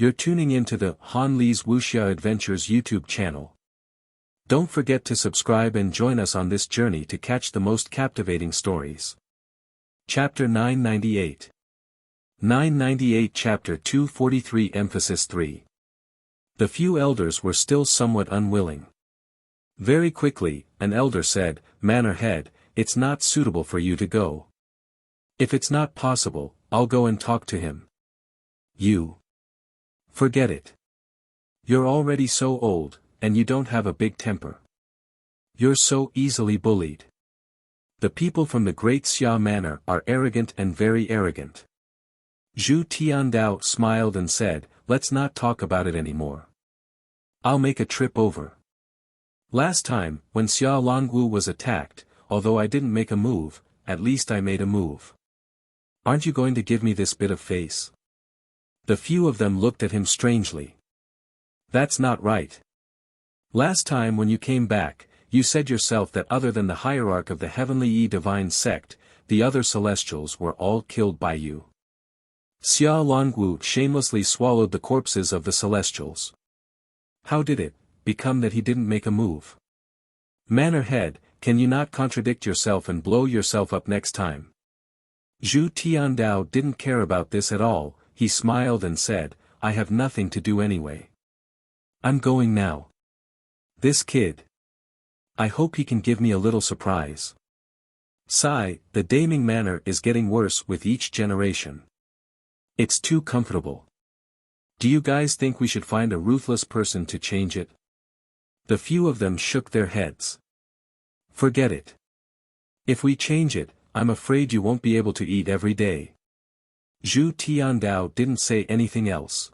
You're tuning into the Han Li's Wuxia Adventures YouTube channel. Don't forget to subscribe and join us on this journey to catch the most captivating stories. Chapter 998. 998 Chapter 243 Emphasis 3. The few elders were still somewhat unwilling. Very quickly, an elder said, "Manor head, it's not suitable for you to go. If it's not possible, I'll go and talk to him." "You? Forget it. You're already so old, and you don't have a big temper. You're so easily bullied. The people from the Great Xia Manor are arrogant and very arrogant." Zhu Tiandao smiled and said, "Let's not talk about it anymore. I'll make a trip over. Last time, when Xia Longwu was attacked, although I didn't make a move, at least I made a move. Aren't you going to give me this bit of face?" The few of them looked at him strangely. "That's not right. Last time when you came back, you said yourself that other than the hierarch of the Heavenly Divine Sect, the other celestials were all killed by you." Xia Longwu shamelessly swallowed the corpses of the celestials. How did it become that he didn't make a move? "Manor head, can you not contradict yourself and blow yourself up next time?" Zhu Tiandao didn't care about this at all. He smiled and said, "I have nothing to do anyway. I'm going now. This kid. I hope he can give me a little surprise. Sigh, the Daming Manor is getting worse with each generation. It's too comfortable. Do you guys think we should find a ruthless person to change it?" The few of them shook their heads. "Forget it. If we change it, I'm afraid you won't be able to eat every day." Zhu Tiandao didn't say anything else.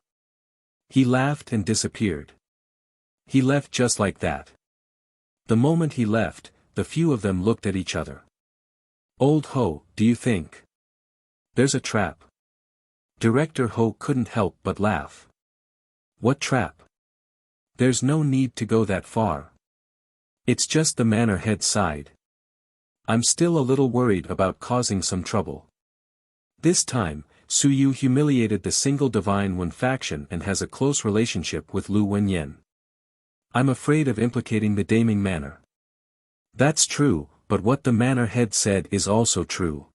He laughed and disappeared. He left just like that. The moment he left, the few of them looked at each other. "Old Ho, do you think there's a trap?" Director Ho couldn't help but laugh. "What trap? There's no need to go that far. It's just the manor head side. I'm still a little worried about causing some trouble. This time, Su Yu humiliated the single Divine One faction and has a close relationship with Lu Wenyan. I'm afraid of implicating the Daming Manor." "That's true, but what the manor head said is also true.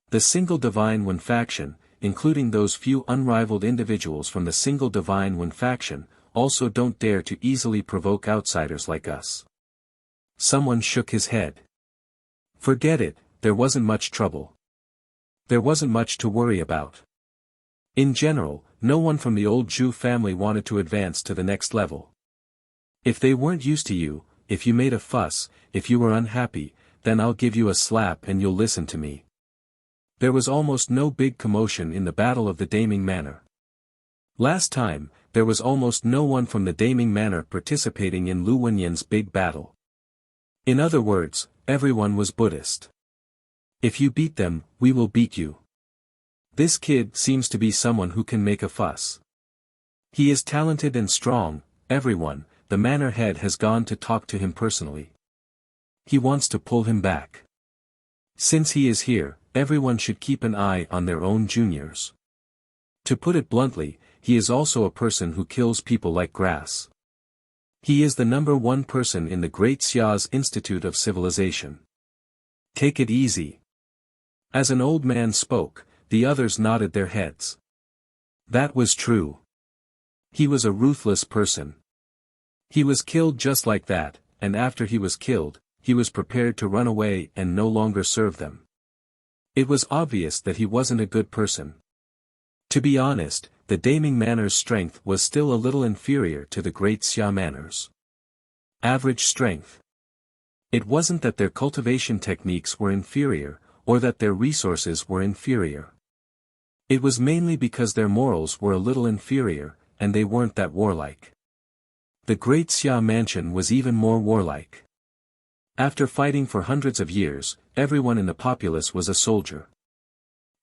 The single Divine One faction, including those few unrivaled individuals from the single Divine One faction, also don't dare to easily provoke outsiders like us." Someone shook his head. "Forget it, there wasn't much trouble. There wasn't much to worry about. In general, no one from the old Zhu family wanted to advance to the next level. If they weren't used to you, if you made a fuss, if you were unhappy, then I'll give you a slap and you'll listen to me." There was almost no big commotion in the Battle of the Daming Manor. Last time, there was almost no one from the Daming Manor participating in Lu Wenyan's big battle. In other words, everyone was Buddhist. If you beat them, we will beat you. This kid seems to be someone who can make a fuss. He is talented and strong, everyone, the manor head has gone to talk to him personally. He wants to pull him back. Since he is here, everyone should keep an eye on their own juniors. To put it bluntly, he is also a person who kills people like grass. He is the #1 person in the Great Xia's Institute of Civilization. Take it easy." As an old man spoke, the others nodded their heads. That was true. He was a ruthless person. He was killed just like that, and after he was killed, he was prepared to run away and no longer serve them. It was obvious that he wasn't a good person. To be honest, the Daming Manor's strength was still a little inferior to the Great Xia Manor's average strength. It wasn't that their cultivation techniques were inferior, or that their resources were inferior. It was mainly because their morals were a little inferior, and they weren't that warlike. The Great Xia Mansion was even more warlike. After fighting for hundreds of years, everyone in the populace was a soldier.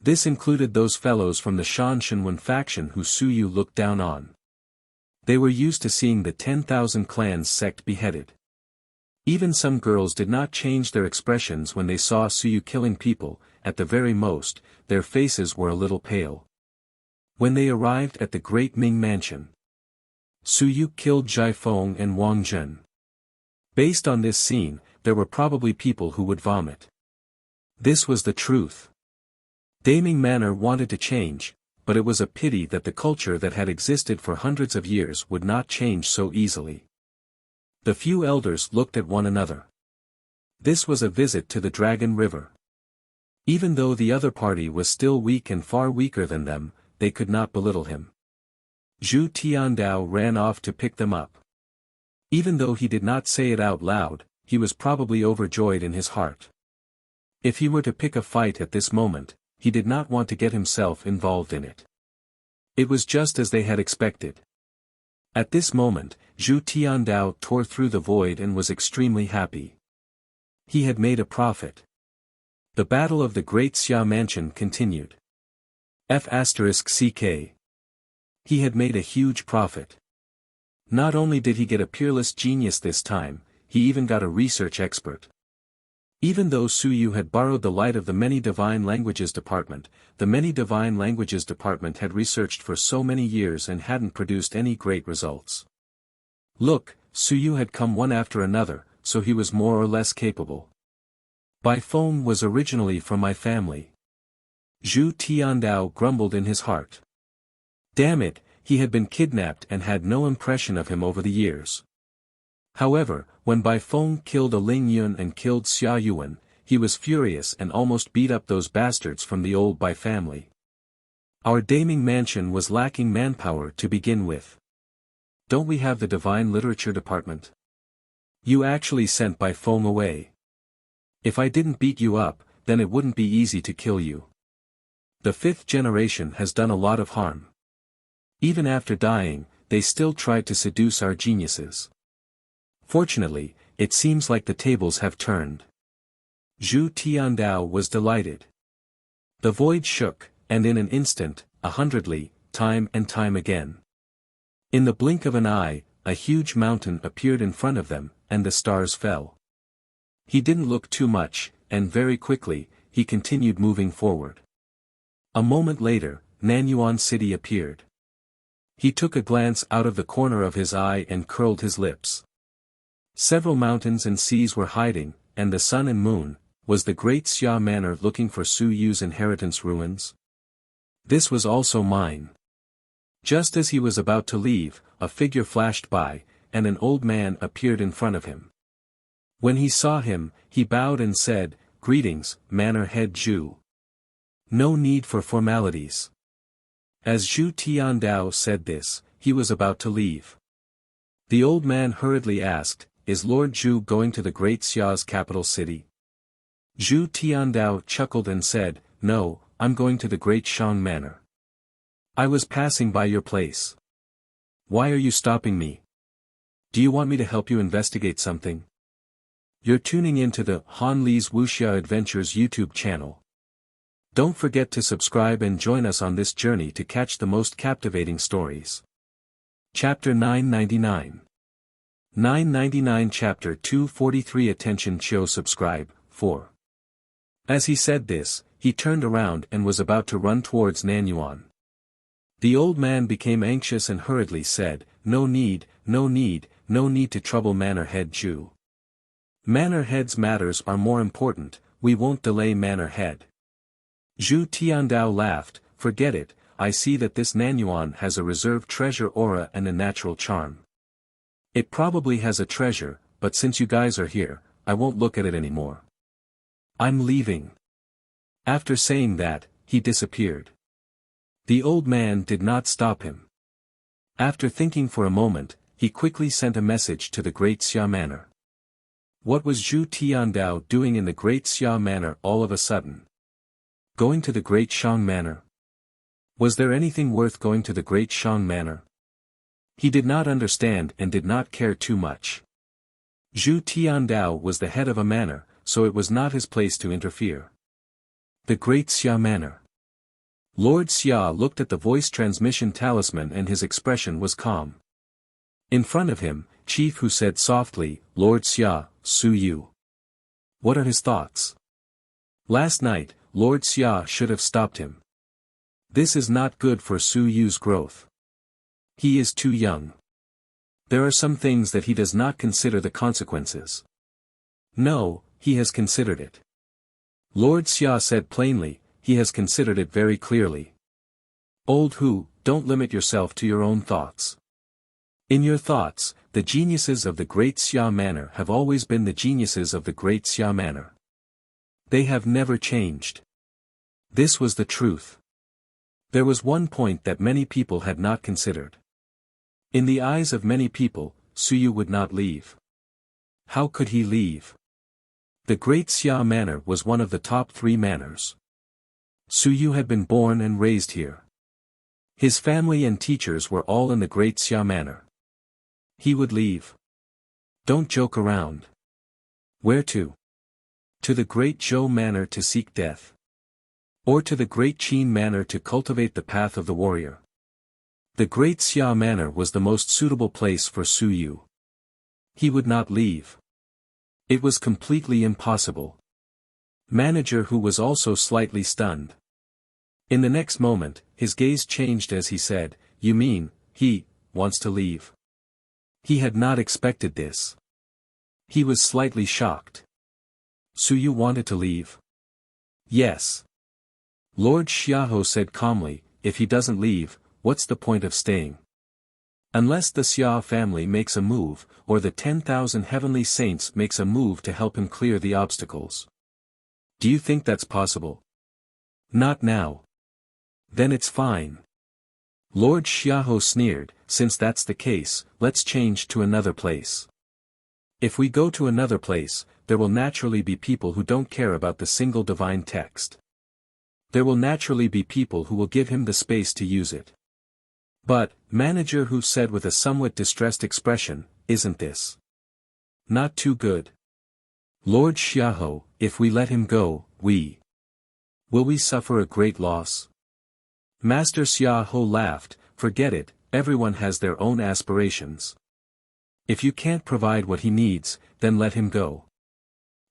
This included those fellows from the Shanshanwen faction who Su Yu looked down on. They were used to seeing the 10,000 clans sect beheaded. Even some girls did not change their expressions when they saw Su Yu killing people, at the very most, their faces were a little pale. When they arrived at the Great Ming Mansion, Su Yu killed Zhai Feng and Wang Zhen. Based on this scene, there were probably people who would vomit. This was the truth. Daming Manor wanted to change, but it was a pity that the culture that had existed for hundreds of years would not change so easily. The few elders looked at one another. This was a visit to the Dragon River. Even though the other party was still weak and far weaker than them, they could not belittle him. Zhu Tiandao ran off to pick them up. Even though he did not say it out loud, he was probably overjoyed in his heart. If he were to pick a fight at this moment, he did not want to get himself involved in it. It was just as they had expected. At this moment, Zhu Tiandao tore through the void and was extremely happy. He had made a profit. The battle of the Great Xia Mansion continued. F***ck. He had made a huge profit. Not only did he get a peerless genius this time, he even got a research expert. Even though Su Yu had borrowed the light of the Many Divine Languages Department, the Many Divine Languages Department had researched for so many years and hadn't produced any great results. Look, Su Yu had come one after another, so he was more or less capable. Bai Feng was originally from my family. Zhu Tiandao grumbled in his heart. Damn it, he had been kidnapped and had no impression of him over the years. However, when Bai Feng killed a Ling Yun and killed Xia Yuan, he was furious and almost beat up those bastards from the old Bai family. Our Daming Mansion was lacking manpower to begin with. Don't we have the Divine Literature Department? You actually sent Bai Feng away. If I didn't beat you up, then it wouldn't be easy to kill you. The fifth generation has done a lot of harm. Even after dying, they still tried to seduce our geniuses. Fortunately, it seems like the tables have turned. Zhu Tiandao was delighted. The void shook, and in an instant, 100ly, time and time again. In the blink of an eye, a huge mountain appeared in front of them, and the stars fell. He didn't look too much, and very quickly, he continued moving forward. A moment later, Nanyuan City appeared. He took a glance out of the corner of his eye and curled his lips. Several mountains and seas were hiding, and the sun and moon. Was the Great Xia Manor looking for Su Yu's inheritance ruins? This was also mine. Just as he was about to leave, a figure flashed by, and an old man appeared in front of him. When he saw him, he bowed and said, "Greetings, Manor Head Zhu." No need for formalities. As Zhu Tiandao said this, he was about to leave. The old man hurriedly asked, "Is Lord Zhu going to the Great Xia's capital city?" Zhu Tiandao chuckled and said, "No, I'm going to the Great Shang Manor. I was passing by your place. Why are you stopping me? Do you want me to help you investigate something?" You're tuning into the Han Li's Wuxia Adventures YouTube channel. Don't forget to subscribe and join us on this journey to catch the most captivating stories. Chapter 999. 999 Chapter 243 Attention Show Subscribe, 4. As he said this, he turned around and was about to run towards Nanyuan. The old man became anxious and hurriedly said, "No need, no need, no need to trouble Manor Head Zhu. Manor Head's matters are more important, we won't delay Manor Head." Zhu Tiandao laughed, "Forget it, I see that this Nanyuan has a reserved treasure aura and a natural charm. It probably has a treasure, but since you guys are here, I won't look at it anymore. I'm leaving." After saying that, he disappeared. The old man did not stop him. After thinking for a moment, he quickly sent a message to the Great Xia Manor. What was Zhu Tiandao doing in the Great Xia Manor all of a sudden? Going to the Great Shang Manor? Was there anything worth going to the Great Shang Manor? He did not understand and did not care too much. Zhu Tiandao was the head of a manor, so it was not his place to interfere. The Great Xia Manor. Lord Xia looked at the voice transmission talisman and his expression was calm. In front of him, Chief Hu said softly, "Lord Xia, Su Yu. What are his thoughts?" Last night, Lord Xia should have stopped him. This is not good for Su Yu's growth. He is too young. There are some things that he does not consider the consequences. No, he has considered it. Lord Xia said plainly, he has considered it very clearly. Old Hu, don't limit yourself to your own thoughts. In your thoughts, the geniuses of the Great Xia Manor have always been the geniuses of the Great Xia Manor. They have never changed. This was the truth. There was one point that many people had not considered. In the eyes of many people, Su Yu would not leave. How could he leave? The Great Xia Manor was one of the top 3 manors. Su Yu had been born and raised here. His family and teachers were all in the Great Xia Manor. He would leave. Don't joke around. Where to? To the Great Zhou Manor to seek death. Or to the Great Qin Manor to cultivate the path of the warrior. The Great Xia Manor was the most suitable place for Su Yu. He would not leave. It was completely impossible. Manager Hu was also slightly stunned. In the next moment, his gaze changed as he said, "You mean, he wants to leave?" He had not expected this. He was slightly shocked. Su Yu wanted to leave? Yes. Lord Xiaohou said calmly, if he doesn't leave, what's the point of staying? Unless the Xia family makes a move, or the 10,000 heavenly saints makes a move to help him clear the obstacles. Do you think that's possible? Not now. Then it's fine. Lord Xiaohou sneered, since that's the case, let's change to another place. If we go to another place, there will naturally be people who don't care about the single divine text. There will naturally be people who will give him the space to use it. But, Manager Hu said with a somewhat distressed expression, isn't this not too good? Lord Xiaohou, if we let him go, will we suffer a great loss? Master Xiaohou laughed, forget it, everyone has their own aspirations. If you can't provide what he needs, then let him go.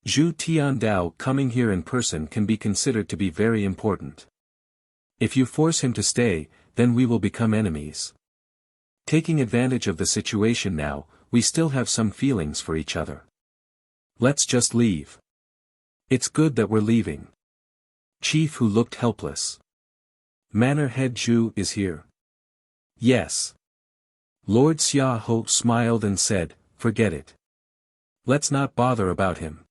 Zhu Tiandao coming here in person can be considered to be very important. If you force him to stay, then we will become enemies. Taking advantage of the situation now, we still have some feelings for each other. Let's just leave. It's good that we're leaving. Chief Hu looked helpless. Manor Head Zhu is here. Yes. Lord Xiaohou smiled and said, forget it. Let's not bother about him.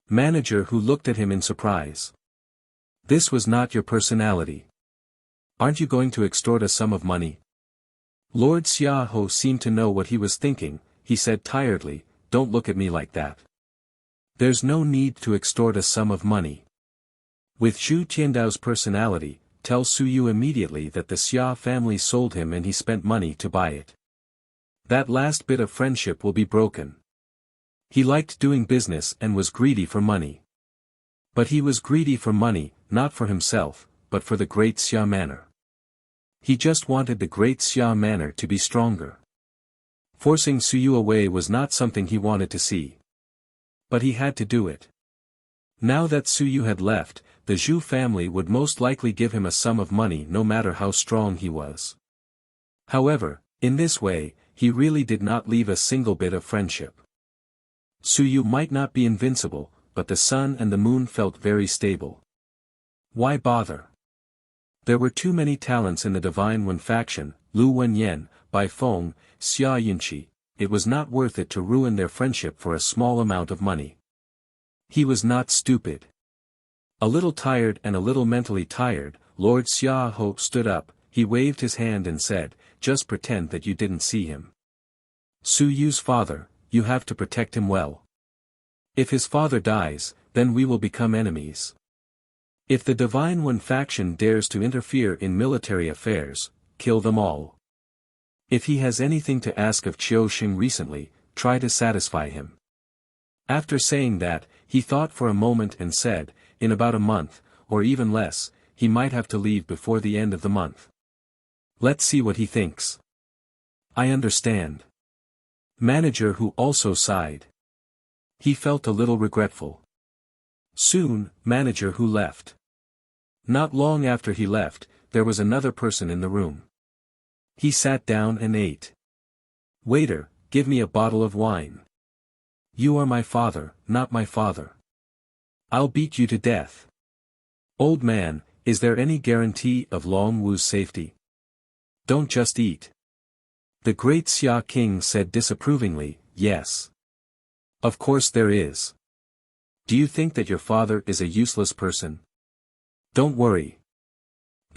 Manager Hu looked at him in surprise. This was not your personality. Aren't you going to extort a sum of money? Lord Xiaohou seemed to know what he was thinking, he said tiredly, don't look at me like that. There's no need to extort a sum of money. With Zhu Tiandao's personality, tell Su Yu immediately that the Xia family sold him and he spent money to buy it. That last bit of friendship will be broken. He liked doing business and was greedy for money. But he was greedy for money, not for himself, but for the Great Xia Manor. He just wanted the Great Xia Manor to be stronger. Forcing Su Yu away was not something he wanted to see. But he had to do it. Now that Su Yu had left, the Zhu family would most likely give him a sum of money no matter how strong he was. However, in this way, he really did not leave a single bit of friendship. Su Yu might not be invincible, but the sun and the moon felt very stable. Why bother? There were too many talents in the Divine One faction, Lu Wenyan, Bai Feng, Xia Yunqi, it was not worth it to ruin their friendship for a small amount of money. He was not stupid. A little tired and a little mentally tired, Lord Xiaohou stood up, he waved his hand and said, just pretend that you didn't see him. Su Yu's father, you have to protect him well. If his father dies, then we will become enemies. If the Divine One faction dares to interfere in military affairs, kill them all. If he has anything to ask of Qiu Xing recently, try to satisfy him. After saying that, he thought for a moment and said, in about a month, or even less, he might have to leave before the end of the month. Let's see what he thinks. I understand. Manager Hu also sighed. He felt a little regretful. Soon, Manager Hu left. Not long after he left, there was another person in the room. He sat down and ate. "Waiter, give me a bottle of wine." "You are my father, not my father. I'll beat you to death." "Old man, is there any guarantee of Long Wu's safety? Don't just eat." The great Xia King said disapprovingly, "Yes. Of course there is. Do you think that your father is a useless person? Don't worry.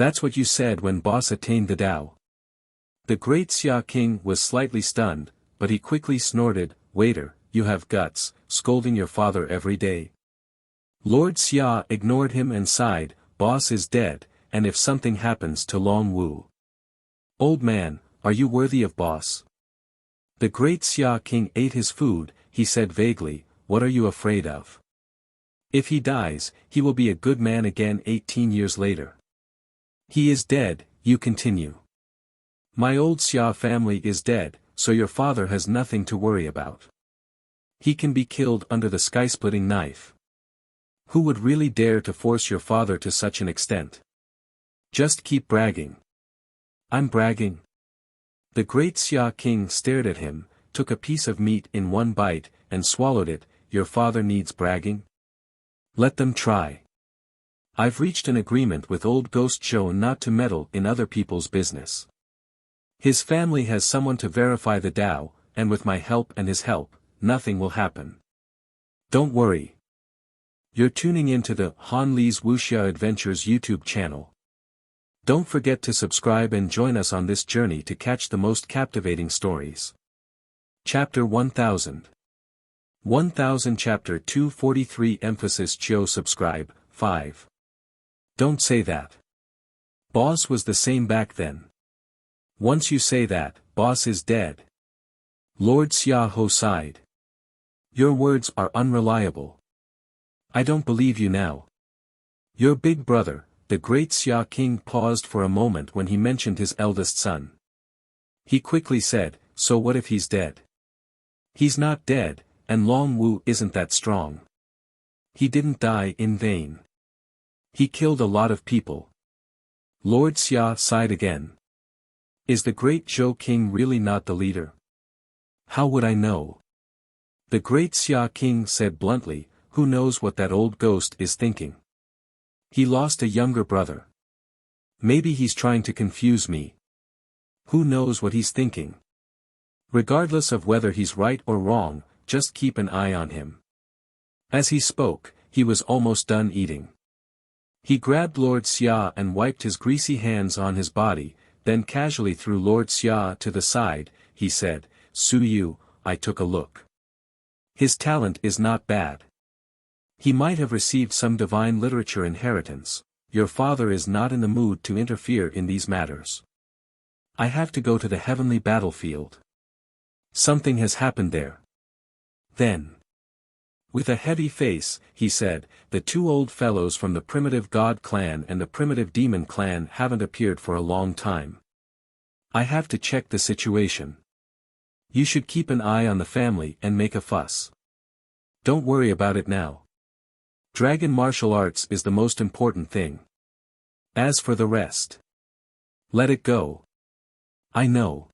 That's what you said when boss attained the Tao." The great Xia King was slightly stunned, but he quickly snorted, "Waiter, you have guts, scolding your father every day." Lord Xia ignored him and sighed, "Boss is dead, and if something happens to Long Wu. Old man, are you worthy of boss?" The great Xia King ate his food. He said vaguely, "What are you afraid of? If he dies, he will be a good man again 18 years later. He is dead," you continue. "My old Xia family is dead, so your father has nothing to worry about. He can be killed under the sky-splitting knife. Who would really dare to force your father to such an extent? Just keep bragging." "I'm bragging." The great Xia King stared at him, took a piece of meat in one bite, and swallowed it. "Your father needs bragging? Let them try. I've reached an agreement with old Ghost Zhou not to meddle in other people's business. His family has someone to verify the Tao, and with my help and his help, nothing will happen. Don't worry." You're tuning into the Han Li's Wuxia Adventures YouTube channel. Don't forget to subscribe and join us on this journey to catch the most captivating stories. Chapter 1000. 1000 Chapter 243 Emphasis Chio Subscribe, 5. Don't say that. Boss was the same back then. Once you say that, boss is dead. Lord Xia Ho sighed. Your words are unreliable. I don't believe you now. Your big brother, the great Xia King paused for a moment when he mentioned his eldest son. He quickly said, "So what if he's dead?" "He's not dead, and Long Wu isn't that strong. He didn't die in vain. He killed a lot of people." Lord Xia sighed again. Is the great Zhou King really not the leader? How would I know? The great Xia King said bluntly, "Who knows what that old ghost is thinking? He lost a younger brother. Maybe he's trying to confuse me. Who knows what he's thinking? Regardless of whether he's right or wrong, just keep an eye on him." As he spoke, he was almost done eating. He grabbed Lord Xia and wiped his greasy hands on his body, then casually threw Lord Xia to the side. He said, "Su Yu, I took a look. His talent is not bad. He might have received some divine literature inheritance. Your father is not in the mood to interfere in these matters. I have to go to the heavenly battlefield. Something has happened there." Then, with a heavy face, he said, "The two old fellows from the primitive god clan and the primitive demon clan haven't appeared for a long time. I have to check the situation. You should keep an eye on the family and make a fuss. Don't worry about it now. Dragon martial arts is the most important thing. As for the rest, let it go. I know.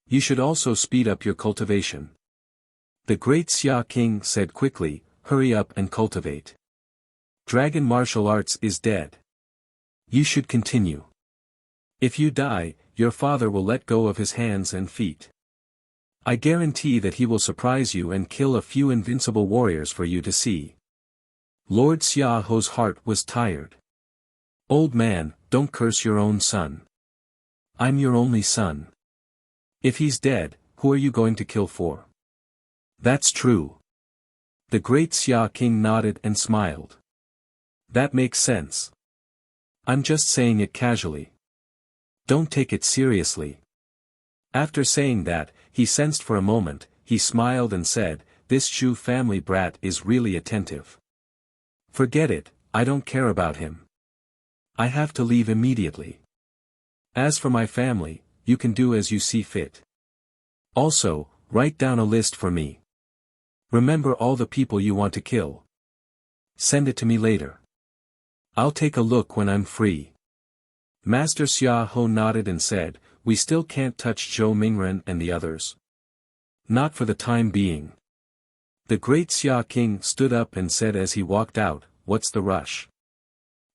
You should also speed up your cultivation." The great Xia King said quickly, "Hurry up and cultivate. Dragon martial arts is dead. You should continue. If you die, your father will let go of his hands and feet. I guarantee that he will surprise you and kill a few invincible warriors for you to see." Lord Xia Ho's heart was tired. "Old man, don't curse your own son. I'm your only son. If he's dead, who are you going to kill for?" "That's true." The great Xia King nodded and smiled. "That makes sense. I'm just saying it casually. Don't take it seriously." After saying that, he sensed for a moment, he smiled and said, "This Zhu family brat is really attentive. Forget it, I don't care about him. I have to leave immediately. As for my family, you can do as you see fit. Also, write down a list for me. Remember all the people you want to kill. Send it to me later. I'll take a look when I'm free." Master Xia Ho nodded and said, "We still can't touch Zhou Mingren and the others. Not for the time being." The great Xia King stood up and said as he walked out, "What's the rush?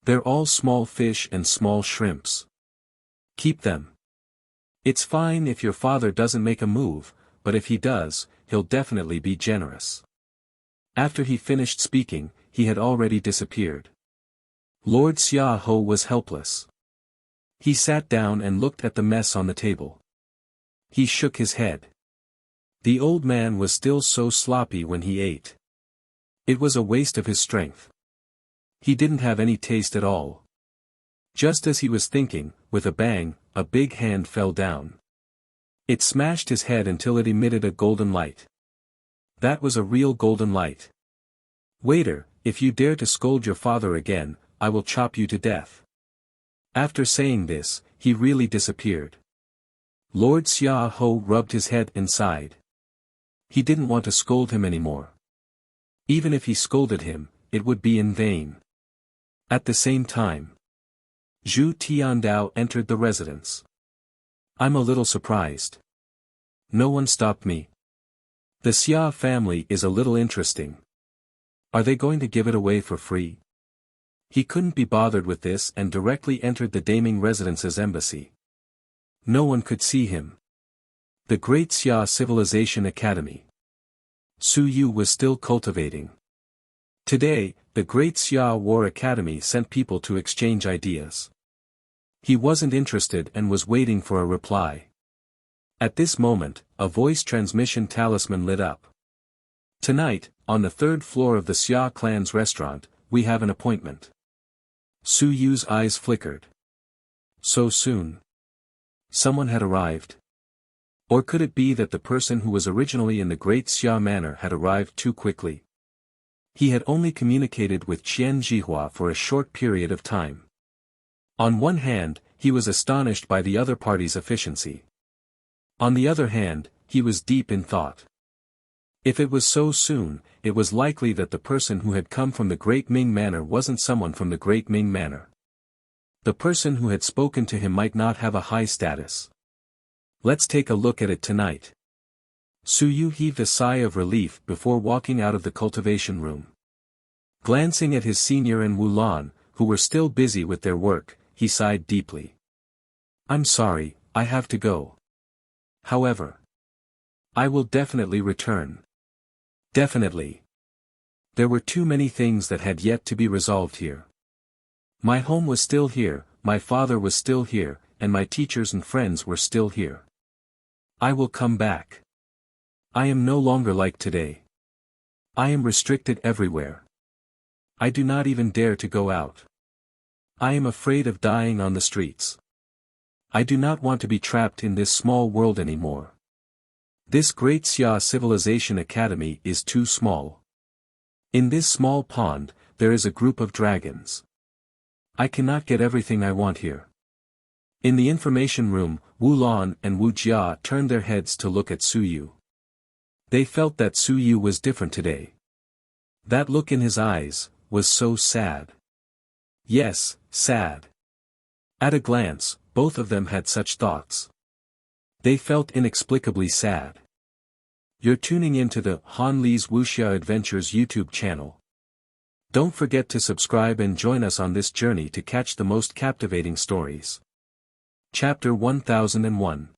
They're all small fish and small shrimps. Keep them. It's fine if your father doesn't make a move, but if he does, he'll definitely be generous." After he finished speaking, he had already disappeared. Lord Xia Ho was helpless. He sat down and looked at the mess on the table. He shook his head. The old man was still so sloppy when he ate. It was a waste of his strength. He didn't have any taste at all. Just as he was thinking, with a bang, a big hand fell down. It smashed his head until it emitted a golden light. That was a real golden light. "Waiter, if you dare to scold your father again, I will chop you to death." After saying this, he really disappeared. Lord Xia Ho rubbed his head and sighed. He didn't want to scold him anymore. Even if he scolded him, it would be in vain. At the same time, Zhu Tiandao entered the residence. "I'm a little surprised. No one stopped me. The Xia family is a little interesting. Are they going to give it away for free?" He couldn't be bothered with this and directly entered the Daming residence's embassy. No one could see him. The Great Xia Civilization Academy. Su Yu was still cultivating. Today, the Great Xia War Academy sent people to exchange ideas. He wasn't interested and was waiting for a reply. At this moment, a voice transmission talisman lit up. "Tonight, on the 3rd floor of the Xia clan's restaurant, we have an appointment." Su Yu's eyes flickered. So soon? Someone had arrived? Or could it be that the person who was originally in the Great Xia Manor had arrived too quickly? He had only communicated with Qian Jihua for a short period of time. On one hand, he was astonished by the other party's efficiency. On the other hand, he was deep in thought. If it was so soon, it was likely that the person who had come from the Great Ming Manor wasn't someone from the Great Ming Manor. The person who had spoken to him might not have a high status. Let's take a look at it tonight. Su Yu heaved a sigh of relief before walking out of the cultivation room. Glancing at his senior and Wu Lan, who were still busy with their work, he sighed deeply. "I'm sorry, I have to go. However, I will definitely return." Definitely. There were too many things that had yet to be resolved here. My home was still here, my father was still here, and my teachers and friends were still here. I will come back. I am no longer like today. I am restricted everywhere. I do not even dare to go out. I am afraid of dying on the streets. I do not want to be trapped in this small world anymore. This Great Xia Civilization Academy is too small. In this small pond, there is a group of dragons. I cannot get everything I want here. In the information room, Wu Lan and Wu Jia turned their heads to look at Su Yu. They felt that Su Yu was different today. That look in his eyes was so sad. Yes, sad. At a glance, both of them had such thoughts. They felt inexplicably sad. You're tuning into the Han Li's Wuxia Adventures YouTube channel. Don't forget to subscribe and join us on this journey to catch the most captivating stories. Chapter 1001.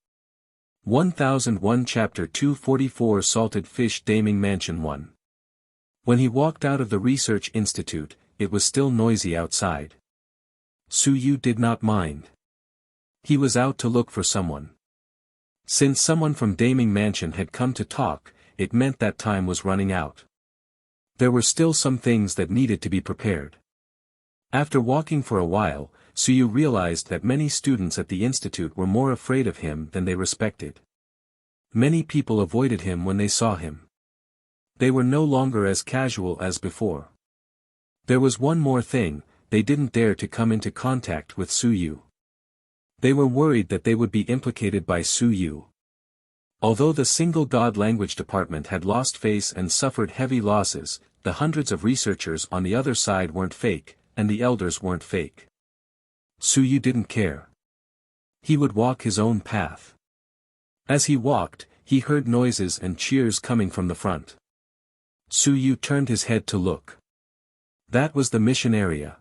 1001 Chapter 244 Salted Fish Daming Mansion 1. When he walked out of the research institute, it was still noisy outside. Su Yu did not mind. He was out to look for someone. Since someone from Daming Mansion had come to talk, it meant that time was running out. There were still some things that needed to be prepared. After walking for a while, Su Yu realized that many students at the institute were more afraid of him than they respected. Many people avoided him when they saw him. They were no longer as casual as before. There was one more thing, they didn't dare to come into contact with Su Yu. They were worried that they would be implicated by Su Yu. Although the single God language department had lost face and suffered heavy losses, the hundreds of researchers on the other side weren't fake, and the elders weren't fake. Suyu didn't care. He would walk his own path. As he walked, he heard noises and cheers coming from the front. Suyu turned his head to look. That was the mission area.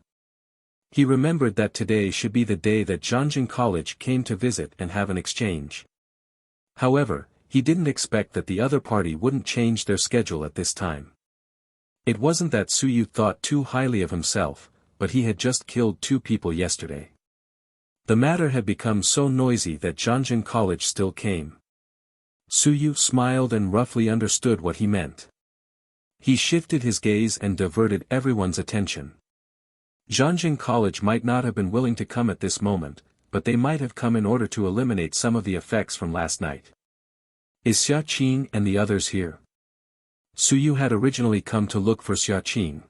He remembered that today should be the day that Zhangjin College came to visit and have an exchange. However, he didn't expect that the other party wouldn't change their schedule at this time. It wasn't that Suyu thought too highly of himself, but he had just killed 2 people yesterday. The matter had become so noisy that Zhangjin College still came. Suyu smiled and roughly understood what he meant. He shifted his gaze and diverted everyone's attention. Zhangjin College might not have been willing to come at this moment, but they might have come in order to eliminate some of the effects from last night. Is Xiaqing and the others here? Suyu had originally come to look for Xiaqing.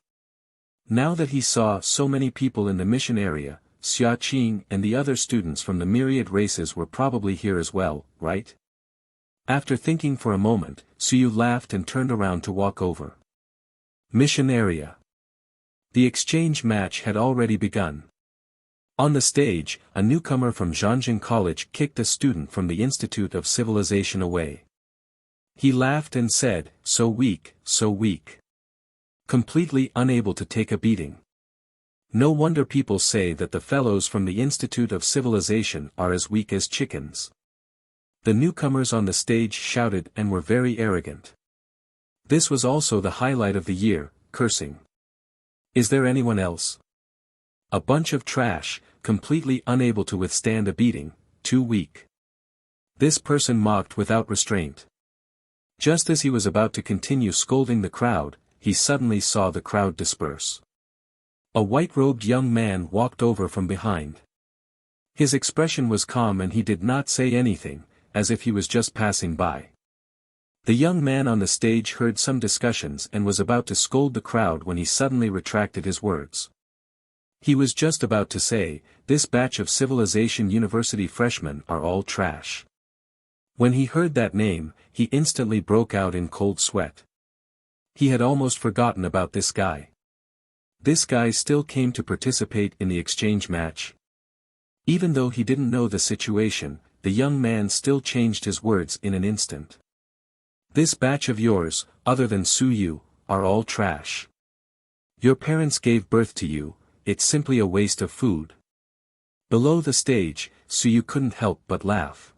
Now that he saw so many people in the mission area, Xiaqing and the other students from the myriad races were probably here as well, right? After thinking for a moment, Suyu laughed and turned around to walk over. Mission area. The exchange match had already begun. On the stage, a newcomer from Zhangjin College kicked a student from the Institute of Civilization away. He laughed and said, "So weak, so weak. Completely unable to take a beating. No wonder people say that the fellows from the Institute of Civilization are as weak as chickens." The newcomers on the stage shouted and were very arrogant. This was also the highlight of the year, cursing. Is there anyone else? A bunch of trash, completely unable to withstand a beating, too weak. This person mocked without restraint. Just as he was about to continue scolding the crowd, he suddenly saw the crowd disperse. A white-robed young man walked over from behind. His expression was calm and he did not say anything, as if he was just passing by. The young man on the stage heard some discussions and was about to scold the crowd when he suddenly retracted his words. He was just about to say, "This batch of Civilization University freshmen are all trash." When he heard that name, he instantly broke out in cold sweat. He had almost forgotten about this guy. This guy still came to participate in the exchange match. Even though he didn't know the situation, the young man still changed his words in an instant. "This batch of yours, other than Suyu, are all trash. Your parents gave birth to you, it's simply a waste of food." Below the stage, Suyu couldn't help but laugh.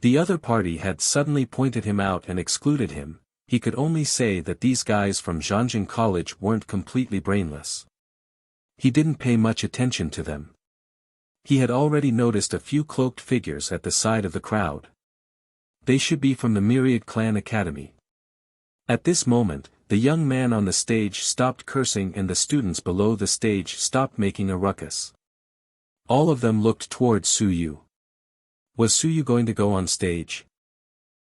The other party had suddenly pointed him out and excluded him. He could only say that these guys from Zhangjin College weren't completely brainless. He didn't pay much attention to them. He had already noticed a few cloaked figures at the side of the crowd. They should be from the Myriad Clan Academy. At this moment, the young man on the stage stopped cursing and the students below the stage stopped making a ruckus. All of them looked towards Suyu. Was Suyu going to go on stage?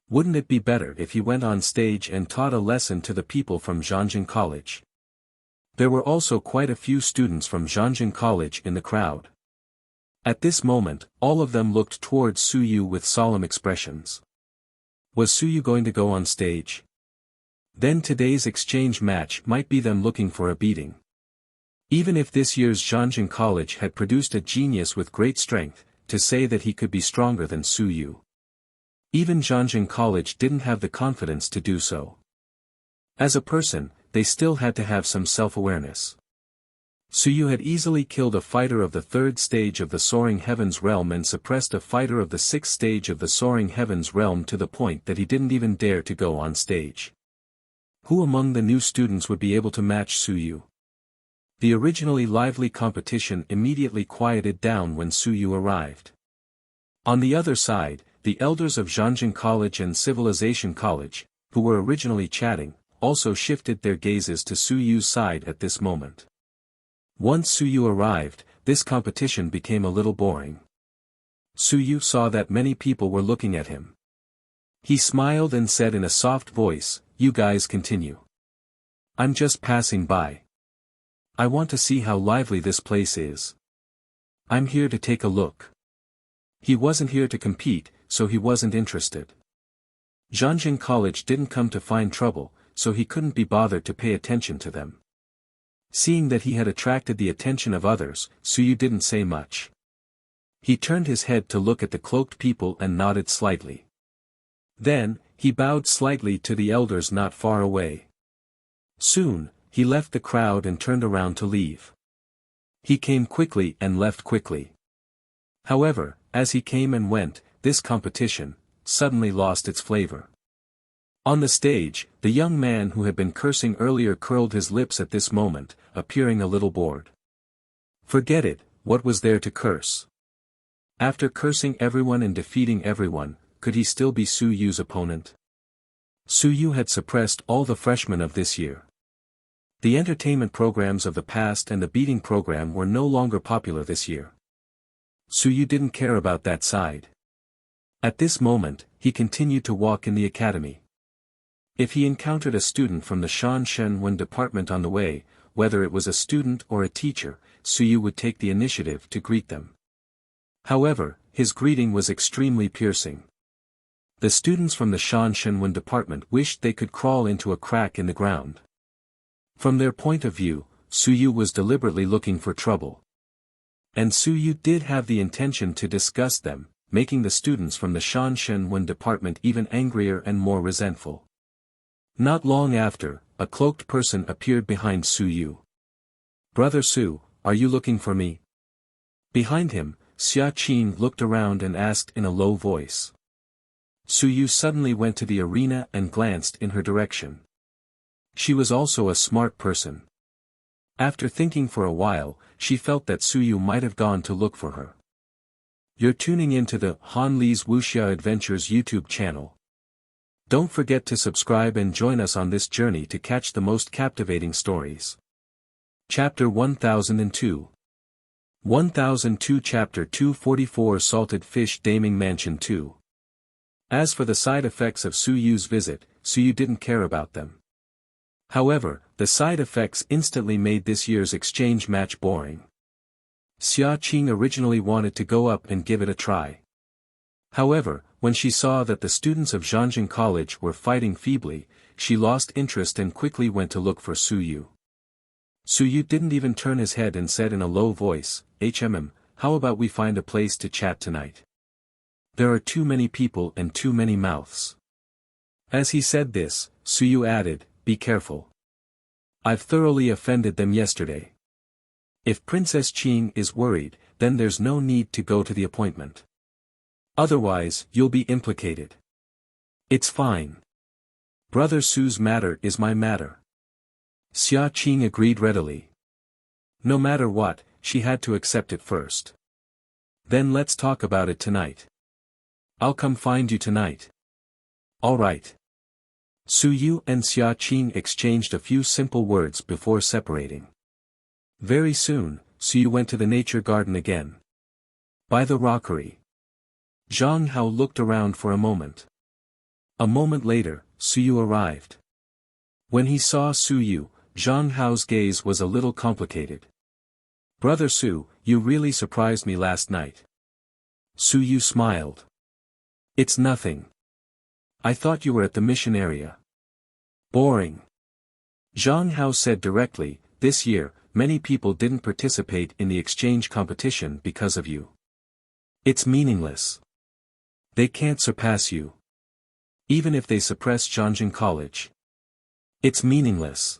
Wouldn't it be better if he went on stage and taught a lesson to the people from Zhangjin College? There were also quite a few students from Zhangjin College in the crowd. At this moment, all of them looked towards Suyu with solemn expressions. Was Suyu going to go on stage? Then today's exchange match might be them looking for a beating. Even if this year's Zhangjin College had produced a genius with great strength, to say that he could be stronger than Suyu. Even Zhangjin College didn't have the confidence to do so. As a person, they still had to have some self-awareness. Suyu had easily killed a fighter of the 3rd stage of the Soaring Heavens realm and suppressed a fighter of the 6th stage of the Soaring Heavens realm to the point that he didn't even dare to go on stage. Who among the new students would be able to match Suyu? The originally lively competition immediately quieted down when Suyu arrived. On the other side, the elders of Zhangjin College and Civilization College, who were originally chatting, also shifted their gazes to Suyu's side at this moment. Once Suyu arrived, this competition became a little boring. Suyu saw that many people were looking at him. He smiled and said in a soft voice, "You guys continue. I'm just passing by. I want to see how lively this place is. I'm here to take a look." He wasn't here to compete, so he wasn't interested. Zhangjin College didn't come to find trouble, so he couldn't be bothered to pay attention to them. Seeing that he had attracted the attention of others, Suyu didn't say much. He turned his head to look at the cloaked people and nodded slightly. Then, he bowed slightly to the elders not far away. Soon, he left the crowd and turned around to leave. He came quickly and left quickly. However, as he came and went, this competition suddenly lost its flavor. On the stage, the young man who had been cursing earlier curled his lips at this moment, appearing a little bored. Forget it, what was there to curse? After cursing everyone and defeating everyone, could he still be Suyu's opponent? Suyu had suppressed all the freshmen of this year. The entertainment programs of the past and the beating program were no longer popular this year. Suyu didn't care about that side. At this moment, he continued to walk in the academy. If he encountered a student from the Shanshenwen department on the way, whether it was a student or a teacher, Suyu would take the initiative to greet them. However, his greeting was extremely piercing. The students from the Shanshenwen department wished they could crawl into a crack in the ground. From their point of view, Suyu was deliberately looking for trouble. And Suyu did have the intention to disgust them, making the students from the Shanshenwen department even angrier and more resentful. Not long after, a cloaked person appeared behind Suyu. "Brother Su, are you looking for me?" Behind him, Xia Qing looked around and asked in a low voice. Suyu suddenly went to the arena and glanced in her direction. She was also a smart person. After thinking for a while, she felt that Suyu might have gone to look for her. You're tuning into the Han Li's Wuxia Adventures YouTube channel. Don't forget to subscribe and join us on this journey to catch the most captivating stories. Chapter 1002 1002 Chapter 244 Salted Fish Daming Mansion 2. As for the side effects of Suyu's visit, Suyu didn't care about them. However, the side effects instantly made this year's exchange match boring. Xia Qing originally wanted to go up and give it a try. However, when she saw that the students of Zhangjin College were fighting feebly, she lost interest and quickly went to look for Suyu. Suyu didn't even turn his head and said in a low voice, how about we find a place to chat tonight? There are too many people and too many mouths." As he said this, Suyu added, "Be careful. I've thoroughly offended them yesterday. If Princess Qing is worried, then there's no need to go to the appointment. Otherwise, you'll be implicated." "It's fine. Brother Su's matter is my matter." Xia Qing agreed readily. No matter what, she had to accept it first. "Then let's talk about it tonight. I'll come find you tonight." "All right." Suyu and Xia Qing exchanged a few simple words before separating. Very soon, Suyu went to the nature garden again. By the rockery. Zhang Hao looked around for a moment. A moment later, Suyu arrived. When he saw Suyu, Zhang Hao's gaze was a little complicated. "Brother Su, you really surprised me last night." Suyu smiled. "It's nothing. I thought you were at the mission area." "Boring." Zhang Hao said directly, "This year, many people didn't participate in the exchange competition because of you. It's meaningless. They can't surpass you. Even if they suppress Zhangjin College. It's meaningless."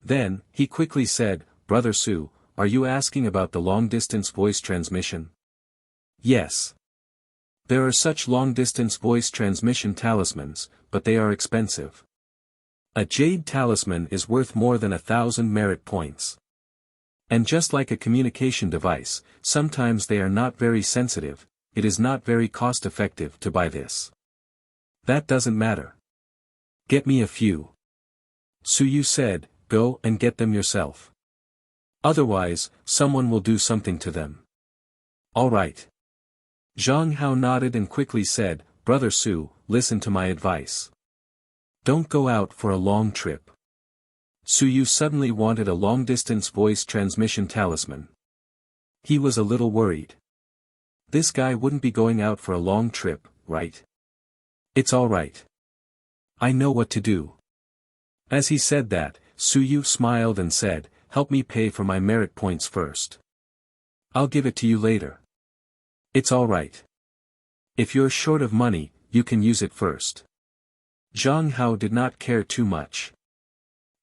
Then, he quickly said, "Brother Su, are you asking about the long-distance voice transmission?" "Yes. There are such long-distance voice transmission talismans, but they are expensive. A jade talisman is worth more than 1,000 merit points. And just like a communication device, sometimes they are not very sensitive, it is not very cost-effective to buy this." "That doesn't matter. Get me a few." Suyu said, "Go and get them yourself. Otherwise, someone will do something to them." "All right." Zhang Hao nodded and quickly said, "Brother Su, listen to my advice. Don't go out for a long trip." Suyu suddenly wanted a long-distance voice transmission talisman. He was a little worried. This guy wouldn't be going out for a long trip, right? "It's all right. I know what to do." As he said that, Suyu smiled and said, help me pay for my merit points first. I'll give it to you later. It's alright. If you're short of money, you can use it first. Zhang Hao did not care too much.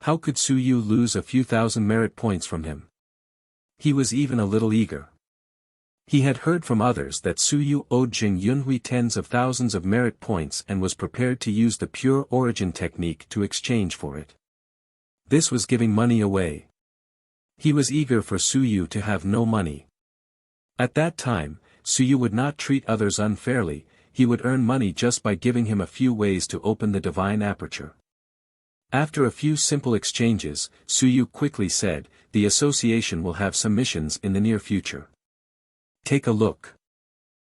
How could Su Yu lose a few thousand merit points from him? He was even a little eager. He had heard from others that Su Yu owed Jing Yunhui tens of thousands of merit points and was prepared to use the pure origin technique to exchange for it. This was giving money away. He was eager for Su Yu to have no money. At that time, Su Yu would not treat others unfairly, he would earn money just by giving him a few ways to open the divine aperture. After a few simple exchanges, Su Yu quickly said, "The association will have some missions in the near future. Take a look.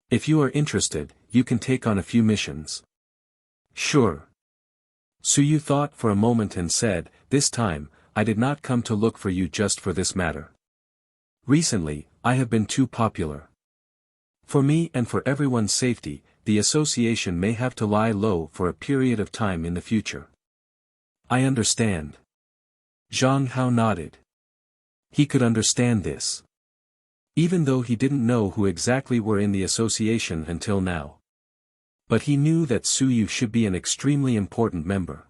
If you are interested, you can take on a few missions." "Sure." Su Yu thought for a moment and said, "This time, I did not come to look for you just for this matter. Recently, I have been too popular. For me and for everyone's safety, the association may have to lie low for a period of time in the future." "I understand." Zhang Hao nodded. He could understand this. Even though he didn't know who exactly were in the association until now. But he knew that Su Yu should be an extremely important member.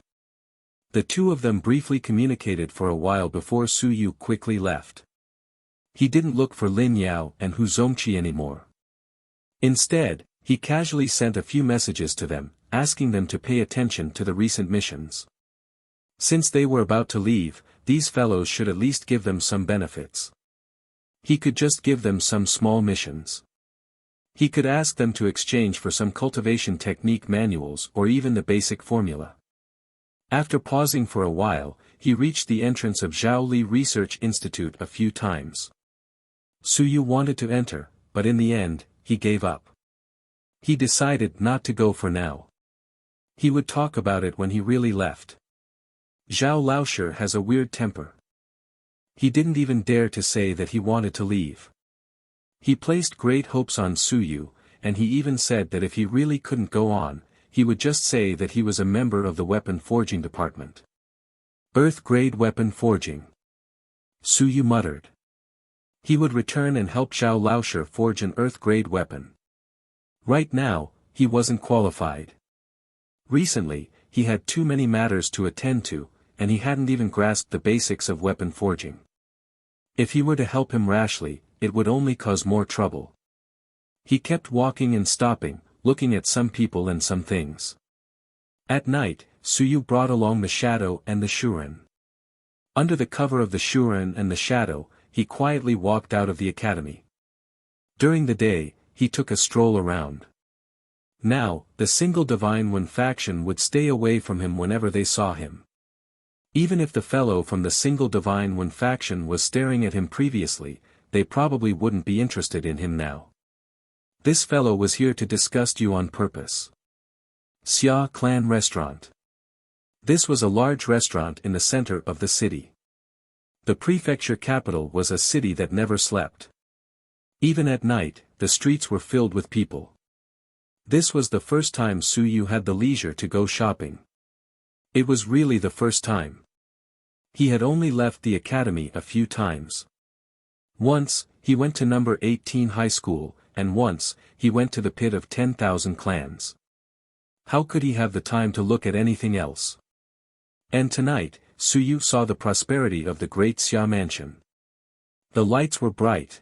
The two of them briefly communicated for a while before Su Yu quickly left. He didn't look for Lin Yao and Hu Zongqi anymore. Instead, he casually sent a few messages to them, asking them to pay attention to the recent missions. Since they were about to leave, these fellows should at least give them some benefits. He could just give them some small missions. He could ask them to exchange for some cultivation technique manuals or even the basic formula. After pausing for a while, he reached the entrance of Zhaoli Research Institute a few times. Su Yu wanted to enter, but in the end, he gave up. He decided not to go for now. He would talk about it when he really left. Zhao Laoshi has a weird temper. He didn't even dare to say that he wanted to leave. He placed great hopes on Su Yu, and he even said that if he really couldn't go on, he would just say that he was a member of the weapon forging department. Earth-grade weapon forging. Su Yu muttered. He would return and help Zhao Laoshi forge an earth-grade weapon. Right now, he wasn't qualified. Recently, he had too many matters to attend to, and he hadn't even grasped the basics of weapon forging. If he were to help him rashly, it would only cause more trouble. He kept walking and stopping, looking at some people and some things. At night, Su Yu brought along the shadow and the shuren. Under the cover of the shuren and the shadow, he quietly walked out of the academy. During the day, he took a stroll around. Now, the single Divine One faction would stay away from him whenever they saw him. Even if the fellow from the single Divine One faction was staring at him previously, they probably wouldn't be interested in him now. This fellow was here to disgust you on purpose. Xia Clan Restaurant. This was a large restaurant in the center of the city. The prefecture capital was a city that never slept. Even at night, the streets were filled with people. This was the first time Su Yu had the leisure to go shopping. It was really the first time. He had only left the academy a few times. Once, he went to number 18 high school, and once, he went to the pit of 10,000 clans. How could he have the time to look at anything else? And tonight, Su Yu saw the prosperity of the great Xia mansion. The lights were bright.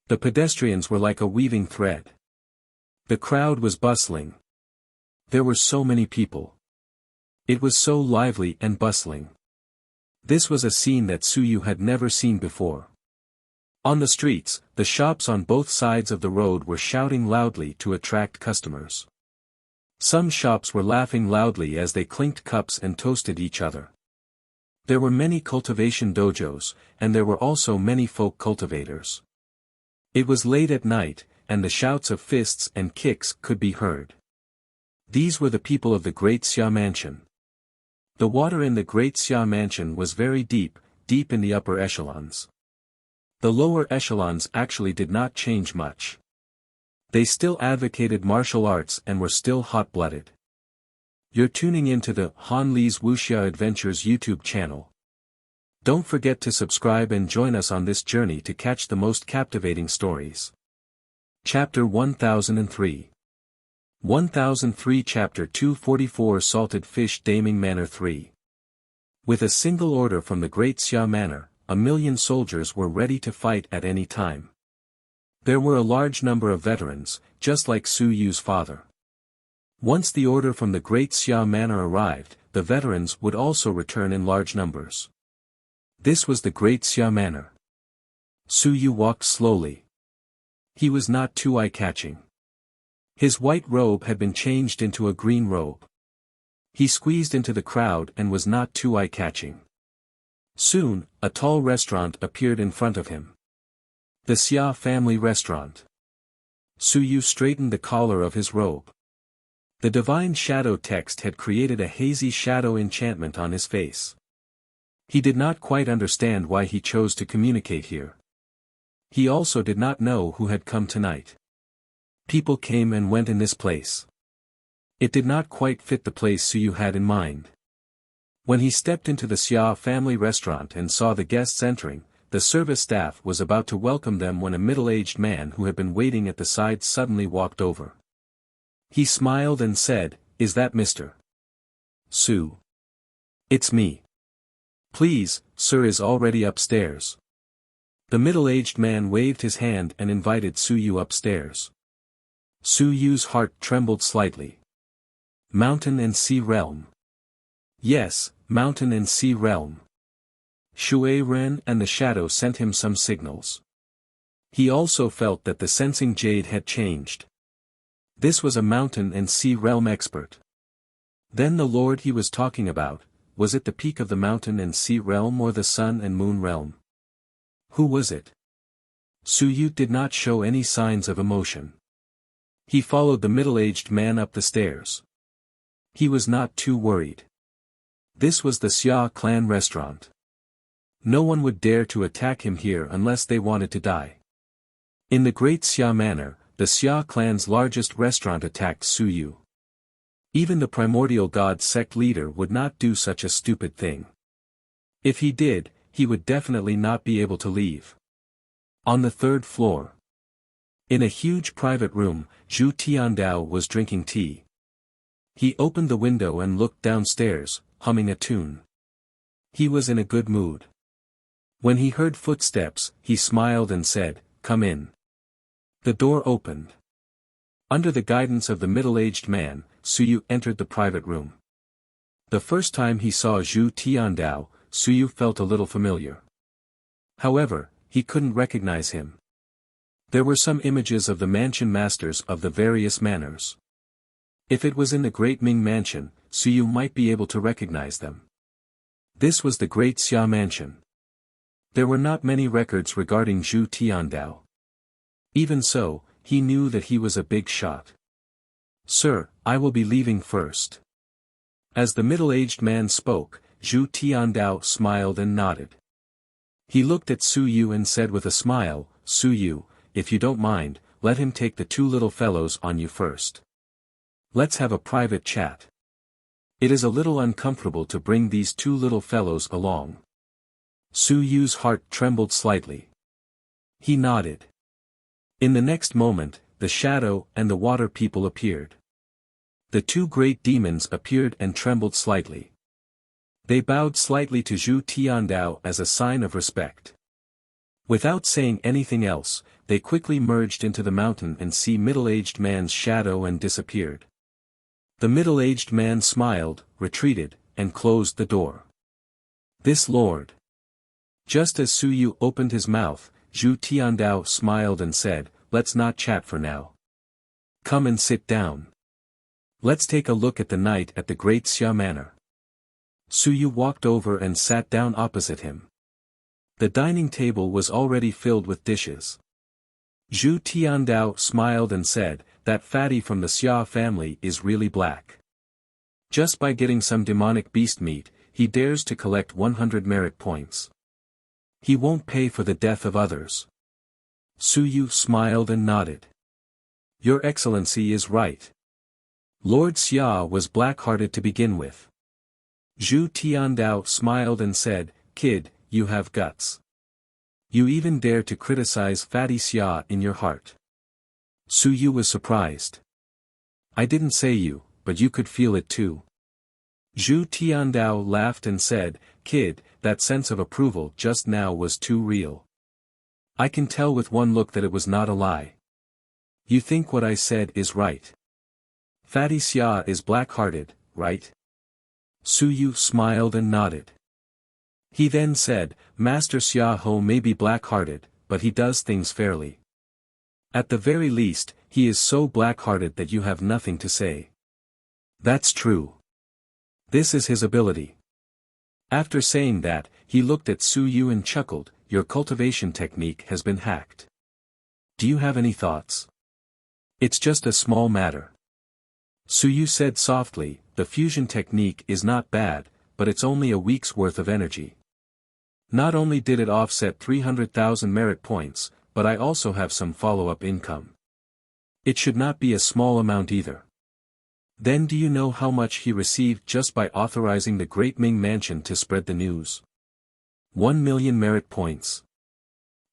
The pedestrians were like a weaving thread. The crowd was bustling. There were so many people. It was so lively and bustling. This was a scene that Su Yu had never seen before. On the streets, the shops on both sides of the road were shouting loudly to attract customers. Some shops were laughing loudly as they clinked cups and toasted each other. There were many cultivation dojos, and there were also many folk cultivators. It was late at night, and the shouts of fists and kicks could be heard. These were the people of the Great Xia Mansion. The water in the Great Xia Mansion was very deep, deep in the upper echelons. The lower echelons actually did not change much. They still advocated martial arts and were still hot-blooded. You're tuning into the Han Li's Wuxia Adventures YouTube channel. Don't forget to subscribe and join us on this journey to catch the most captivating stories. Chapter 1003 1003 Chapter 244 Salted Fish Daming Manor 3. With a single order from the Great Xia Manor, 1,000,000 soldiers were ready to fight at any time. There were a large number of veterans, just like Su Yu's father. Once the order from the Great Xia Manor arrived, the veterans would also return in large numbers. This was the Great Xia Manor. Su Yu walked slowly. He was not too eye-catching. His white robe had been changed into a green robe. He squeezed into the crowd and was not too eye-catching. Soon, a tall restaurant appeared in front of him. The Xia family restaurant. Su Yu straightened the collar of his robe. The divine shadow text had created a hazy shadow enchantment on his face. He did not quite understand why he chose to communicate here. He also did not know who had come tonight. People came and went in this place. It did not quite fit the place Su Yu had in mind. When he stepped into the Xia family restaurant and saw the guests entering, the service staff was about to welcome them when a middle-aged man who had been waiting at the side suddenly walked over. He smiled and said, "Is that Mr. Su?" "It's me. Please, sir is already upstairs." The middle-aged man waved his hand and invited Su Yu upstairs. Su Yu's heart trembled slightly. Mountain and Sea Realm. Yes, Mountain and Sea Realm. Shui Ren and the Shadow sent him some signals. He also felt that the sensing jade had changed. This was a Mountain and Sea Realm expert. Then the lord he was talking about, was it the peak of the Mountain and Sea Realm or the Sun and Moon Realm? Who was it? Su Yu did not show any signs of emotion. He followed the middle-aged man up the stairs. He was not too worried. This was the Xia clan restaurant. No one would dare to attack him here unless they wanted to die. In the Great Xia Manor, the Xia clan's largest restaurant attacked Su Yu. Even the primordial god sect leader would not do such a stupid thing. If he did, he would definitely not be able to leave. On the third floor. In a huge private room, Zhu Tiandao was drinking tea. He opened the window and looked downstairs, humming a tune. He was in a good mood. When he heard footsteps, he smiled and said, "Come in." The door opened. Under the guidance of the middle-aged man, Su Yu entered the private room. The first time he saw Zhu Tiandao, Su Yu felt a little familiar. However, he couldn't recognize him. There were some images of the mansion masters of the various manors. If it was in the Great Ming Mansion, Su Yu might be able to recognize them. This was the Great Xia Mansion. There were not many records regarding Zhu Tiandao. Even so, he knew that he was a big shot. "Sir, I will be leaving first." As the middle-aged man spoke, Zhu Tiandao smiled and nodded. He looked at Su Yu and said with a smile, "Su Yu, if you don't mind, let him take the two little fellows on you first. Let's have a private chat. It is a little uncomfortable to bring these two little fellows along." Su Yu's heart trembled slightly. He nodded. In the next moment, the shadow and the water people appeared. The two great demons appeared and trembled slightly. They bowed slightly to Zhu Tiandao as a sign of respect. Without saying anything else, they quickly merged into the mountain and sea middle-aged man's shadow and disappeared. The middle-aged man smiled, retreated, and closed the door. "This lord." Just as Su Yu opened his mouth, Zhu Tiandao smiled and said, "Let's not chat for now. Come and sit down. Let's take a look at the night at the Great Xia Manor." Su Yu walked over and sat down opposite him. The dining table was already filled with dishes. Zhu Tiandao smiled and said, "That fatty from the Xia family is really black. Just by getting some demonic beast meat, he dares to collect 100 merit points. He won't pay for the death of others." Su Yu smiled and nodded. "Your Excellency is right. Lord Xia was black-hearted to begin with." Zhu Tiandao smiled and said, "Kid, you have guts. You even dare to criticize Fatty Xia in your heart. Su Yu was surprised. I didn't say you, but you could feel it too. Zhu Tiandao laughed and said, Kid, that sense of approval just now was too real. I can tell with one look that it was not a lie. You think what I said is right. Fatty Xia is black-hearted, right? Su Yu smiled and nodded. He then said, Master Xia Ho may be black-hearted, but he does things fairly. At the very least, he is so black-hearted that you have nothing to say. That's true. This is his ability. After saying that, he looked at Su Yu and chuckled, your cultivation technique has been hacked. Do you have any thoughts? It's just a small matter. Su Yu said softly, the fusion technique is not bad, but it's only a week's worth of energy. Not only did it offset 300,000 merit points, but I also have some follow-up income. It should not be a small amount either. Then do you know how much he received just by authorizing the Great Ming Mansion to spread the news? 1 million merit points.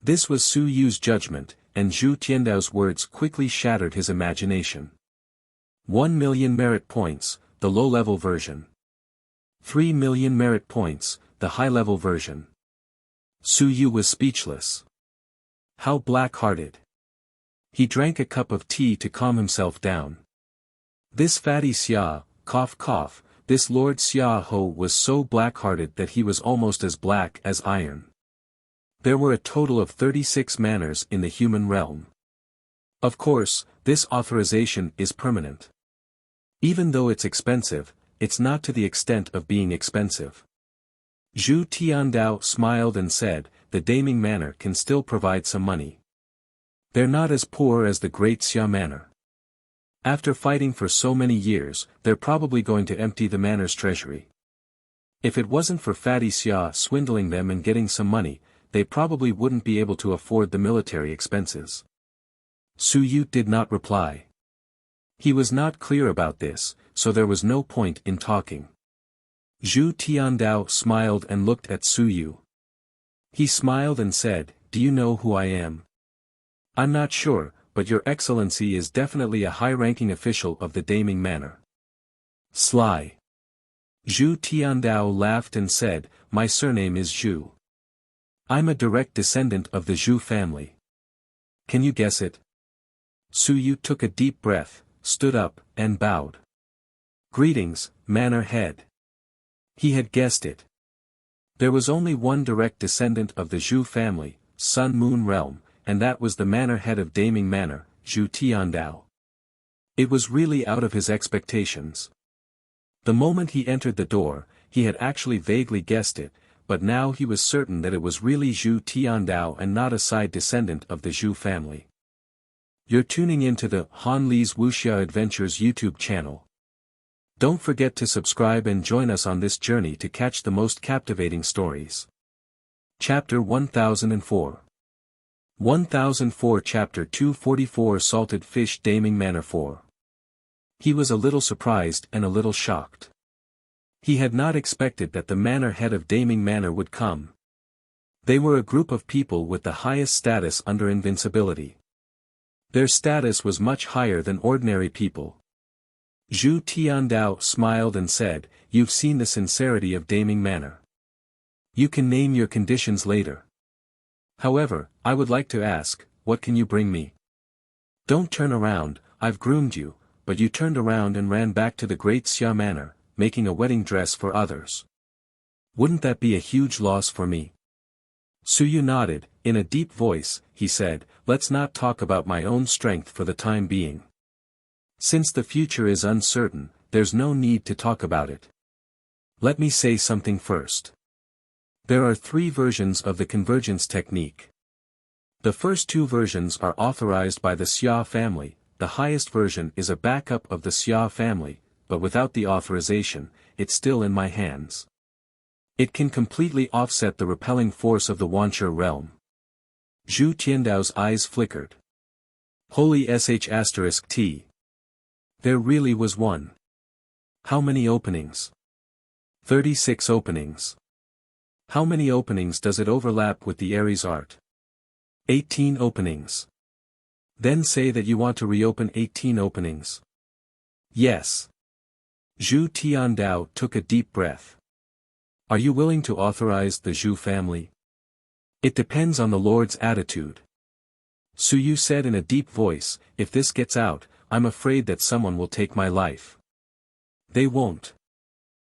This was Su Yu's judgment, and Zhu Tiandao's words quickly shattered his imagination. 1 million merit points, the low-level version. 3 million merit points, the high-level version. Su Yu was speechless. How black-hearted. He drank a cup of tea to calm himself down. This Fatty Xia, cough cough, this Lord Xia Ho was so black-hearted that he was almost as black as iron. There were a total of 36 manners in the human realm. Of course, this authorization is permanent. Even though it's expensive, it's not to the extent of being expensive. Zhu Tiandao smiled and said, the Daming Manor can still provide some money. They're not as poor as the Great Xia Manor. After fighting for so many years, they're probably going to empty the manor's treasury. If it wasn't for Fatty Xia swindling them and getting some money, they probably wouldn't be able to afford the military expenses. Su Yu did not reply. He was not clear about this, so there was no point in talking. Zhu Tiandao smiled and looked at Su Yu. He smiled and said, do you know who I am? I'm not sure, but your excellency is definitely a high-ranking official of the Daming Manor. Sly. Zhu Tiandao laughed and said, my surname is Zhu. I'm a direct descendant of the Zhu family. Can you guess it? Su Yu took a deep breath, stood up, and bowed. Greetings, Manor Head. He had guessed it. There was only one direct descendant of the Zhu family, Sun Moon Realm, and that was the Manor Head of Daming Manor, Zhu Tiandao. It was really out of his expectations. The moment he entered the door, he had actually vaguely guessed it, but now he was certain that it was really Zhu Tiandao and not a side descendant of the Zhu family. You're tuning into the Han Li's Wuxia Adventures YouTube channel. Don't forget to subscribe and join us on this journey to catch the most captivating stories. Chapter 1004. 1004 Chapter 244 Salted Fish Daming Manor 4. He was a little surprised and a little shocked. He had not expected that the manor head of Daming Manor would come. They were a group of people with the highest status under invincibility. Their status was much higher than ordinary people. Zhu Tiandao smiled and said, you've seen the sincerity of Daming Manor. You can name your conditions later. However, I would like to ask, what can you bring me? Don't turn around, I've groomed you, but you turned around and ran back to the Great Xia Manor, making a wedding dress for others. Wouldn't that be a huge loss for me? Su Yu nodded, in a deep voice, he said, let's not talk about my own strength for the time being. Since the future is uncertain, there's no need to talk about it. Let me say something first. There are 3 versions of the convergence technique. The first 2 versions are authorized by the Xia family, the highest version is a backup of the Xia family, but without the authorization, it's still in my hands. It can completely offset the repelling force of the Wancha realm. Zhu Tiandao's eyes flickered. Holy sh*t. There really was one. How many openings? 36 openings. How many openings does it overlap with the Aries art? 18 openings. Then say that you want to reopen 18 openings. Yes. Zhu Tiandao took a deep breath. Are you willing to authorize the Zhu family? It depends on the Lord's attitude. Su Yu said in a deep voice, if this gets out, I'm afraid that someone will take my life. They won't.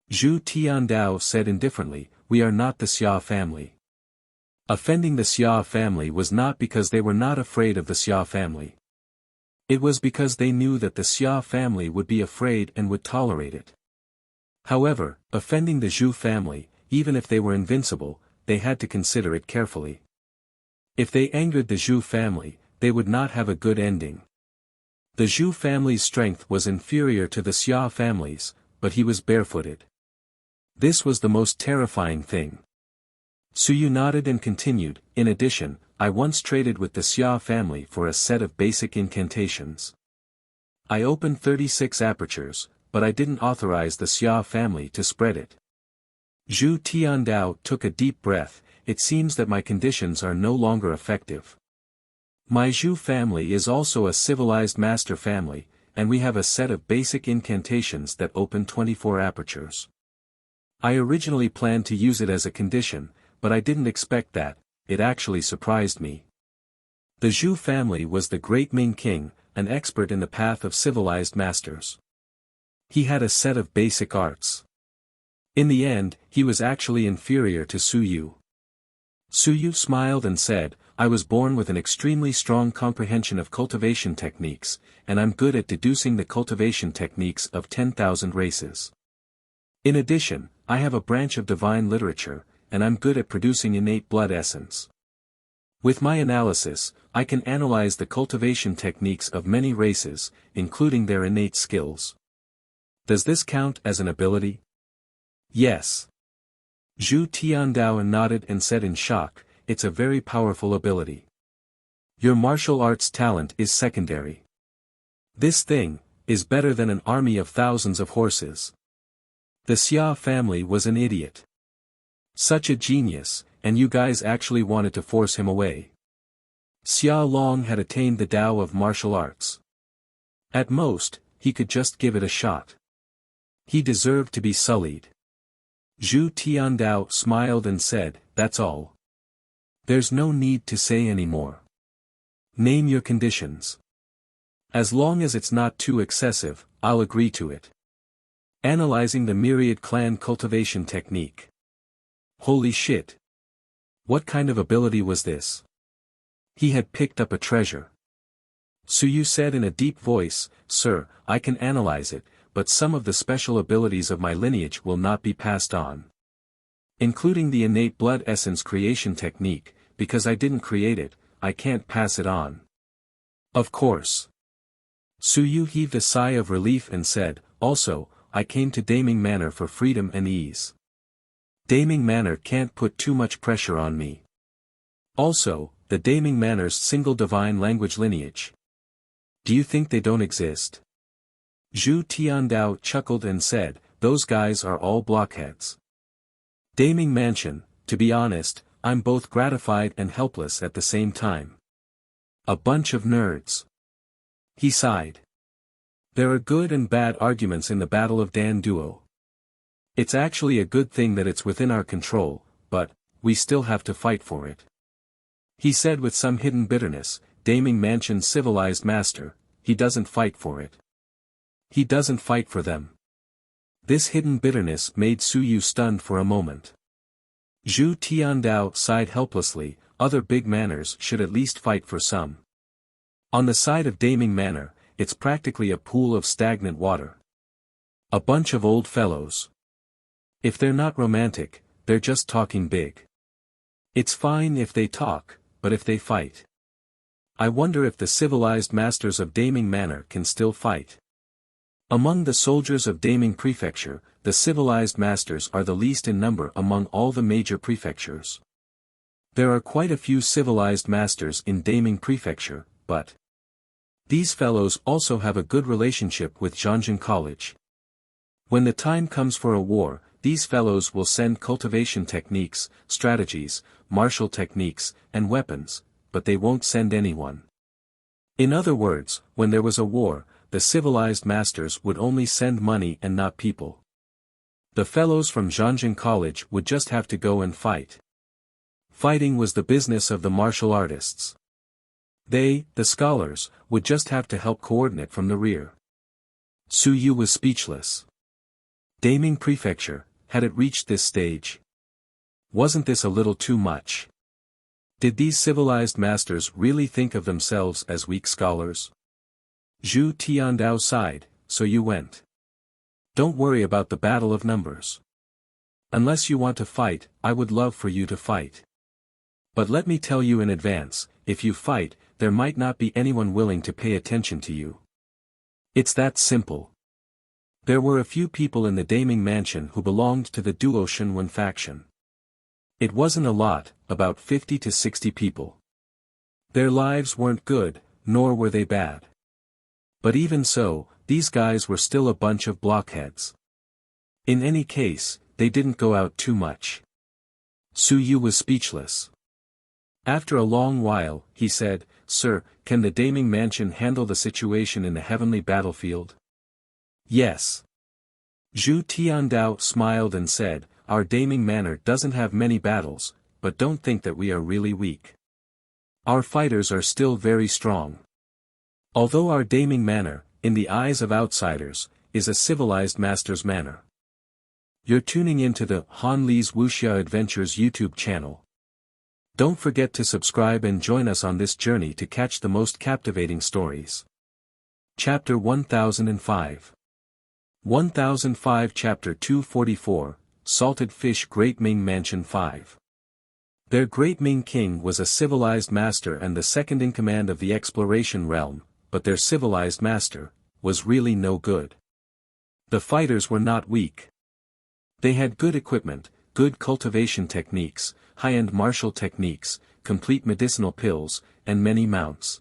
Zhu Tiandao said indifferently, we are not the Xia family. Offending the Xia family was not because they were not afraid of the Xia family. It was because they knew that the Xia family would be afraid and would tolerate it. However, offending the Zhu family, even if they were invincible, they had to consider it carefully. If they angered the Zhu family, they would not have a good ending. The Zhu family's strength was inferior to the Xia family's, but he was barefooted. This was the most terrifying thing. Su Yu nodded and continued, in addition, I once traded with the Xia family for a set of basic incantations. I opened 36 apertures, but I didn't authorize the Xia family to spread it. Zhu Tiandao took a deep breath, it seems that my conditions are no longer effective. My Zhu family is also a civilized master family, and we have a set of basic incantations that open 24 apertures. I originally planned to use it as a condition, but I didn't expect that, it actually surprised me. The Zhu family was the great Ming king, an expert in the path of civilized masters. He had a set of basic arts. In the end, he was actually inferior to Su Yu. Su Yu smiled and said, I was born with an extremely strong comprehension of cultivation techniques, and I'm good at deducing the cultivation techniques of 10,000 races. In addition, I have a branch of divine literature, and I'm good at producing innate blood essence. With my analysis, I can analyze the cultivation techniques of many races, including their innate skills. Does this count as an ability? Yes. Zhu Tiandao nodded and said in shock, it's a very powerful ability. Your martial arts talent is secondary. This thing is better than an army of thousands of horses. The Xia family was an idiot. Such a genius, and you guys actually wanted to force him away. Xia Long had attained the Tao of martial arts. At most, he could just give it a shot. He deserved to be sullied. Zhu Tiandao smiled and said, that's all. There's no need to say any more. Name your conditions. As long as it's not too excessive, I'll agree to it. Analyzing the myriad clan cultivation technique. Holy shit. What kind of ability was this? He had picked up a treasure. Su Yu said in a deep voice, Sir, I can analyze it, but some of the special abilities of my lineage will not be passed on. Including the innate blood essence creation technique, because I didn't create it, I can't pass it on. Of course. Su Yu heaved a sigh of relief and said, also, I came to Daming Manor for freedom and ease. Daming Manor can't put too much pressure on me. Also, the Daming Manor's single divine language lineage. Do you think they don't exist? Zhu Tiandao chuckled and said, those guys are all blockheads. Daming Mansion, to be honest, I'm both gratified and helpless at the same time. A bunch of nerds. He sighed. There are good and bad arguments in the Battle of Dan Duo. It's actually a good thing that it's within our control, but, we still have to fight for it. He said with some hidden bitterness, Daming Mansion's civilized master, he doesn't fight for it. He doesn't fight for them. This hidden bitterness made Su Yu stunned for a moment. Zhu Tiandao sighed helplessly, other big manors should at least fight for some. On the side of Daming Manor, it's practically a pool of stagnant water. A bunch of old fellows. If they're not romantic, they're just talking big. It's fine if they talk, but if they fight. I wonder if the civilized masters of Daming Manor can still fight. Among the soldiers of Daming Prefecture, the civilized masters are the least in number among all the major prefectures. There are quite a few civilized masters in Daming Prefecture, but these fellows also have a good relationship with Zhangjin College. When the time comes for a war, these fellows will send cultivation techniques, strategies, martial techniques, and weapons, but they won't send anyone. In other words, when there was a war, the civilized masters would only send money and not people. The fellows from Zhanjiang College would just have to go and fight. Fighting was the business of the martial artists. They, the scholars, would just have to help coordinate from the rear. Su Yu was speechless. Daming Prefecture, had it reached this stage? Wasn't this a little too much? Did these civilized masters really think of themselves as weak scholars? Zhu Tiandao sighed, so you went. Don't worry about the battle of numbers. Unless you want to fight, I would love for you to fight. But let me tell you in advance, if you fight, there might not be anyone willing to pay attention to you. It's that simple. There were a few people in the Daming mansion who belonged to the Duoshan faction. It wasn't a lot, about 50 to 60 people. Their lives weren't good, nor were they bad. But even so, these guys were still a bunch of blockheads. In any case, they didn't go out too much. Su Yu was speechless. After a long while, he said, "Sir, can the Daming mansion handle the situation in the heavenly battlefield?" "Yes." Zhu Tiandao smiled and said, "Our Daming manor doesn't have many battles, but don't think that we are really weak. Our fighters are still very strong. Although our Daming manor, in the eyes of outsiders, is a civilized master's manor." You're tuning into the Han Li's Wuxia Adventures YouTube channel. Don't forget to subscribe and join us on this journey to catch the most captivating stories. Chapter 1005. 1005 Chapter 244, Salted Fish Great Ming Mansion 5. Their Great Ming King was a civilized master and the second in command of the exploration realm, but their civilized master was really no good. The fighters were not weak. They had good equipment, good cultivation techniques, high-end martial techniques, complete medicinal pills, and many mounts.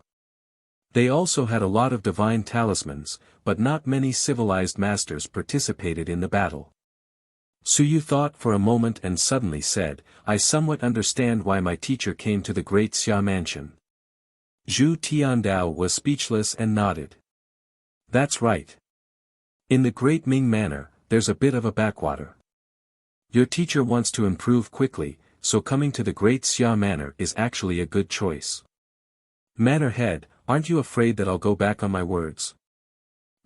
They also had a lot of divine talismans, but not many civilized masters participated in the battle. Su Yu thought for a moment and suddenly said, "I somewhat understand why my teacher came to the Great Xia Mansion." Zhu Tiandao was speechless and nodded. "That's right. In the Great Ming Manor, there's a bit of a backwater. Your teacher wants to improve quickly, so coming to the Great Xia Manor is actually a good choice." "Manor head, aren't you afraid that I'll go back on my words?"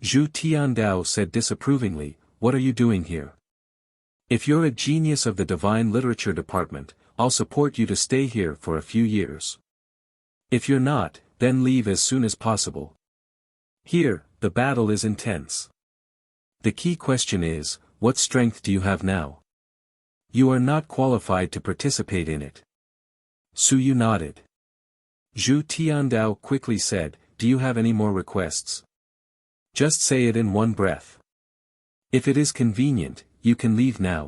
Zhu Tiandao said disapprovingly, "What are you doing here? If you're a genius of the divine literature department, I'll support you to stay here for a few years. If you're not, then leave as soon as possible. Here, the battle is intense. The key question is, what strength do you have now? You are not qualified to participate in it." Su Yu nodded. Zhu Tiandao quickly said, "Do you have any more requests? Just say it in one breath. If it is convenient, you can leave now."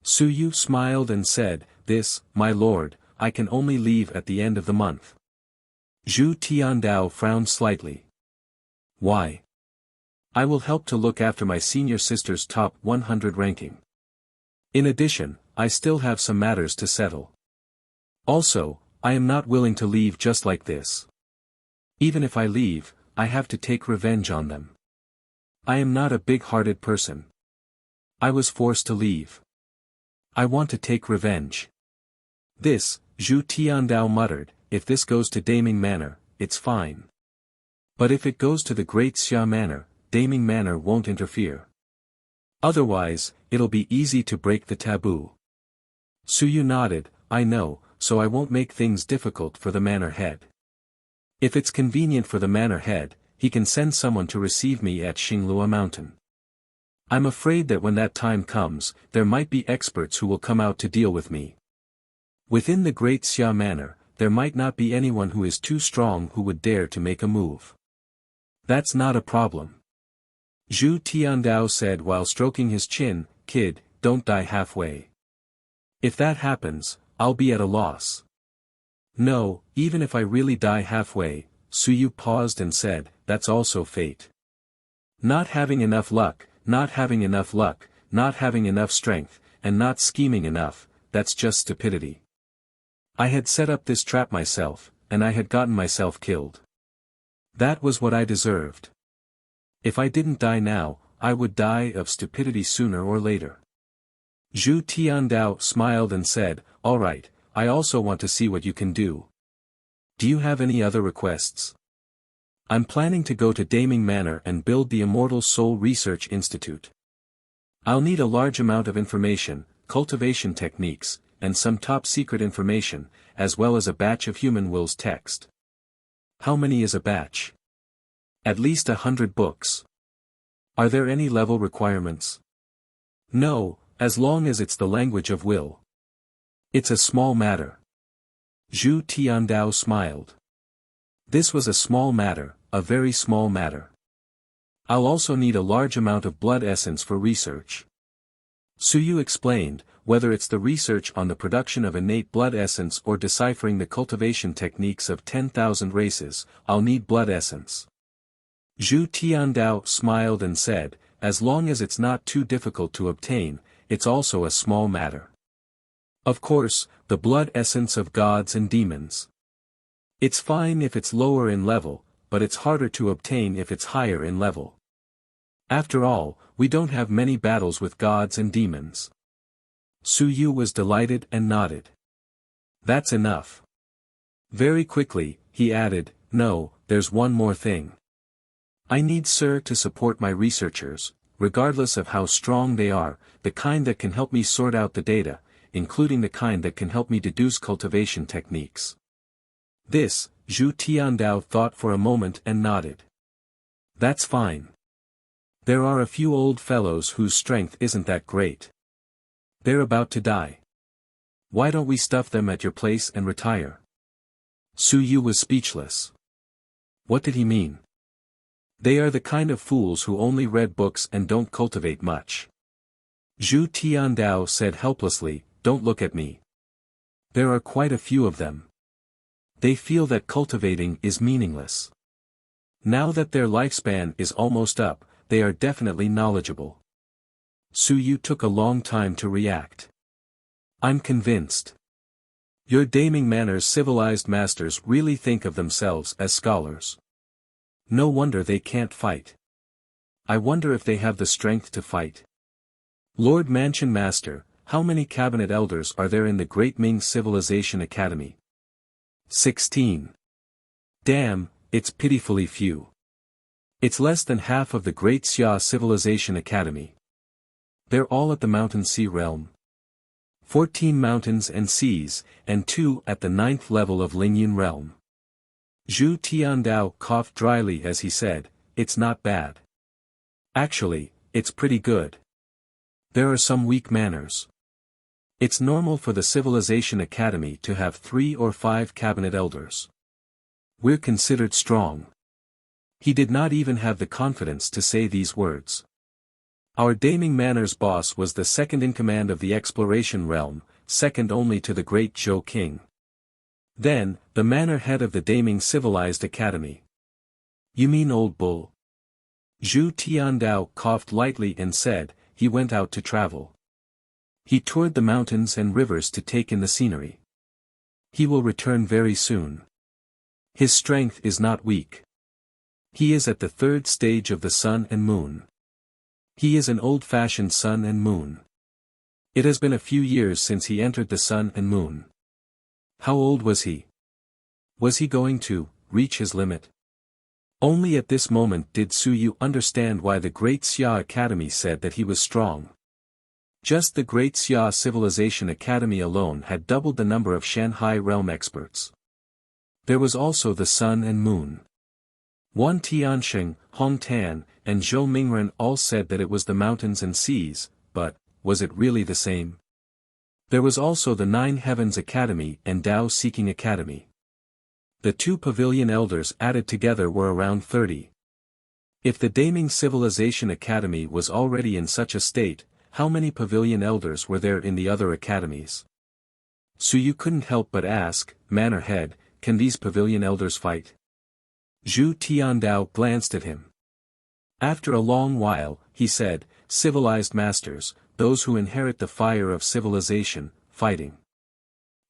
Su Yu smiled and said, "This, my lord, I can only leave at the end of the month." Zhu Tiandao frowned slightly. "Why?" "I will help to look after my senior sister's top 100 ranking. In addition, I still have some matters to settle. Also, I am not willing to leave just like this. Even if I leave, I have to take revenge on them. I am not a big-hearted person. I was forced to leave. I want to take revenge." "This," Zhu Tiandao muttered, "if this goes to Daming Manor, it's fine. But if it goes to the Great Xia Manor, Daming Manor won't interfere. Otherwise, it'll be easy to break the taboo." Su Yu nodded, "I know, so I won't make things difficult for the manor head. If it's convenient for the manor head, he can send someone to receive me at Xinglua Mountain. I'm afraid that when that time comes, there might be experts who will come out to deal with me. Within the Great Xia Manor, there might not be anyone who is too strong who would dare to make a move. That's not a problem." Zhu Tiandao said while stroking his chin, "Kid, don't die halfway. If that happens, I'll be at a loss." "No, even if I really die halfway," Su Yu paused and said, "that's also fate. Not having enough luck, not having enough strength, and not scheming enough, that's just stupidity. I had set up this trap myself, and I had gotten myself killed. That was what I deserved. If I didn't die now, I would die of stupidity sooner or later. Zhu Tiandao smiled and said, "All right, I also want to see what you can do. Do you have any other requests? I'm planning to go to Daming Manor and build the Immortal Soul Research Institute. I'll need a large amount of information, cultivation techniques, and some top-secret information, as well as a batch of human wills text." "How many is a batch?" "At least 100 books. Are there any level requirements?" "No, as long as it's the language of will. It's a small matter." Zhu Tiandao smiled. This was a small matter, a very small matter. "I'll also need a large amount of blood essence for research." Suyu explained, "Whether it's the research on the production of innate blood essence or deciphering the cultivation techniques of 10,000 races, I'll need blood essence." Zhu Tiandao smiled and said, "As long as it's not too difficult to obtain, it's also a small matter. Of course, the blood essence of gods and demons. It's fine if it's lower in level, but it's harder to obtain if it's higher in level. After all, we don't have many battles with gods and demons." Suyu was delighted and nodded. "That's enough." Very quickly, he added, "No, there's one more thing. I need Sir to support my researchers, regardless of how strong they are, the kind that can help me sort out the data, including the kind that can help me deduce cultivation techniques." This, Zhu Tiandao thought for a moment and nodded. "That's fine. There are a few old fellows whose strength isn't that great. They're about to die. Why don't we stuff them at your place and retire?" Suyu was speechless. What did he mean? They are the kind of fools who only read books and don't cultivate much. Zhu Tiandao said helplessly, "Don't look at me. There are quite a few of them. They feel that cultivating is meaningless. Now that their lifespan is almost up, they are definitely knowledgeable." Suyu took a long time to react. "I'm convinced. Your Daming Manor's civilized masters really think of themselves as scholars. No wonder they can't fight. I wonder if they have the strength to fight. Lord Mansion Master, how many cabinet elders are there in the Great Ming Civilization Academy?" 16. Damn, it's pitifully few. It's less than half of the Great Xia Civilization Academy. They're all at the Mountain Sea realm. 14 mountains and seas, and 2 at the 9th level of Lingyun realm. Zhu Tiandao coughed dryly as he said, "It's not bad. Actually, it's pretty good. There are some weak manners. It's normal for the Civilization Academy to have 3 or 5 cabinet elders. We're considered strong." He did not even have the confidence to say these words. "Our Daming Manor's boss was the second in command of the Exploration Realm, second only to the great Zhou King. Then, the manor head of the Daming Civilized Academy." "You mean Old Bull?" Zhu Tiandao coughed lightly and said, "He went out to travel. He toured the mountains and rivers to take in the scenery. He will return very soon. His strength is not weak. He is at the 3rd stage of the sun and moon. He is an old-fashioned sun and moon. It has been a few years since he entered the sun and moon." How old was he? Was he going to reach his limit? Only at this moment did Suyu understand why the Great Xia Academy said that he was strong. Just the Great Xia Civilization Academy alone had doubled the number of Shanghai realm experts. There was also the sun and moon. Wan Tiansheng, Hong Tan, and Zhou Mingren all said that it was the mountains and seas, but, was it really the same? There was also the 9 Heavens Academy and Dao Seeking Academy. The 2 Pavilion Elders added together were around 30. If the Daming Civilization Academy was already in such a state, how many Pavilion Elders were there in the other academies? Suyu couldn't help but ask, "Manor Head, can these Pavilion Elders fight?" Zhu Tiandao glanced at him. After a long while, he said, civilized masters, those who inherit the fire of civilization, fighting.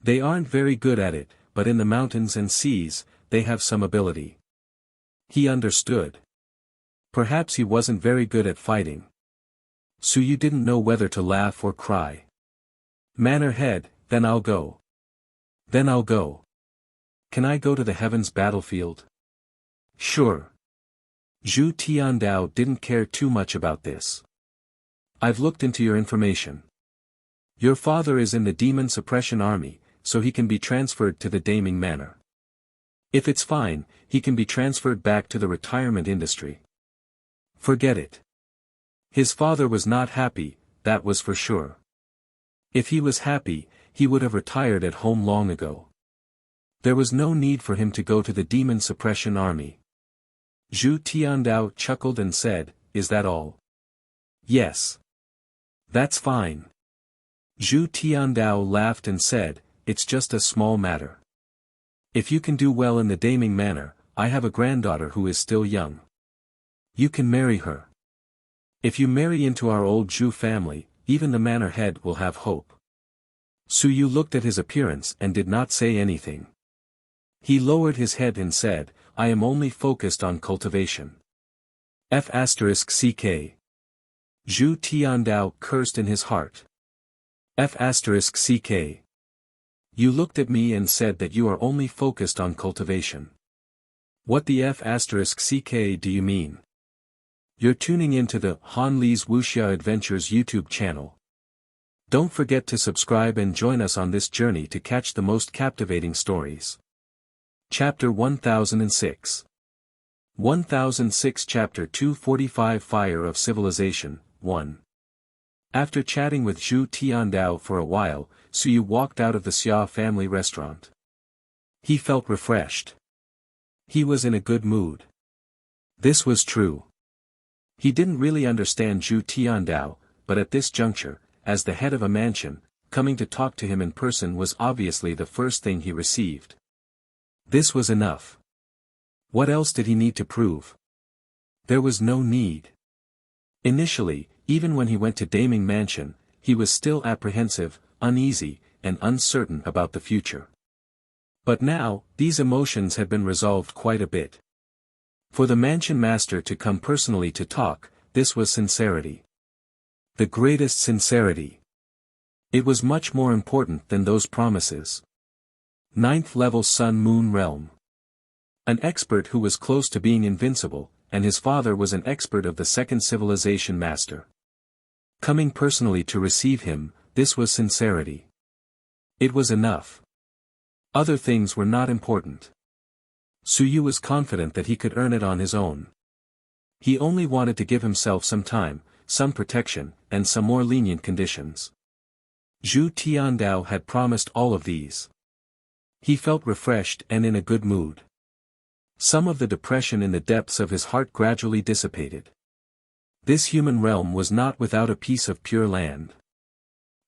They aren't very good at it, but in the mountains and seas, they have some ability. He understood. Perhaps he wasn't very good at fighting. So you didn't know whether to laugh or cry. Manor head, then I'll go. Then I'll go. Can I go to the heavens battlefield? Sure. Zhu Tiandao didn't care too much about this. I've looked into your information. Your father is in the demon suppression army, so he can be transferred to the Daming Manor. If it's fine, he can be transferred back to the retirement industry. Forget it. His father was not happy, that was for sure. If he was happy, he would have retired at home long ago. There was no need for him to go to the demon suppression army. Zhu Tiandao chuckled and said, "Is that all?" "Yes. That's fine." Zhu Tiandao laughed and said, "It's just a small matter. If you can do well in the Daming Manor, I have a granddaughter who is still young. You can marry her. If you marry into our old Zhu family, even the manor head will have hope." Su Yu looked at his appearance and did not say anything. He lowered his head and said, "I am only focused on cultivation." F***ck. Zhu Tiandao cursed in his heart. F***ck. You looked at me and said that you are only focused on cultivation. What the F***ck do you mean? You're tuning into the Han Li's Wuxia Adventures YouTube channel. Don't forget to subscribe and join us on this journey to catch the most captivating stories. Chapter 1006. 1006 Chapter 245 Fire of Civilization, 1. After chatting with Zhu Tiandao for a while, Su Yu walked out of the Xia family restaurant. He felt refreshed. He was in a good mood. This was true. He didn't really understand Zhu Tiandao, but at this juncture, as the head of a mansion, coming to talk to him in person was obviously the first thing he received. This was enough. What else did he need to prove? There was no need. Initially, even when he went to Daming Mansion, he was still apprehensive, uneasy, and uncertain about the future. But now, these emotions had been resolved quite a bit. For the mansion master to come personally to talk, this was sincerity. The greatest sincerity. It was much more important than those promises. 9th level Sun Moon Realm. An expert who was close to being invincible, and his father was an expert of the second civilization master. Coming personally to receive him, this was sincerity. It was enough. Other things were not important. Su Yu was confident that he could earn it on his own. He only wanted to give himself some time, some protection, and some more lenient conditions. Zhu Tiandao had promised all of these. He felt refreshed and in a good mood. Some of the depression in the depths of his heart gradually dissipated. This human realm was not without a piece of pure land.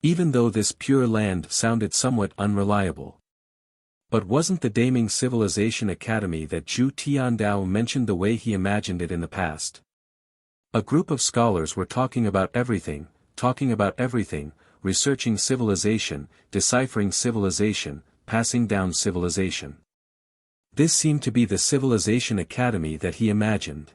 Even though this pure land sounded somewhat unreliable. But wasn't the Daming Civilization Academy that Zhu Tiandao mentioned the way he imagined it in the past? A group of scholars were talking about everything, researching civilization, deciphering civilization, passing down civilization. This seemed to be the Civilization Academy that he imagined.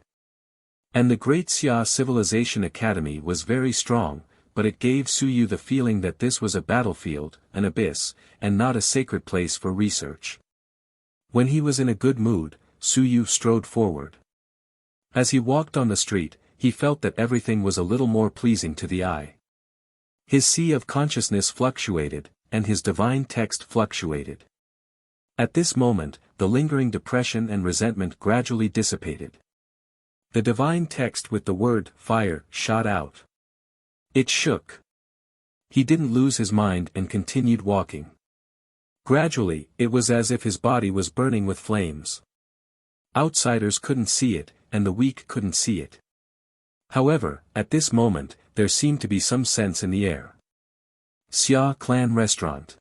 And the Great Xia Civilization Academy was very strong, but it gave Su Yu the feeling that this was a battlefield, an abyss, and not a sacred place for research. When he was in a good mood, Su Yu strode forward. As he walked on the street, he felt that everything was a little more pleasing to the eye. His sea of consciousness fluctuated, and his divine text fluctuated. At this moment, the lingering depression and resentment gradually dissipated. The divine text with the word fire shot out. It shook. He didn't lose his mind and continued walking. Gradually, it was as if his body was burning with flames. Outsiders couldn't see it, and the weak couldn't see it. However, at this moment, there seemed to be some sense in the air. Xia Clan Restaurant.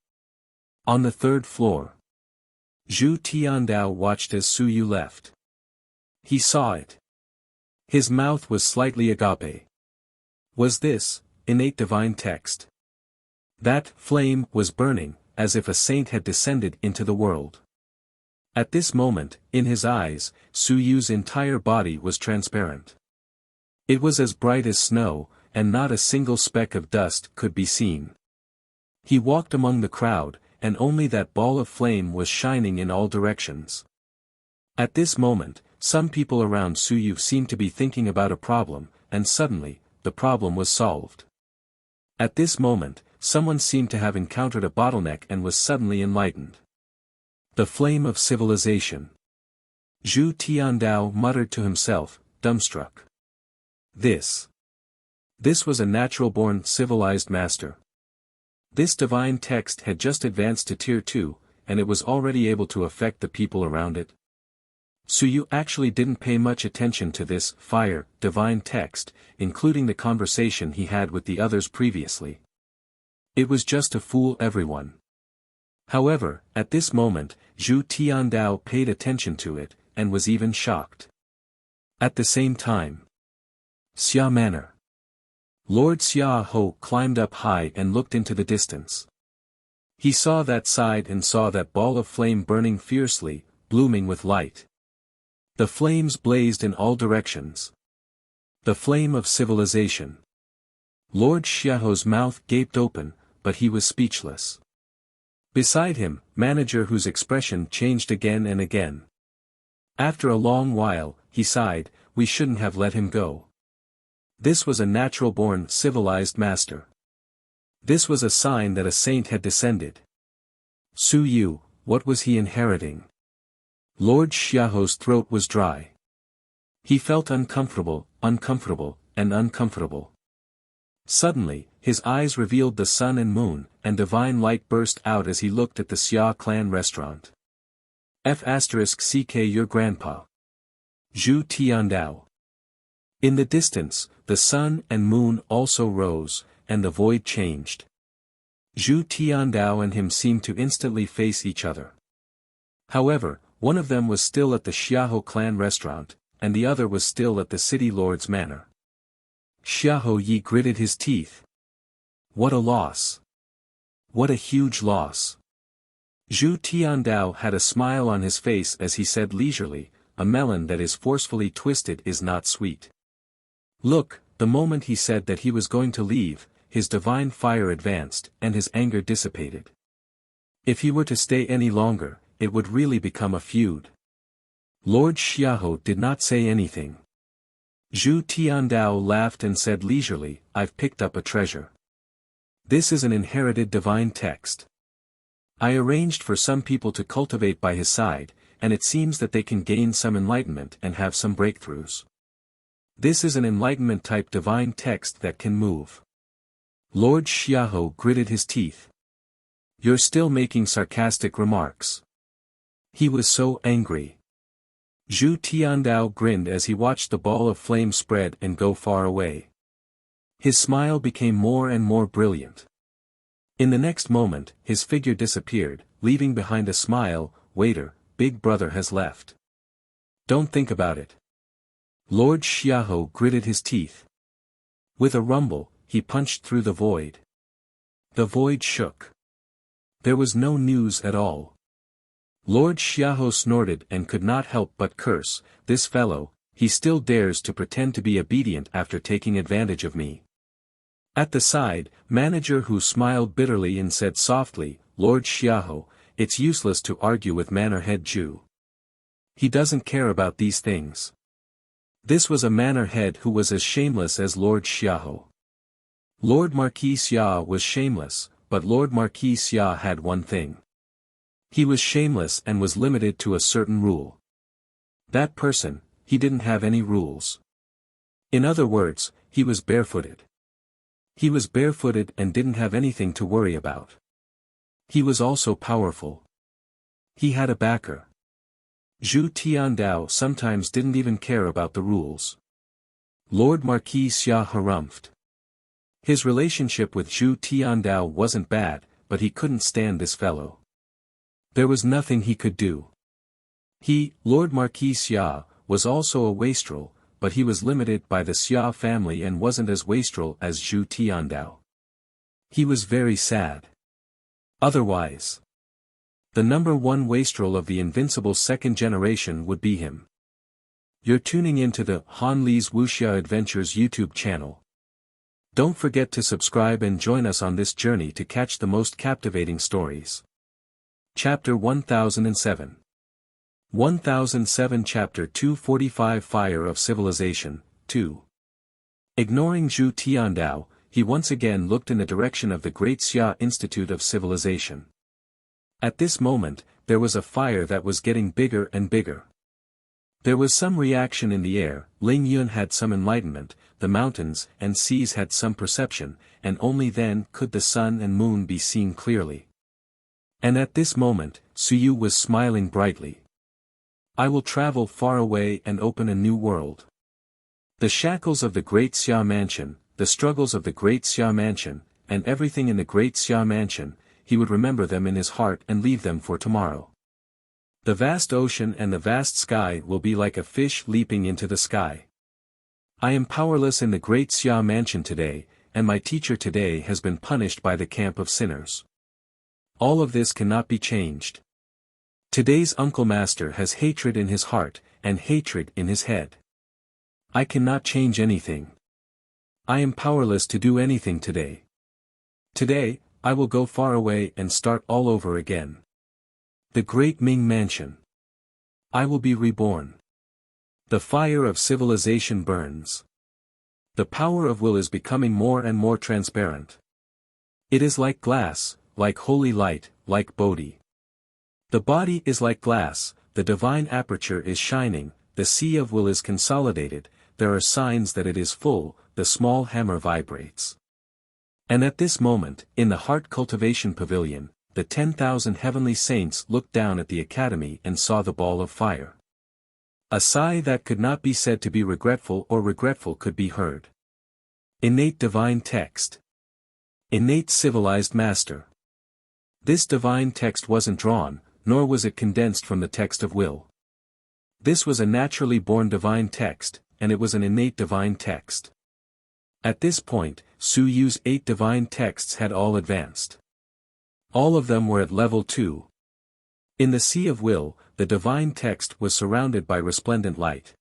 On the 3rd floor. Zhu Tiandao watched as Su Yu left. He saw it. His mouth was slightly agape. Was this, innate divine text? That flame was burning, as if a saint had descended into the world. At this moment, in his eyes, Su Yu's entire body was transparent. It was as bright as snow, and not a single speck of dust could be seen. He walked among the crowd, and only that ball of flame was shining in all directions. At this moment, some people around Su Yu seemed to be thinking about a problem, and suddenly, the problem was solved. At this moment, someone seemed to have encountered a bottleneck and was suddenly enlightened. The flame of civilization. Zhu Tiandao muttered to himself, dumbstruck. This was a natural-born civilized master. This divine text had just advanced to Tier 2, and it was already able to affect the people around it. Su Yu actually didn't pay much attention to this divine text, including the conversation he had with the others previously. It was just to fool everyone. However, at this moment, Zhu Tiandao paid attention to it, and was even shocked. At the same time, Xia Manor. Lord Xia Ho climbed up high and looked into the distance. He saw that side and saw that ball of flame burning fiercely, blooming with light. The flames blazed in all directions. The flame of civilization. Lord Xiaoho's mouth gaped open, but he was speechless. Beside him, manager whose expression changed again and again. After a long while, he sighed, we shouldn't have let him go. This was a natural-born civilized master. This was a sign that a saint had descended. Su Yu, what was he inheriting? Lord Xiaoho's throat was dry. He felt uncomfortable, and uncomfortable. Suddenly, his eyes revealed the sun and moon, and divine light burst out as he looked at the Xia clan restaurant. F***ck your grandpa. Zhu Tiandao. In the distance, the sun and moon also rose, and the void changed. Zhu Tiandao and him seemed to instantly face each other. However, one of them was still at the Xiaoho clan restaurant, and the other was still at the city lord's manor. Xiaoho Yi gritted his teeth. What a loss. What a huge loss. Zhu Tiandao had a smile on his face as he said leisurely, a melon that is forcefully twisted is not sweet. Look, the moment he said that he was going to leave, his divine fire advanced, and his anger dissipated. If he were to stay any longer, it would really become a feud. Lord Xiaoho did not say anything. Zhu Tiandao laughed and said leisurely, I've picked up a treasure. This is an inherited divine text. I arranged for some people to cultivate by his side, and it seems that they can gain some enlightenment and have some breakthroughs. This is an enlightenment-type divine text that can move. Lord Xiaoho gritted his teeth. You're still making sarcastic remarks. He was so angry. Zhu Tiandao grinned as he watched the ball of flame spread and go far away. His smile became more and more brilliant. In the next moment, his figure disappeared, leaving behind a smile. Waiter, Big Brother has left. Don't think about it. Lord Xiaoho gritted his teeth. With a rumble, he punched through the void. The void shook. There was no news at all. Lord Xiaoho snorted and could not help but curse, this fellow, he still dares to pretend to be obedient after taking advantage of me. At the side, manager who smiled bitterly and said softly, Lord Xiaoho, it's useless to argue with manor head Zhu. He doesn't care about these things. This was a manor head who was as shameless as Lord Xiaoho. Lord Marquis Xia was shameless, but Lord Marquis Xia had one thing. He was shameless and was limited to a certain rule. That person, he didn't have any rules. In other words, he was barefooted. He was barefooted and didn't have anything to worry about. He was also powerful. He had a backer. Zhu Tiandao sometimes didn't even care about the rules. Lord Marquis Xia harumphed. His relationship with Zhu Tiandao wasn't bad, but he couldn't stand this fellow. There was nothing he could do. He, Lord Marquis Xia, was also a wastrel, but he was limited by the Xia family and wasn't as wastrel as Zhu Tiandao. He was very sad. Otherwise, the number one wastrel of the invincible second generation would be him. You're tuning into the Han Li's Wuxia Adventures YouTube channel. Don't forget to subscribe and join us on this journey to catch the most captivating stories. Chapter 1007. 1007 Chapter 245 Fire of Civilization, 2. Ignoring Zhu Tiandao, he once again looked in the direction of the Great Xia Institute of Civilization. At this moment, there was a fire that was getting bigger and bigger. There was some reaction in the air, Ling Yun had some enlightenment, the mountains and seas had some perception, and only then could the sun and moon be seen clearly. And at this moment, Suyu was smiling brightly. I will travel far away and open a new world. The shackles of the Great Xia Mansion, the struggles of the Great Xia Mansion, and everything in the Great Xia Mansion, he would remember them in his heart and leave them for tomorrow. The vast ocean and the vast sky will be like a fish leaping into the sky. I am powerless in the Great Xia Mansion today, and my teacher today has been punished by the camp of sinners. All of this cannot be changed. Today's Uncle Master has hatred in his heart, and hatred in his head. I cannot change anything. I am powerless to do anything today. Today, I will go far away and start all over again. The Great Ming Mansion. I will be reborn. The fire of civilization burns. The power of will is becoming more and more transparent. It is like glass, like holy light, like Bodhi. The body is like glass, the divine aperture is shining, the sea of will is consolidated, there are signs that it is full, the small hammer vibrates. And at this moment, in the Heart Cultivation Pavilion, the 10,000 heavenly saints looked down at the academy and saw the ball of fire. A sigh that could not be said to be regretful or regretful could be heard. Innate divine text. Innate civilized master. This divine text wasn't drawn, nor was it condensed from the text of will. This was a naturally born divine text, and it was an innate divine text. At this point, Su Yu's 8 divine texts had all advanced. All of them were at level 2. In the Sea of Will, the divine text was surrounded by resplendent light.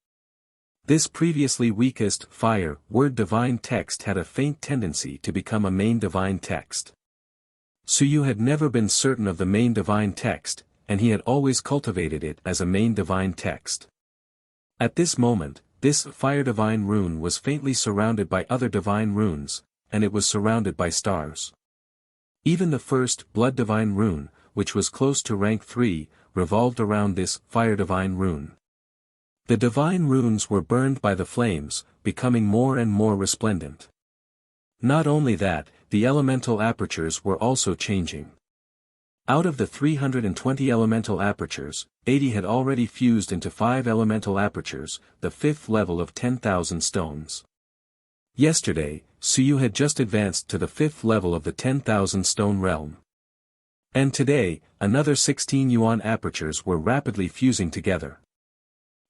This previously weakest fire word divine text had a faint tendency to become a main divine text. Suyu had never been certain of the main divine text, and he had always cultivated it as a main divine text. At this moment, this fire divine rune was faintly surrounded by other divine runes, and it was surrounded by stars. Even the first blood divine rune, which was close to rank 3, revolved around this fire divine rune. The divine runes were burned by the flames, becoming more and more resplendent. Not only that, the elemental apertures were also changing. Out of the 320 elemental apertures, 80 had already fused into 5 elemental apertures, the 5th level of 10,000 stones. Yesterday, Suyu had just advanced to the 5th level of the 10,000 stone realm. And today, another 16 yuan apertures were rapidly fusing together.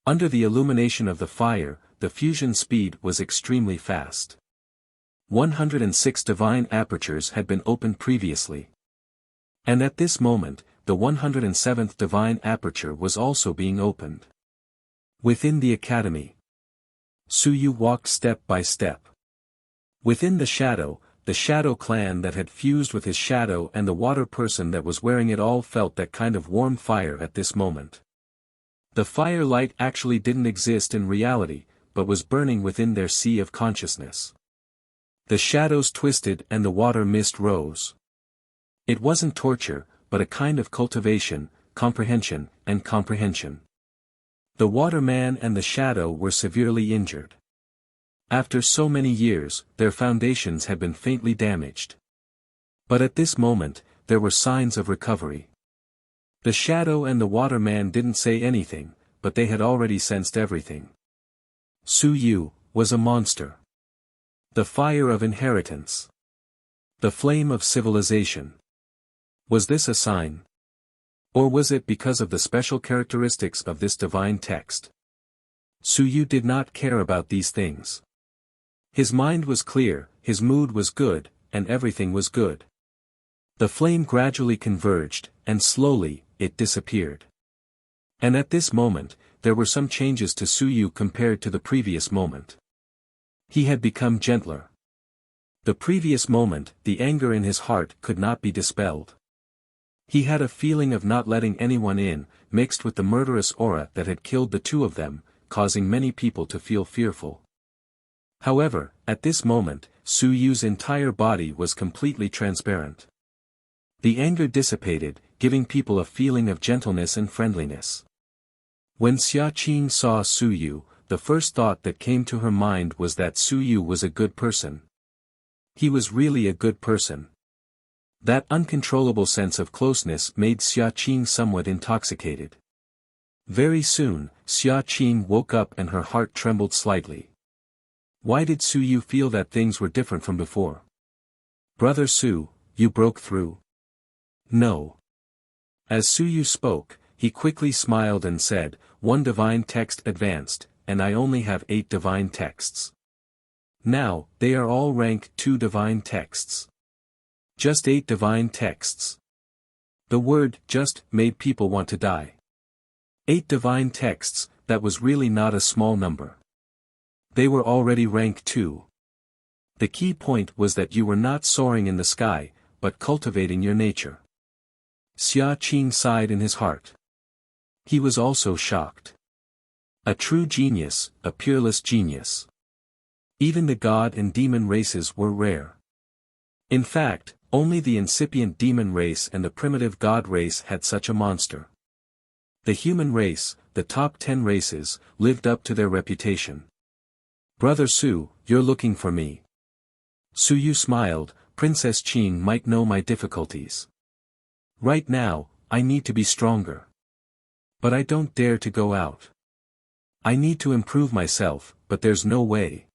Under the illumination of the fire, the fusion speed was extremely fast. 106 divine apertures had been opened previously. And at this moment, the 107th divine aperture was also being opened. Within the academy, Suyu walked step by step. Within the shadow clan that had fused with his shadow and the water person that was wearing it all felt that kind of warm fire at this moment. The fire light actually didn't exist in reality, but was burning within their sea of consciousness. The shadows twisted and the water mist rose. It wasn't torture, but a kind of cultivation, comprehension, and comprehension. The water man and the shadow were severely injured. After so many years, their foundations had been faintly damaged. But at this moment, there were signs of recovery. The shadow and the water man didn't say anything, but they had already sensed everything. Su Yu was a monster. The fire of inheritance. The flame of civilization. Was this a sign? Or was it because of the special characteristics of this divine text? Su Yu did not care about these things. His mind was clear, his mood was good, and everything was good. The flame gradually converged, and slowly, it disappeared. And at this moment, there were some changes to Su Yu compared to the previous moment. He had become gentler. The previous moment, the anger in his heart could not be dispelled. He had a feeling of not letting anyone in, mixed with the murderous aura that had killed the two of them, causing many people to feel fearful. However, at this moment, Su Yu's entire body was completely transparent. The anger dissipated, giving people a feeling of gentleness and friendliness. When Xia Qing saw Su Yu, the first thought that came to her mind was that Su Yu was a good person. He was really a good person. That uncontrollable sense of closeness made Xia Qing somewhat intoxicated. Very soon, Xia Qing woke up and her heart trembled slightly. Why did Su Yu feel that things were different from before? Brother Su, you broke through? No. As Su Yu spoke, he quickly smiled and said, "One divine text advanced, and I only have 8 divine texts. Now, they are all rank 2 divine texts. Just 8 divine texts." The word "just" made people want to die. 8 divine texts, that was really not a small number. They were already rank 2. The key point was that you were not soaring in the sky, but cultivating your nature. Xia Qing sighed in his heart. He was also shocked. A true genius, a peerless genius. Even the god and demon races were rare. In fact, only the incipient demon race and the primitive god race had such a monster. The human race, the top 10 races, lived up to their reputation. Brother Su, you're looking for me. Su Yu smiled, Princess Qing might know my difficulties. Right now, I need to be stronger. But I don't dare to go out. I need to improve myself, but there's no way.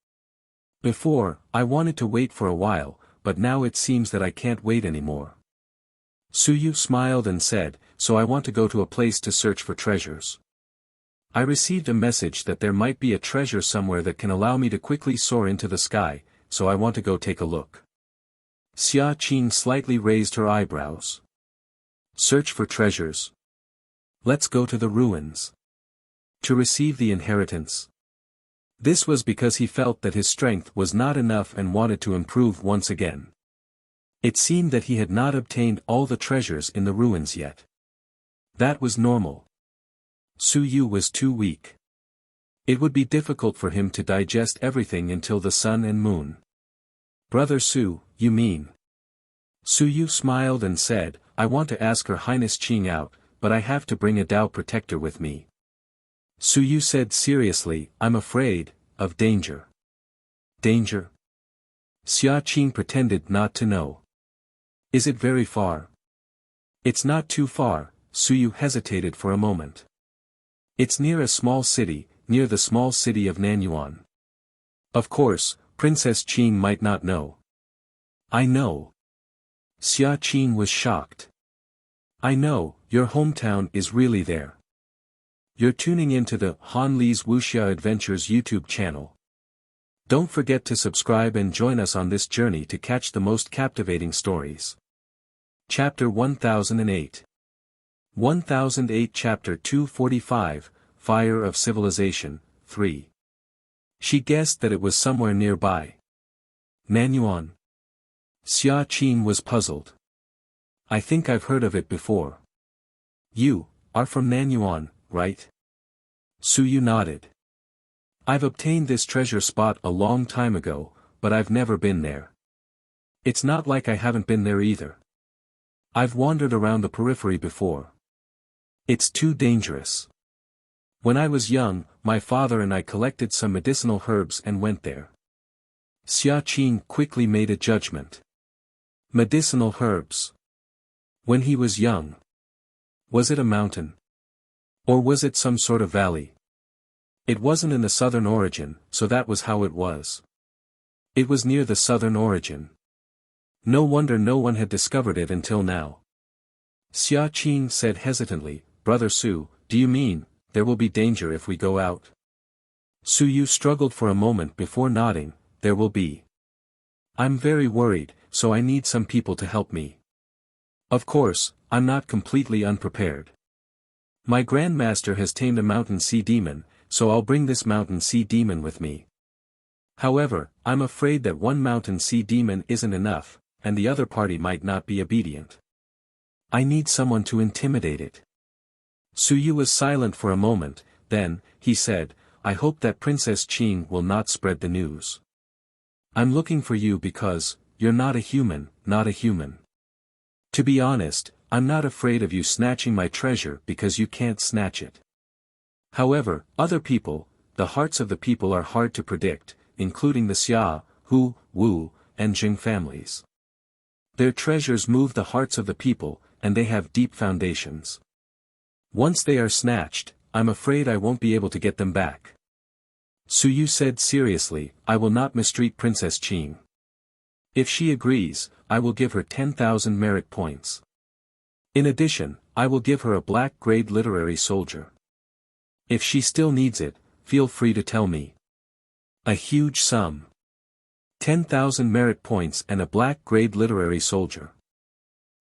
Before, I wanted to wait for a while, but now it seems that I can't wait anymore. Su Yu smiled and said, "So I want to go to a place to search for treasures. I received a message that there might be a treasure somewhere that can allow me to quickly soar into the sky, so I want to go take a look." Xia Qing slightly raised her eyebrows. Search for treasures. Let's go to the ruins. To receive the inheritance. This was because he felt that his strength was not enough and wanted to improve once again. It seemed that he had not obtained all the treasures in the ruins yet. That was normal. Su Yu was too weak. It would be difficult for him to digest everything until the sun and moon. Brother Su, you mean? Su Yu smiled and said, "I want to ask Her Highness Qing out, but I have to bring a Tao protector with me." Su Yu said seriously, "I'm afraid of danger." Danger? Xia Qing pretended not to know. Is it very far? It's not too far. Su Yu hesitated for a moment. It's near a small city, near the small city of Nanyuan. Of course, Princess Qing might not know. I know. Xia Qing was shocked. I know, your hometown is really there. You're tuning into the Han Li's Wuxia Adventures YouTube channel. Don't forget to subscribe and join us on this journey to catch the most captivating stories. Chapter 1008. 1008 Chapter 245, Fire of Civilization, 3. She guessed that it was somewhere nearby. Nanyuan. Xia Qing was puzzled. I think I've heard of it before. You are from Nanyuan, right? Su Yu nodded. I've obtained this treasure spot a long time ago, but I've never been there. It's not like I haven't been there either. I've wandered around the periphery before. It's too dangerous. When I was young, my father and I collected some medicinal herbs and went there. Xia Qing quickly made a judgment. Medicinal herbs. When he was young. Was it a mountain? Or was it some sort of valley? It wasn't in the southern origin, so that was how it was. It was near the southern origin. No wonder no one had discovered it until now. Xia Qing said hesitantly, Brother Su, do you mean, there will be danger if we go out? Su Yu struggled for a moment before nodding. There will be. I'm very worried, so I need some people to help me. Of course, I'm not completely unprepared. My Grandmaster has tamed a mountain sea demon, so I'll bring this mountain sea demon with me. However, I'm afraid that one mountain sea demon isn't enough, and the other party might not be obedient. I need someone to intimidate it. Su Yu was silent for a moment, then, he said, I hope that Princess Qing will not spread the news. I'm looking for you because, you're not a human, not a human. To be honest, I'm not afraid of you snatching my treasure because you can't snatch it. However, other people, the hearts of the people are hard to predict, including the Xia, Hu, Wu, and Jing families. Their treasures move the hearts of the people, and they have deep foundations. Once they are snatched, I'm afraid I won't be able to get them back. Su Yu said seriously, I will not mistreat Princess Qing. If she agrees, I will give her 10,000 merit points. In addition, I will give her a black-grade literary soldier. If she still needs it, feel free to tell me. A huge sum. 10,000 merit points and a black-grade literary soldier.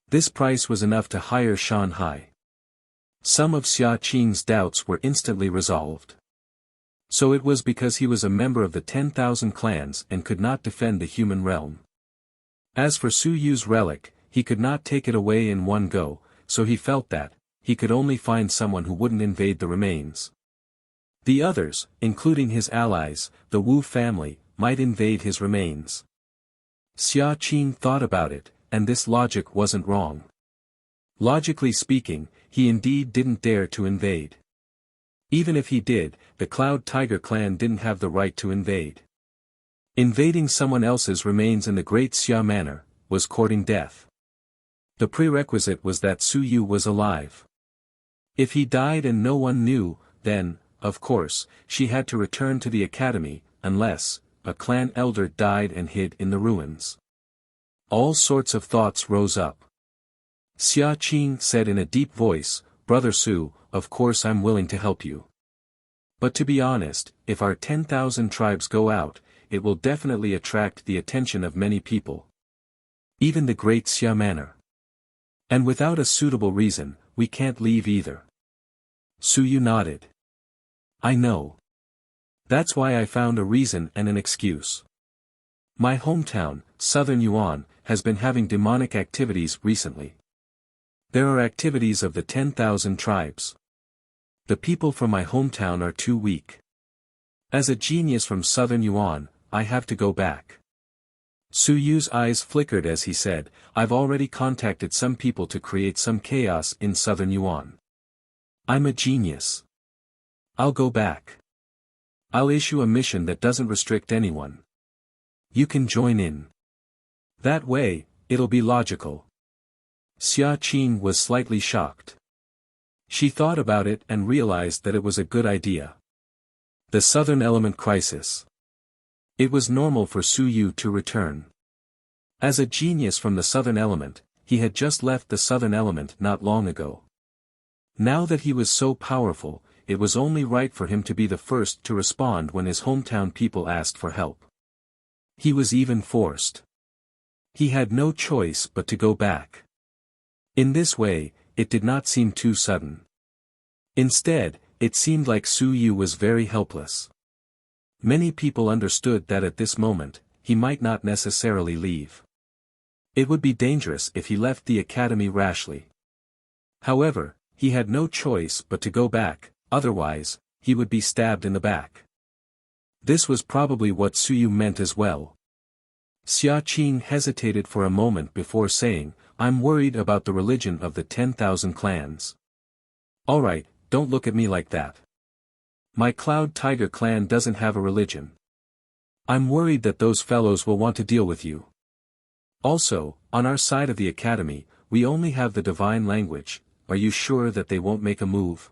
This price was enough to hire Shanghai. Some of Xia Qing's doubts were instantly resolved. So it was because he was a member of the 10,000 clans and could not defend the human realm. As for Su Yu's relic, he could not take it away in one go, so he felt that, he could only find someone who wouldn't invade the remains. The others, including his allies, the Wu family, might invade his remains. Xia Qing thought about it, and this logic wasn't wrong. Logically speaking, he indeed didn't dare to invade. Even if he did, the Cloud Tiger clan didn't have the right to invade. Invading someone else's remains in the Great Xia Manor, was courting death. The prerequisite was that Su Yu was alive. If he died and no one knew, then, of course, she had to return to the academy, unless, a clan elder died and hid in the ruins. All sorts of thoughts rose up. Xia Qing said in a deep voice, Brother Su, of course I'm willing to help you. But to be honest, if our 10,000 tribes go out, it will definitely attract the attention of many people. Even the Great Xia Manor. And without a suitable reason, we can't leave either. Su Yu nodded. I know. That's why I found a reason and an excuse. My hometown, Southern Yuan, has been having demonic activities recently. There are activities of the 10,000 tribes. The people from my hometown are too weak. As a genius from Southern Yuan, I have to go back. Su Yu's eyes flickered as he said, I've already contacted some people to create some chaos in Southern Yuan. I'm a genius. I'll go back. I'll issue a mission that doesn't restrict anyone. You can join in. That way, it'll be logical. Xia Qing was slightly shocked. She thought about it and realized that it was a good idea. The Southern Element Crisis. It was normal for Su Yu to return. As a genius from the Southern Element, he had just left the Southern Element not long ago. Now that he was so powerful, it was only right for him to be the first to respond when his hometown people asked for help. He was even forced. He had no choice but to go back. In this way, it did not seem too sudden. Instead, it seemed like Su Yu was very helpless. Many people understood that at this moment, he might not necessarily leave. It would be dangerous if he left the academy rashly. However, he had no choice but to go back, otherwise, he would be stabbed in the back. This was probably what Su Yu meant as well. Xia Qing hesitated for a moment before saying, I'm worried about the religion of the 10,000 clans. Alright, don't look at me like that. My Cloud Tiger clan doesn't have a religion. I'm worried that those fellows will want to deal with you. Also, on our side of the academy, we only have the divine language, are you sure that they won't make a move?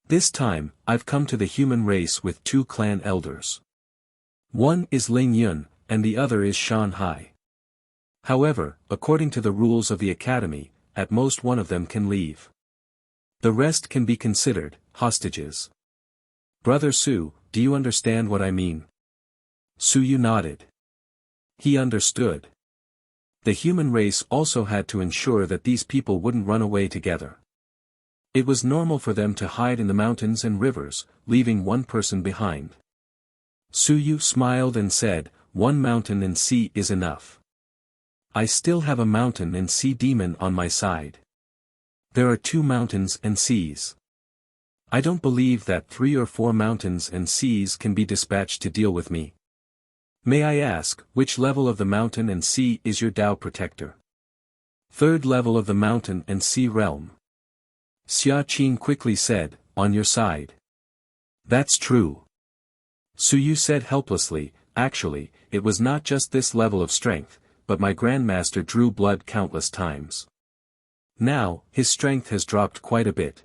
This time, I've come to the human race with 2 clan elders. One is Ling Yun, and the other is Shanghai. However, according to the rules of the academy, at most one of them can leave. The rest can be considered hostages. Brother Su, do you understand what I mean? Suyu nodded. He understood. The human race also had to ensure that these people wouldn't run away together. It was normal for them to hide in the mountains and rivers, leaving one person behind. Suyu smiled and said, "One mountain and sea is enough. I still have a mountain and sea demon on my side. There are 2 mountains and seas. I don't believe that 3 or 4 mountains and seas can be dispatched to deal with me. May I ask, which level of the mountain and sea is your Tao protector?" "3rd level of the mountain and sea realm." Xia Qing quickly said, "On your side." "That's true." Suyu said helplessly, "Actually, it was not just this level of strength, but my grandmaster drew blood countless times. Now, his strength has dropped quite a bit.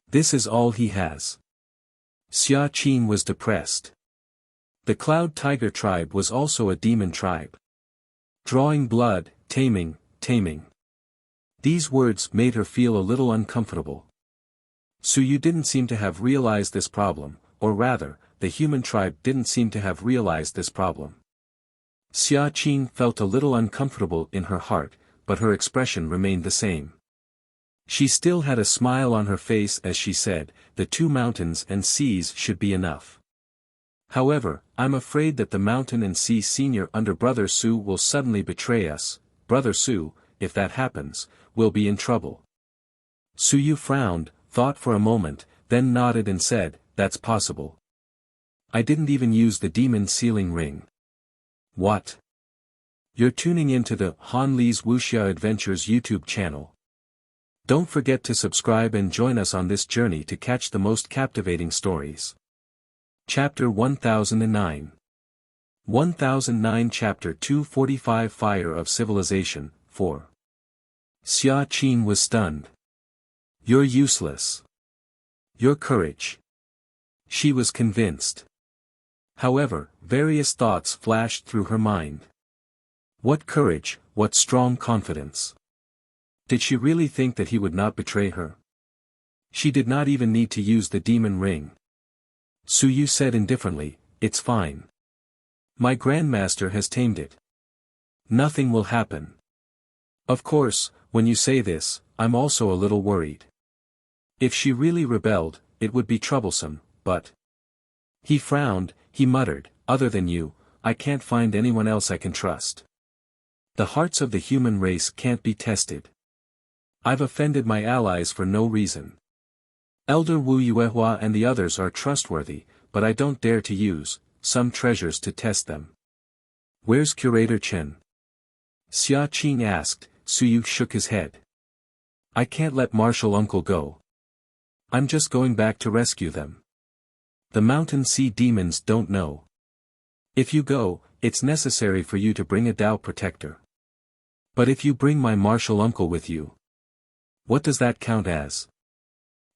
This is all he has." Xia Qin was depressed. The Cloud Tiger tribe was also a demon tribe. Drawing blood, taming. These words made her feel a little uncomfortable. Suyu didn't seem to have realized this problem, or rather, the human tribe didn't seem to have realized this problem. Xia Qing felt a little uncomfortable in her heart, but her expression remained the same. She still had a smile on her face as she said, "The 2 mountains and seas should be enough. However, I'm afraid that the mountain and sea senior under Brother Su will suddenly betray us. Brother Su, if that happens, will be in trouble." Suyu frowned, thought for a moment, then nodded and said, "That's possible. I didn't even use the demon sealing ring." "What?" You're tuning into the Han Li's Wuxia Adventures YouTube channel. Don't forget to subscribe and join us on this journey to catch the most captivating stories. Chapter 1009. 1009 Chapter 245 Fire of Civilization, 4. Xia Qin was stunned. "You're useless. Your courage." She was convinced. However, various thoughts flashed through her mind. What courage, what strong confidence. Did she really think that he would not betray her? She did not even need to use the demon ring. Suyu said indifferently, "It's fine. My grandmaster has tamed it. Nothing will happen." "Of course, when you say this, I'm also a little worried. If she really rebelled, it would be troublesome, but..." He frowned, he muttered, "Other than you, I can't find anyone else I can trust. The hearts of the human race can't be tested. I've offended my allies for no reason. Elder Wu Yuehua and the others are trustworthy, but I don't dare to use some treasures to test them." "Where's Curator Chen?" Xia Qing asked. Suyu shook his head. "I can't let Martial Uncle go. I'm just going back to rescue them. The mountain sea demons don't know. If you go, it's necessary for you to bring a Tao protector. But if you bring my martial uncle with you, what does that count as?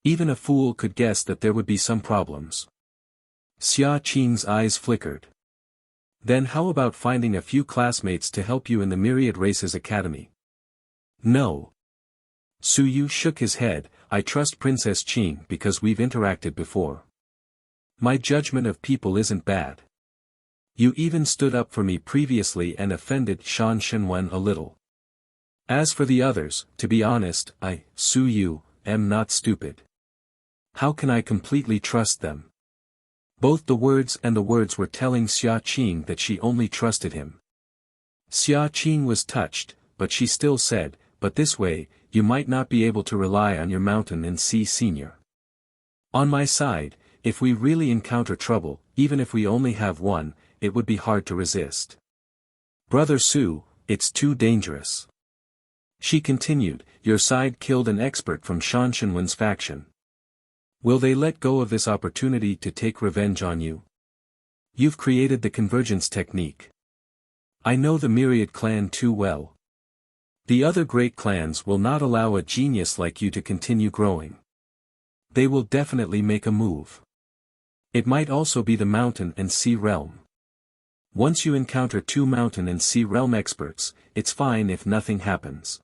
Even a fool could guess that there would be some problems." Xia Qing's eyes flickered. "Then how about finding a few classmates to help you in the Myriad Races Academy?" "No." Suyu shook his head. "I trust Princess Qing because we've interacted before. My judgment of people isn't bad. You even stood up for me previously and offended Shan Shenwen a little. As for the others, to be honest, Suyu, am not stupid. How can I completely trust them?" Both the words and the words were telling Xia Qing that she only trusted him. Xia Qing was touched, but she still said, "But this way, you might not be able to rely on your mountain and sea senior. On my side, if we really encounter trouble, even if we only have one, it would be hard to resist. Brother Su, it's too dangerous." She continued, "Your side killed an expert from Shan Shenwen's faction. Will they let go of this opportunity to take revenge on you? You've created the convergence technique. I know the Myriad clan too well. The other great clans will not allow a genius like you to continue growing. They will definitely make a move. It might also be the mountain and sea realm. Once you encounter 2 mountain and sea realm experts, it's fine if nothing happens.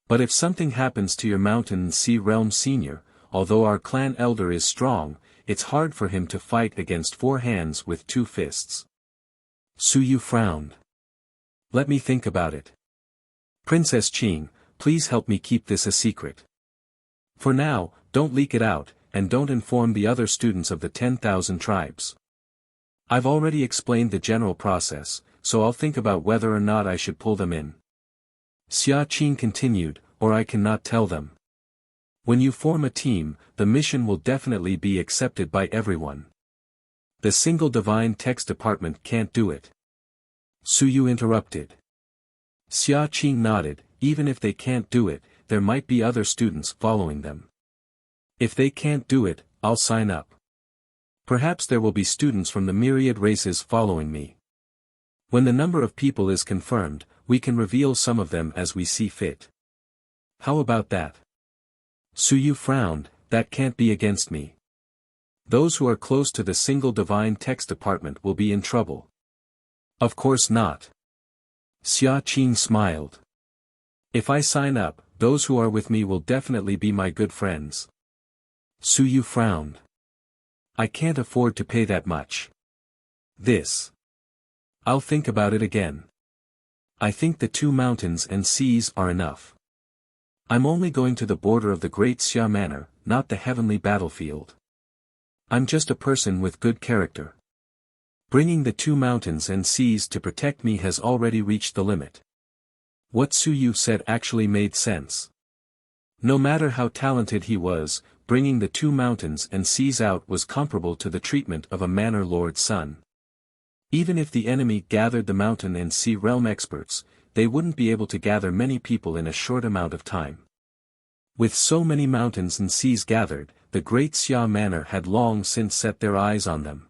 But if something happens to your mountain and sea realm senior, although our clan elder is strong, it's hard for him to fight against 4 hands with 2 fists. Su Yu frowned. Let me think about it. Princess Qing, please help me keep this a secret. For now, don't leak it out, and don't inform the other students of the 10,000 tribes. I've already explained the general process, so I'll think about whether or not I should pull them in. Xia Qing continued, or I cannot tell them. When you form a team, the mission will definitely be accepted by everyone. The single divine text department can't do it. Su Yu interrupted. Xia Qing nodded. Even if they can't do it, there might be other students following them. If they can't do it, I'll sign up. Perhaps there will be students from the myriad races following me. When the number of people is confirmed, we can reveal some of them as we see fit. How about that? Su Yu frowned. That can't be against me. Those who are close to the single divine text department will be in trouble. Of course not. Xia Qing smiled. If I sign up, those who are with me will definitely be my good friends. Su Yu frowned. I can't afford to pay that much. I'll think about it again. I think the 2 mountains and seas are enough. I'm only going to the border of the Great Xia Manor, not the heavenly battlefield. I'm just a person with good character. Bringing the 2 mountains and seas to protect me has already reached the limit. What Su Yu said actually made sense. No matter how talented he was, bringing the 2 mountains and seas out was comparable to the treatment of a manor lord's son. Even if the enemy gathered the mountain and sea realm experts, they wouldn't be able to gather many people in a short amount of time. With so many mountains and seas gathered, the Great Xia Manor had long since set their eyes on them.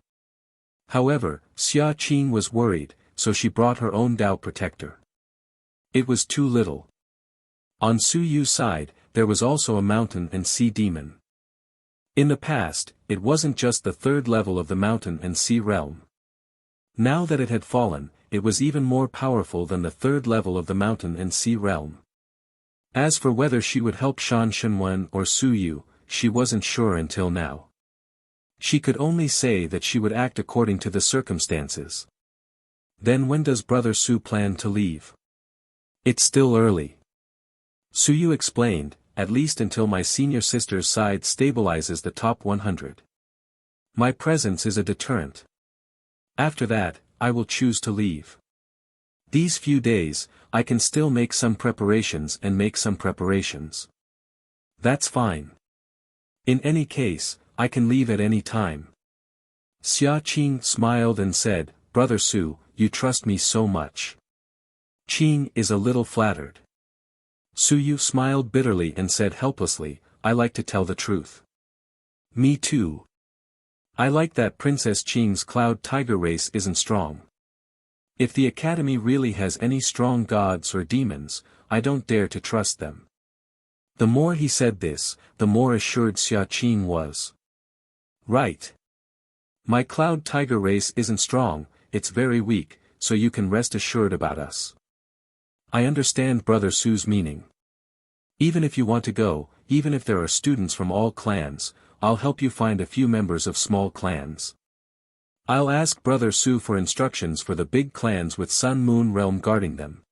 However, Xia Qing was worried, so she brought her own Dao protector. It was too little. On Su Yu's side, there was also a mountain and sea demon. In the past, it wasn't just the 3rd level of the mountain and sea realm. Now that it had fallen, it was even more powerful than the 3rd level of the mountain and sea realm. As for whether she would help Shan Shenwen or Su Yu, she wasn't sure until now. She could only say that she would act according to the circumstances. Then when does Brother Su plan to leave? It's still early. Su Yu explained, at least until my senior sister's side stabilizes the top 100. My presence is a deterrent. After that, I will choose to leave. These few days, I can still make some preparations. That's fine. In any case, I can leave at any time. Xia Qing smiled and said, Brother Su, you trust me so much. Qing is a little flattered. Su Yu smiled bitterly and said helplessly, I like to tell the truth. Me too. I like that Princess Qing's Cloud Tiger race isn't strong. If the academy really has any strong gods or demons, I don't dare to trust them. The more he said this, the more assured Xia Qing was. Right. My Cloud Tiger race isn't strong, it's very weak, so you can rest assured about us. I understand Brother Su's meaning. Even if you want to go, even if there are students from all clans, I'll help you find a few members of small clans. I'll ask Brother Su for instructions for the big clans with Sun Moon Realm guarding them.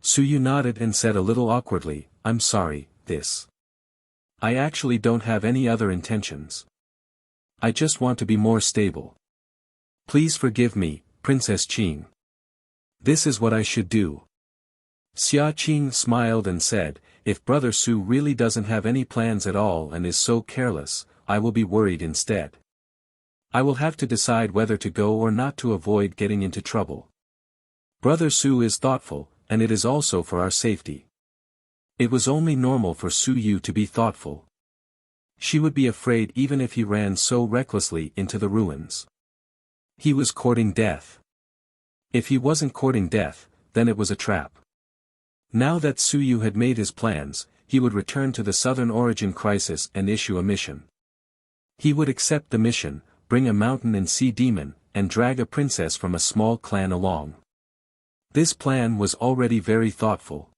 Su Yu nodded and said a little awkwardly, I'm sorry, I actually don't have any other intentions. I just want to be more stable. Please forgive me, Princess Qing. This is what I should do. Xia Qing smiled and said, if Brother Su really doesn't have any plans at all and is so careless, I will be worried instead. I will have to decide whether to go or not to avoid getting into trouble. Brother Su is thoughtful, and it is also for our safety. It was only normal for Su Yu to be thoughtful. She would be afraid even if he ran so recklessly into the ruins. He was courting death. If he wasn't courting death, then it was a trap. Now that Su Yu had made his plans, he would return to the Southern Origin Crisis and issue a mission. He would accept the mission, bring a mountain and sea demon, and drag a princess from a small clan along. This plan was already very thoughtful.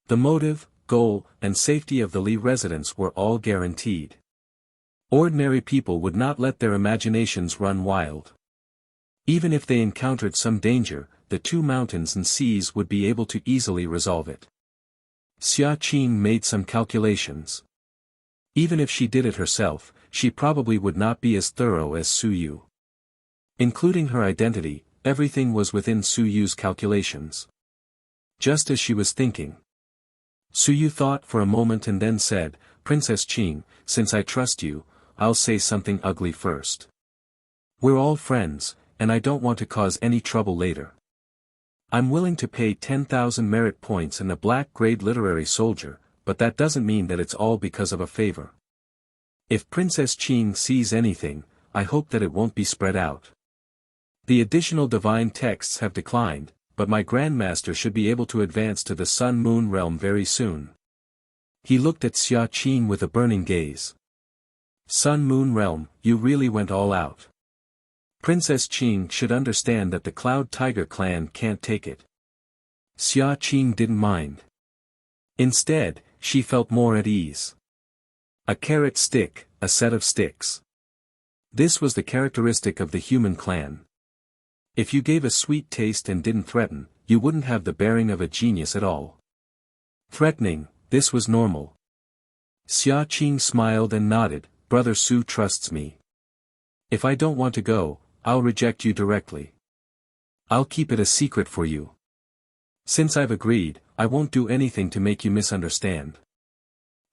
The motive, goal, and safety of the Li residents were all guaranteed. Ordinary people would not let their imaginations run wild. Even if they encountered some danger, the two mountains and seas would be able to easily resolve it. Xia Qing made some calculations. Even if she did it herself, she probably would not be as thorough as Su Yu. Including her identity, everything was within Su Yu's calculations. Just as she was thinking. Su Yu thought for a moment and then said, "Princess Qing, since I trust you, I'll say something ugly first. We're all friends, and I don't want to cause any trouble later. I'm willing to pay 10,000 merit points and a black-grade literary soldier, but that doesn't mean that it's all because of a favor. If Princess Qing sees anything, I hope that it won't be spread out. The additional divine texts have declined, but my Grandmaster should be able to advance to the Sun-Moon realm very soon." He looked at Xia Qing with a burning gaze. "Sun-Moon realm, you really went all out. Princess Qing should understand that the Cloud Tiger clan can't take it." Xia Qing didn't mind. Instead, she felt more at ease. A carrot stick, a set of sticks. This was the characteristic of the human clan. If you gave a sweet taste and didn't threaten, you wouldn't have the bearing of a genius at all. Threatening, this was normal. Xia Qing smiled and nodded. "Brother Su trusts me. If I don't want to go, I'll reject you directly. I'll keep it a secret for you. Since I've agreed, I won't do anything to make you misunderstand.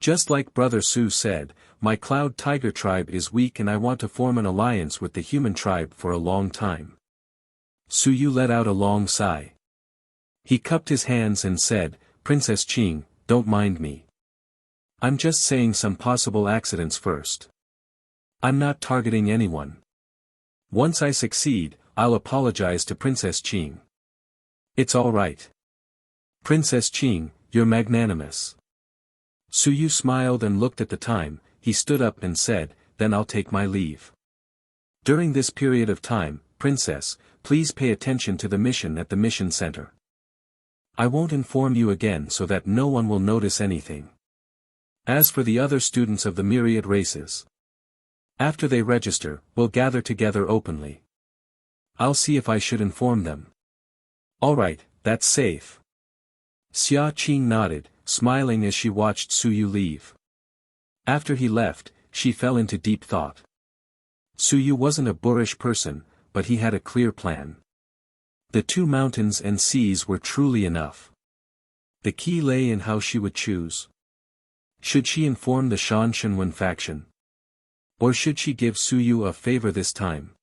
Just like Brother Su said, my Cloud Tiger tribe is weak and I want to form an alliance with the human tribe for a long time." Su Yu let out a long sigh. He cupped his hands and said, "Princess Qing, don't mind me. I'm just saying some possible accidents first. I'm not targeting anyone. Once I succeed, I'll apologize to Princess Qing. It's all right. Princess Qing, you're magnanimous." Su Yu smiled and looked at the time. He stood up and said, "Then I'll take my leave. During this period of time, Princess, please pay attention to the mission at the mission center. I won't inform you again so that no one will notice anything. As for the other students of the myriad races, after they register, we'll gather together openly. I'll see if I should inform them." "All right, that's safe." Xia Qing nodded, smiling as she watched Su Yu leave. After he left, she fell into deep thought. Su Yu wasn't a boorish person, but he had a clear plan. The two mountains and seas were truly enough. The key lay in how she would choose. Should she inform the Shan Shenwen faction? Or should she give Su Yu a favor this time?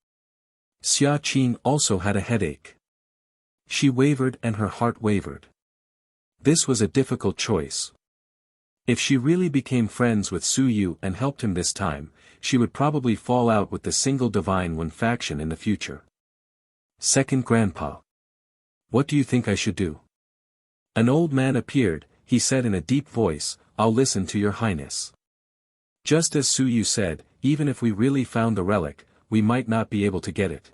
Xia Qing also had a headache. She wavered and her heart wavered. This was a difficult choice. If she really became friends with Su Yu and helped him this time, she would probably fall out with the single Divine One faction in the future. "Second Grandpa. What do you think I should do?" An old man appeared. He said in a deep voice, "I'll listen to your highness." Just as Su Yu said, even if we really found the relic, we might not be able to get it.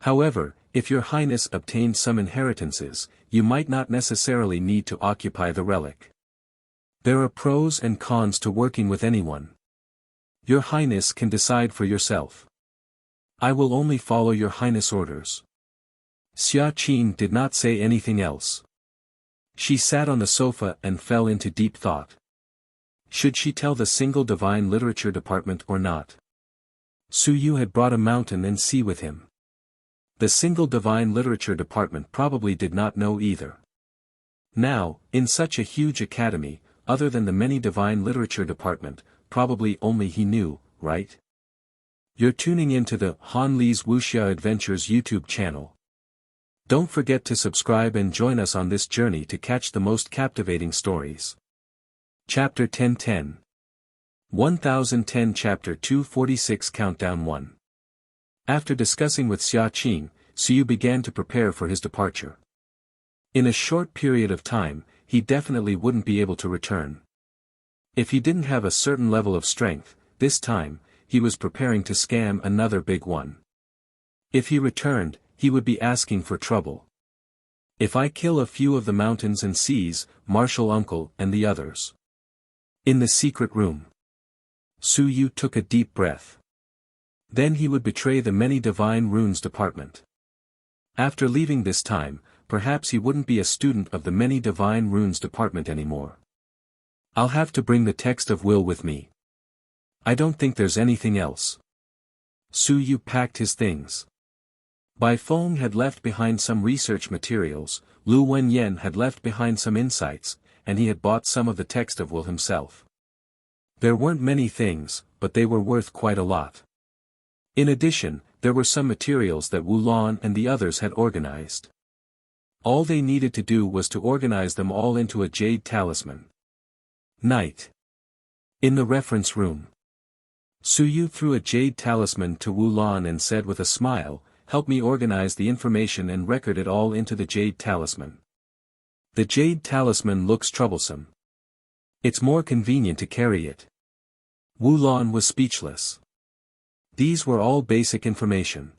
However, if your highness obtained some inheritances, you might not necessarily need to occupy the relic. There are pros and cons to working with anyone. Your highness can decide for yourself. I will only follow your highness orders." Xia Qing did not say anything else. She sat on the sofa and fell into deep thought. Should she tell the single divine literature department or not? Su Yu had brought a mountain and sea with him. The single divine literature department probably did not know either. Now, in such a huge academy, other than the many divine literature department, probably only he knew, right? You're tuning into the Han Li's Wuxia Adventures YouTube channel. Don't forget to subscribe and join us on this journey to catch the most captivating stories. Chapter 1010. 1010 Chapter 246 Countdown 1. After discussing with Xia Qing, Su Yu began to prepare for his departure. In a short period of time, he definitely wouldn't be able to return. If he didn't have a certain level of strength, this time, he was preparing to scam another big one. If he returned, he would be asking for trouble. If I kill a few of the mountains and seas, Marshal Uncle and the others. In the secret room. Su Yu took a deep breath. Then he would betray the Many Divine Runes department. After leaving this time, perhaps he wouldn't be a student of the Many Divine Runes department anymore. I'll have to bring the text of will with me. I don't think there's anything else. Su Yu packed his things. Bai Feng had left behind some research materials, Lu Wenyan had left behind some insights, and he had bought some of the text of will himself. There weren't many things, but they were worth quite a lot. In addition, there were some materials that Wu Lan and the others had organized. All they needed to do was to organize them all into a jade talisman. Night. In the reference room. Su Yu threw a jade talisman to Wu Lan and said with a smile, "Help me organize the information and record it all into the jade talisman." The jade talisman looks troublesome. It's more convenient to carry it. Wu Lan was speechless. These were all basic information.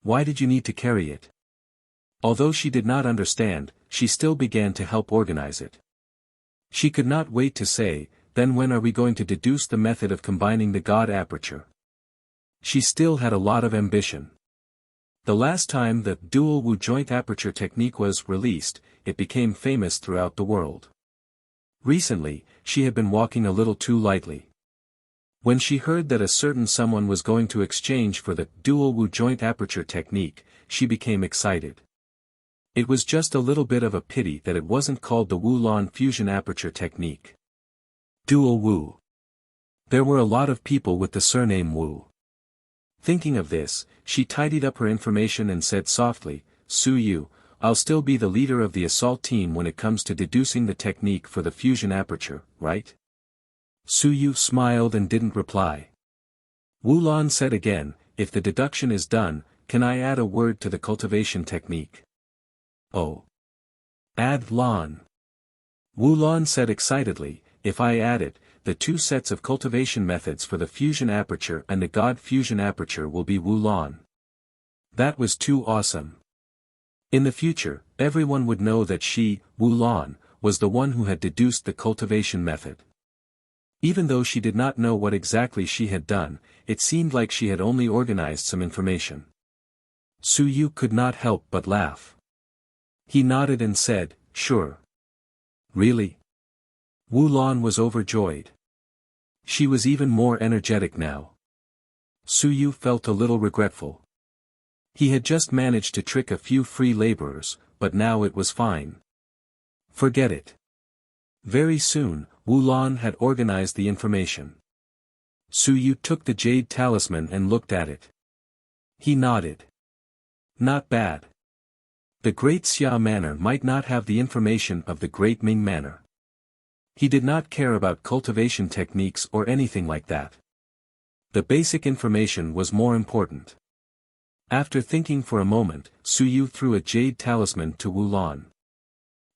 Why did you need to carry it? Although she did not understand, she still began to help organize it. She could not wait to say, "Then when are we going to deduce the method of combining the God aperture?" She still had a lot of ambition. The last time the dual Wu joint aperture technique was released, it became famous throughout the world. Recently, she had been walking a little too lightly. When she heard that a certain someone was going to exchange for the dual Wu joint aperture technique, she became excited. It was just a little bit of a pity that it wasn't called the Wu Lan fusion aperture technique. Dual Wu. There were a lot of people with the surname Wu. Thinking of this, she tidied up her information and said softly, "Su Yu, I'll still be the leader of the assault team when it comes to deducing the technique for the fusion aperture, right?" Su Yu smiled and didn't reply. Wu Lan said again, "If the deduction is done, can I add a word to the cultivation technique?" "Oh. Add Lan." Wu Lan said excitedly, "If I add it, the two sets of cultivation methods for the fusion aperture and the God fusion aperture will be Wu Lan." That was too awesome. In the future, everyone would know that she, Wu Lan, was the one who had deduced the cultivation method. Even though she did not know what exactly she had done, it seemed like she had only organized some information. Su Yu could not help but laugh. He nodded and said, "Sure." "Really?" Wu Lan was overjoyed. She was even more energetic now. Su Yu felt a little regretful. He had just managed to trick a few free laborers, but now it was fine. Forget it. Very soon, Wu Lan had organized the information. Su Yu took the jade talisman and looked at it. He nodded. Not bad. The Great Xia Manor might not have the information of the Great Ming Manor. He did not care about cultivation techniques or anything like that. The basic information was more important. After thinking for a moment, Su Yu threw a jade talisman to Wu Lan.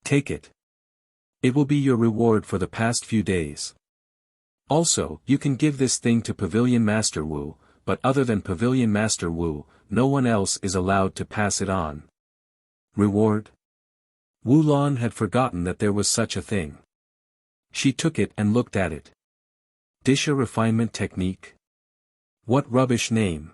"Take it. It will be your reward for the past few days. Also, you can give this thing to Pavilion Master Wu, but other than Pavilion Master Wu, no one else is allowed to pass it on." Reward? Wu Lan had forgotten that there was such a thing. She took it and looked at it. Disha refinement technique? What rubbish name.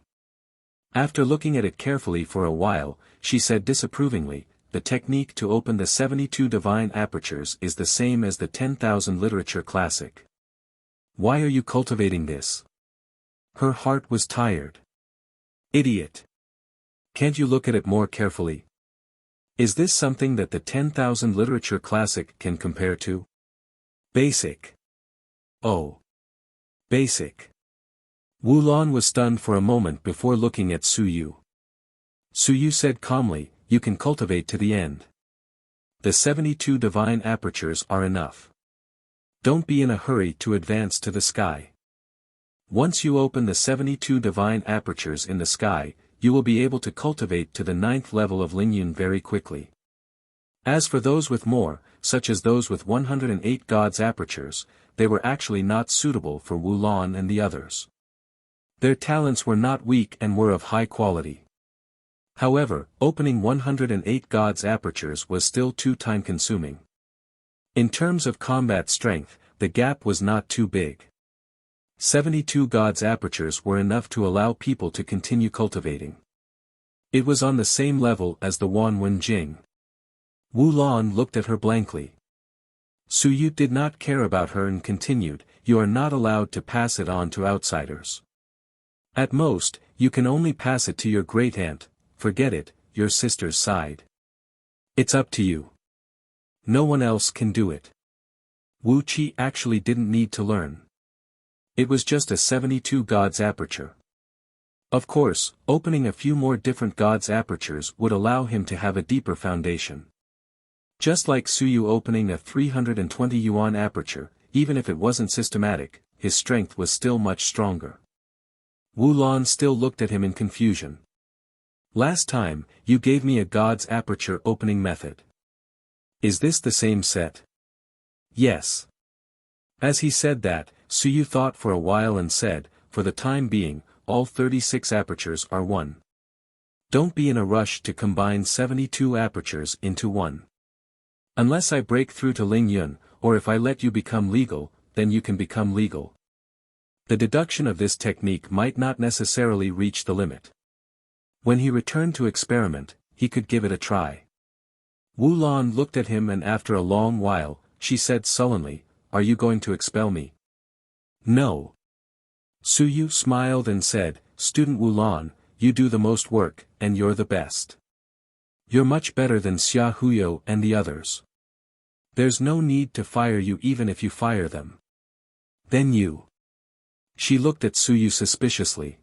After looking at it carefully for a while, she said disapprovingly, "The technique to open the 72 divine apertures is the same as the 10,000 literature classic. Why are you cultivating this?" Her heart was tired. "Idiot. Can't you look at it more carefully? Is this something that the 10,000 literature classic can compare to? Basic. Oh. Basic." Wu Lan was stunned for a moment before looking at Su Yu. Su Yu said calmly, "You can cultivate to the end. The 72 divine apertures are enough. Don't be in a hurry to advance to the sky. Once you open the 72 divine apertures in the sky, you will be able to cultivate to the 9th level of Lingyun very quickly. As for those with more, such as those with 108 God's apertures, they were actually not suitable for Wu Lan and the others. Their talents were not weak and were of high quality. However, opening 108 God's apertures was still too time-consuming. In terms of combat strength, the gap was not too big. 72 God's apertures were enough to allow people to continue cultivating. It was on the same level as the Wanwen Jing. Wu Lan looked at her blankly. Su Yu did not care about her and continued, "You are not allowed to pass it on to outsiders. At most, you can only pass it to your great-aunt, forget it, your sister's side. It's up to you. No one else can do it." Wu Qi actually didn't need to learn. It was just a 72 God's aperture. Of course, opening a few more different God's apertures would allow him to have a deeper foundation. Just like Su Yu opening a 320 yuan aperture, even if it wasn't systematic, his strength was still much stronger. Wu Lan still looked at him in confusion. "Last time, you gave me a God's aperture opening method. Is this the same set?" "Yes." As he said that, Su Yu thought for a while and said, "For the time being, all 36 apertures are one. Don't be in a rush to combine 72 apertures into one. Unless I break through to Ling Yun, or if I let you become legal, then you can become legal. The deduction of this technique might not necessarily reach the limit. When he returned to experiment, he could give it a try." Wu Lan looked at him and after a long while, she said sullenly, "Are you going to expel me?" "No." Su Yu smiled and said, "Student Wu Lan, you do the most work, and you're the best. You're much better than Xia Huyo and the others. There's no need to fire you even if you fire them. Then you." She looked at Su Yu suspiciously.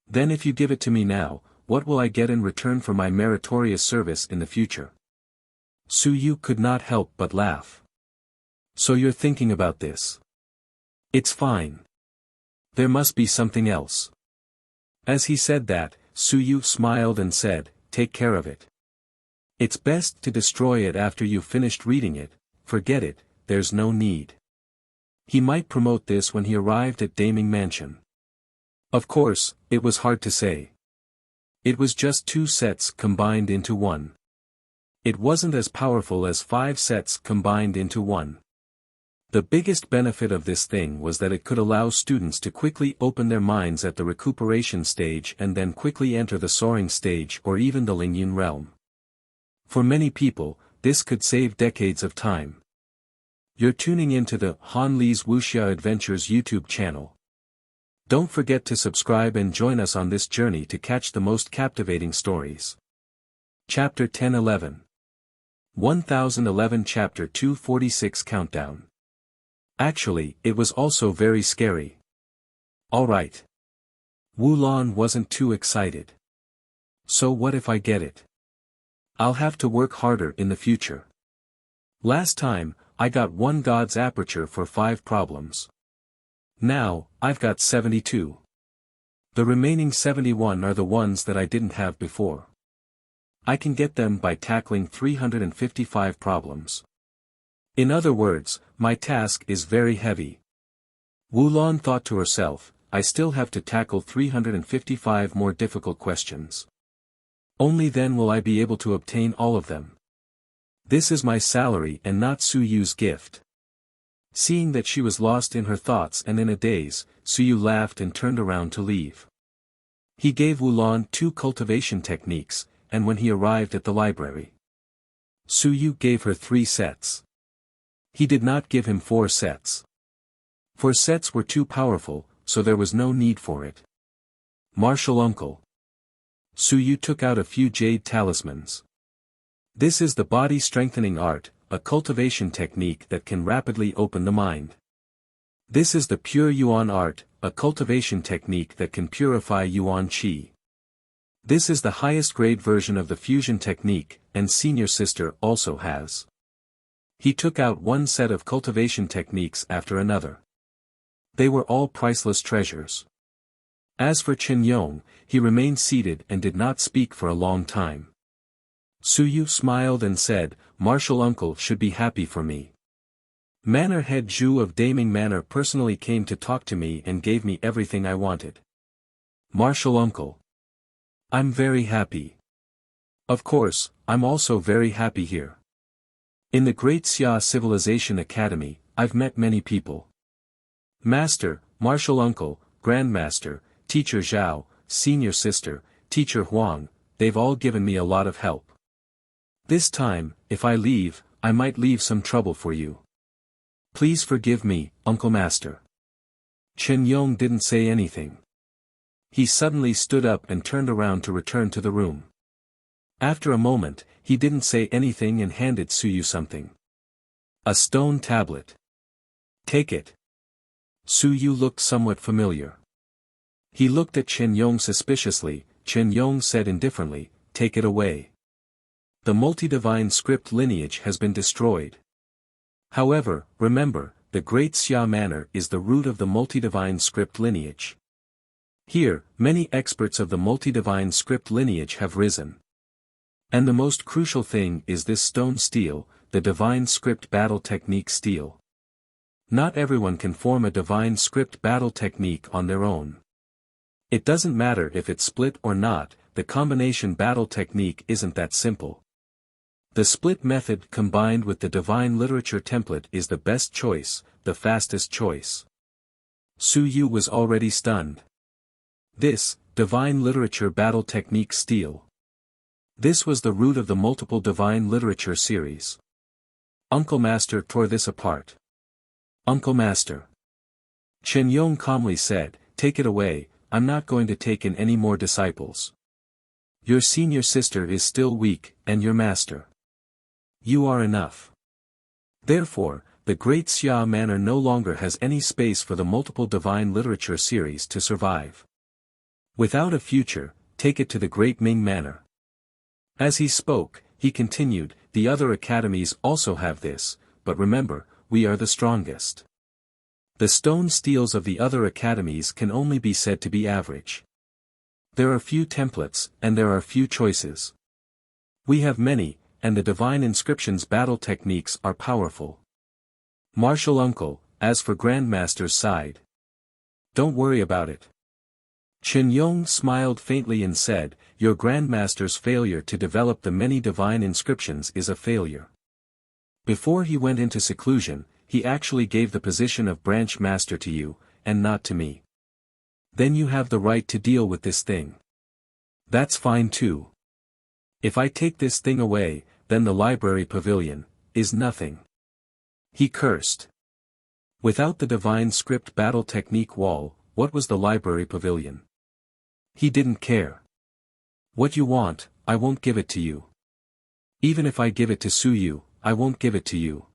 "Then if you give it to me now, what will I get in return for my meritorious service in the future?" Su Yu could not help but laugh. "So you're thinking about this? It's fine. There must be something else." As he said that, Su Yu smiled and said, "Take care of it. It's best to destroy it after you've finished reading it, forget it, there's no need." He might promote this when he arrived at Daming Mansion. Of course, it was hard to say. It was just 2 sets combined into one. It wasn't as powerful as 5 sets combined into one. The biggest benefit of this thing was that it could allow students to quickly open their minds at the recuperation stage and then quickly enter the soaring stage or even the Lingyun realm. For many people, this could save decades of time. You're tuning into the Han Li's Wuxia Adventures YouTube channel. Don't forget to subscribe and join us on this journey to catch the most captivating stories. Chapter 1011. 1011 Chapter 246 Countdown. Actually, it was also very scary. Alright. Wu Lan wasn't too excited. So what if I get it? I'll have to work harder in the future. Last time, I got 1 God's aperture for 5 problems. Now, I've got 72. The remaining 71 are the ones that I didn't have before. I can get them by tackling 355 problems. In other words, my task is very heavy. Wu Lan thought to herself, I still have to tackle 355 more difficult questions. Only then will I be able to obtain all of them. This is my salary and not Su Yu's gift. Seeing that she was lost in her thoughts and in a daze, Su Yu laughed and turned around to leave. He gave Wu Lan 2 cultivation techniques, and when he arrived at the library, Su Yu gave her 3 sets. He did not give him 4 sets. 4 sets were too powerful, so there was no need for it. Martial Uncle. Su Yu took out a few jade talismans. This is the body strengthening art, a cultivation technique that can rapidly open the mind. This is the pure Yuan art, a cultivation technique that can purify Yuan Qi. This is the highest grade version of the fusion technique, and senior sister also has. He took out 1 set of cultivation techniques after another. They were all priceless treasures. As for Chen Yong, he remained seated and did not speak for a long time. Su Yu smiled and said, Martial Uncle should be happy for me. Manor Head Zhu of Daming Manor personally came to talk to me and gave me everything I wanted. Martial Uncle. I'm very happy. Of course, I'm also very happy here. In the Great Xia Civilization Academy, I've met many people. Master, martial uncle, grandmaster, teacher Zhao, senior sister, teacher Huang, they've all given me a lot of help. This time, if I leave, I might leave some trouble for you. Please forgive me, Uncle Master. Chen Yong didn't say anything. He suddenly stood up and turned around to return to the room. After a moment, he didn't say anything and handed Suyu something. A stone tablet. Take it. Suyu looked somewhat familiar. He looked at Chen Yong suspiciously. Chen Yong said indifferently, take it away. The multi-divine script lineage has been destroyed. However, remember, the Great Xia Manor is the root of the multi-divine script lineage. Here, many experts of the multi-divine script lineage have risen. And the most crucial thing is this stone steel, the divine script battle technique steel. Not everyone can form a divine script battle technique on their own. It doesn't matter if it's split or not, the combination battle technique isn't that simple. The split method combined with the divine literature template is the best choice, the fastest choice. Suyu was already stunned. This, divine literature battle technique steel. This was the root of the multiple divine literature series. Uncle Master tore this apart. Uncle Master. Chen Yong calmly said, take it away, I'm not going to take in any more disciples. Your senior sister is still weak, and your master. You are enough. Therefore, the Great Xia Manor no longer has any space for the multiple divine literature series to survive. Without a future, take it to the Great Ming Manor. As he spoke, he continued, the other academies also have this, but remember, we are the strongest. The stone steels of the other academies can only be said to be average. There are few templates, and there are few choices. We have many, and the divine inscriptions battle techniques are powerful. Martial uncle, as for Grandmaster's side. Don't worry about it. Chen Yong smiled faintly and said, your Grandmaster's failure to develop the many divine inscriptions is a failure. Before he went into seclusion, he actually gave the position of branch master to you, and not to me. Then you have the right to deal with this thing. That's fine too. If I take this thing away, then the library pavilion is nothing. He cursed. Without the divine script battle technique wall, what was the library pavilion? He didn't care. What you want, I won't give it to you. Even if I give it to Suyu, I won't give it to you.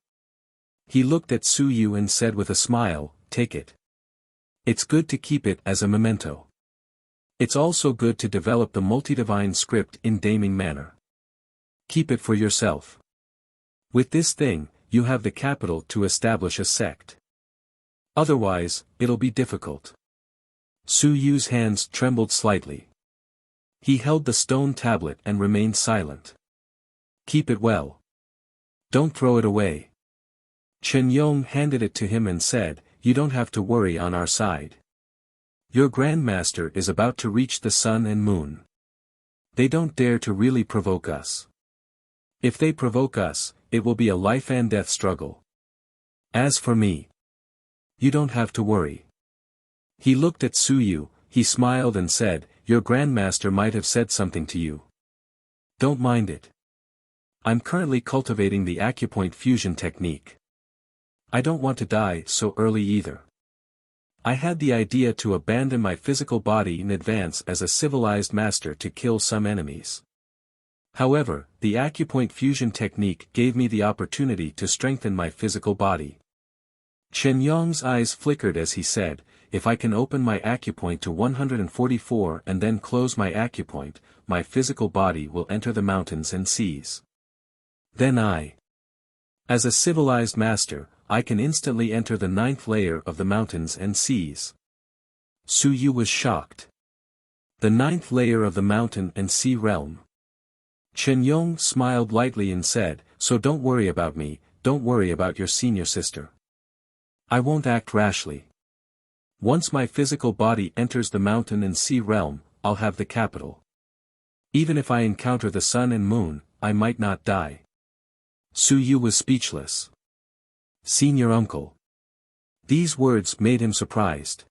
He looked at Suyu and said with a smile, take it. It's good to keep it as a memento. It's also good to develop the multi-divine script in Daming Manor. Keep it for yourself. With this thing, you have the capital to establish a sect. Otherwise, it'll be difficult. Suyu's hands trembled slightly. He held the stone tablet and remained silent. Keep it well. Don't throw it away. Chen Yong handed it to him and said, you don't have to worry on our side. Your Grandmaster is about to reach the sun and moon. They don't dare to really provoke us. If they provoke us, it will be a life and death struggle. As for me, you don't have to worry. He looked at Suyu, he smiled and said, your Grandmaster might have said something to you. Don't mind it. I'm currently cultivating the acupoint fusion technique. I don't want to die so early either. I had the idea to abandon my physical body in advance as a civilized master to kill some enemies. However, the acupoint fusion technique gave me the opportunity to strengthen my physical body. Chen Yong's eyes flickered as he said, if I can open my acupoint to 144 and then close my acupoint, my physical body will enter the mountains and seas. Then as a civilized master, I can instantly enter the 9th layer of the mountains and seas. Suyu was shocked. The 9th layer of the mountain and sea realm. Chen Yong smiled lightly and said, so don't worry about me, don't worry about your senior sister. I won't act rashly. Once my physical body enters the mountain and sea realm, I'll have the capital. Even if I encounter the sun and moon, I might not die. Suyu was speechless. Senior uncle. These words made him surprised.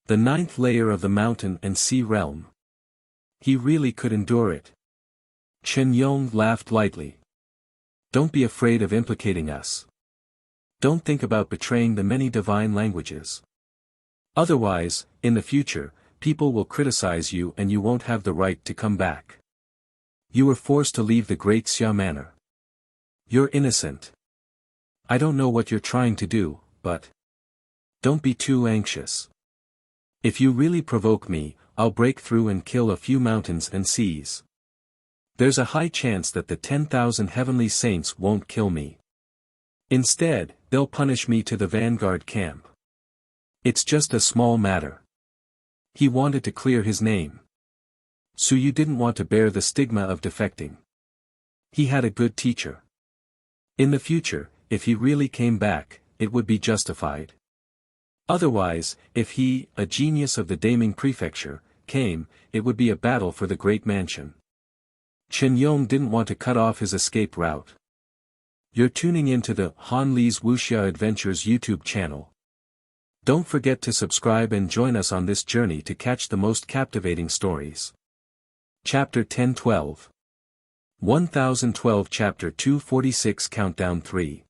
The ninth layer of the mountain and sea realm. He really could endure it. Chen Yong laughed lightly. Don't be afraid of implicating us. Don't think about betraying the many divine languages. Otherwise, in the future, people will criticize you and you won't have the right to come back. You were forced to leave the Great Xia Manor. You're innocent. I don't know what you're trying to do, but don't be too anxious. If you really provoke me, I'll break through and kill a few mountains and seas. There's a high chance that the 10,000 heavenly saints won't kill me. Instead, they'll punish me to the vanguard camp. It's just a small matter. He wanted to clear his name. Suyu didn't want to bear the stigma of defecting. He had a good teacher. In the future, if he really came back, it would be justified. Otherwise, if he, a genius of the Daming Prefecture, came, it would be a battle for the great mansion. Chen Yong didn't want to cut off his escape route. You're tuning into the Han Li's Wuxia Adventures YouTube channel. Don't forget to subscribe and join us on this journey to catch the most captivating stories. Chapter 1012. 1012 Chapter 246 Countdown 3.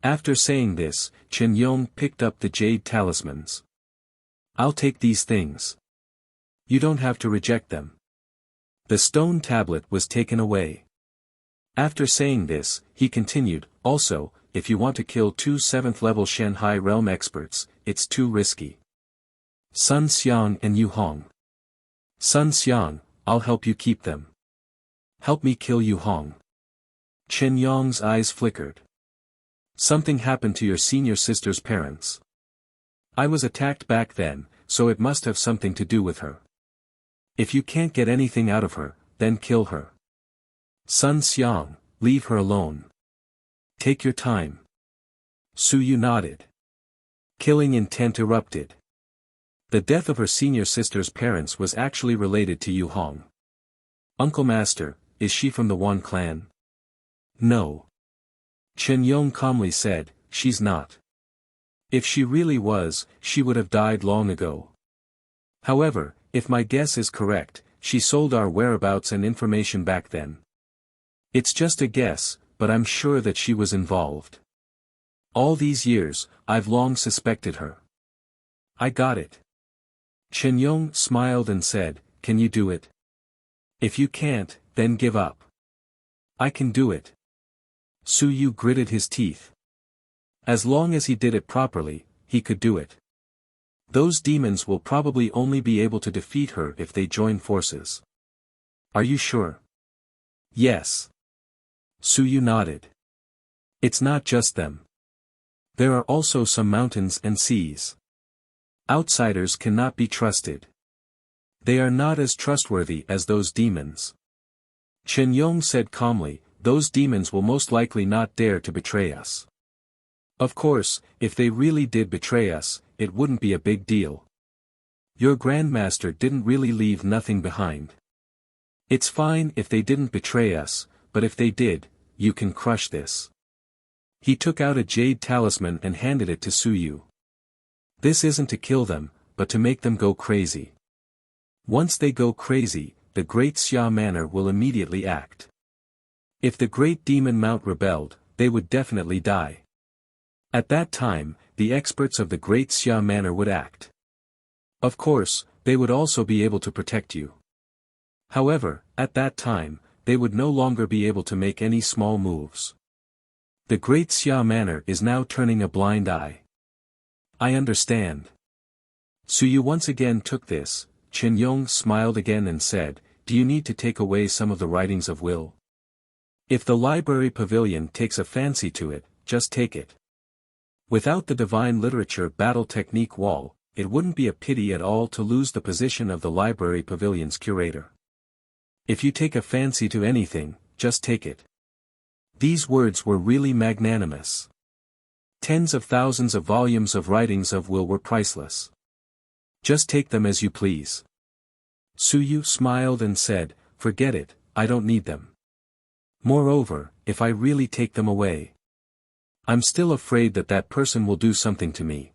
After saying this, Chen Yong picked up the jade talismans. I'll take these things. You don't have to reject them. The stone tablet was taken away. After saying this, he continued, also, if you want to kill 2 7th-level Shanghai realm experts, it's too risky. Sun Xiang and Yu Hong. Sun Xiang, I'll help you keep them. Help me kill Yu Hong. Chen Yong's eyes flickered. Something happened to your senior sister's parents. I was attacked back then, so it must have something to do with her. If you can't get anything out of her, then kill her. Sun Xiang, leave her alone. Take your time. Suyu nodded. Killing intent erupted. The death of her senior sister's parents was actually related to Yu Hong. Uncle Master, is she from the Wan clan? No. Chen Yong calmly said, she's not. If she really was, she would have died long ago. However, if my guess is correct, she sold our whereabouts and information back then. It's just a guess, but I'm sure that she was involved. All these years, I've long suspected her. I got it. Chen Yong smiled and said, can you do it? If you can't, then give up. I can do it. Suyu gritted his teeth. As long as he did it properly, he could do it. Those demons will probably only be able to defeat her if they join forces. Are you sure? Yes. Suyu nodded. It's not just them. There are also some mountains and seas. Outsiders cannot be trusted. They are not as trustworthy as those demons. Chen Yong said calmly, those demons will most likely not dare to betray us. Of course, if they really did betray us, it wouldn't be a big deal. Your Grandmaster didn't really leave nothing behind. It's fine if they didn't betray us, but if they did, you can crush this. He took out a jade talisman and handed it to Suyu. This isn't to kill them, but to make them go crazy. Once they go crazy, the Great Xia Manor will immediately act. If the Great Demon Mount rebelled, they would definitely die. At that time, the experts of the Great Xia Manor would act. Of course, they would also be able to protect you. However, at that time, they would no longer be able to make any small moves. The Great Xia Manor is now turning a blind eye. I understand. Suyu once again took this. Chen Yong smiled again and said, do you need to take away some of the writings of will? If the library pavilion takes a fancy to it, just take it. Without the divine literature battle technique wall, it wouldn't be a pity at all to lose the position of the library pavilion's curator. If you take a fancy to anything, just take it. These words were really magnanimous. Tens of thousands of volumes of writings of will were priceless. Just take them as you please. Suyu smiled and said, forget it, I don't need them. Moreover, if I really take them away, I'm still afraid that that person will do something to me.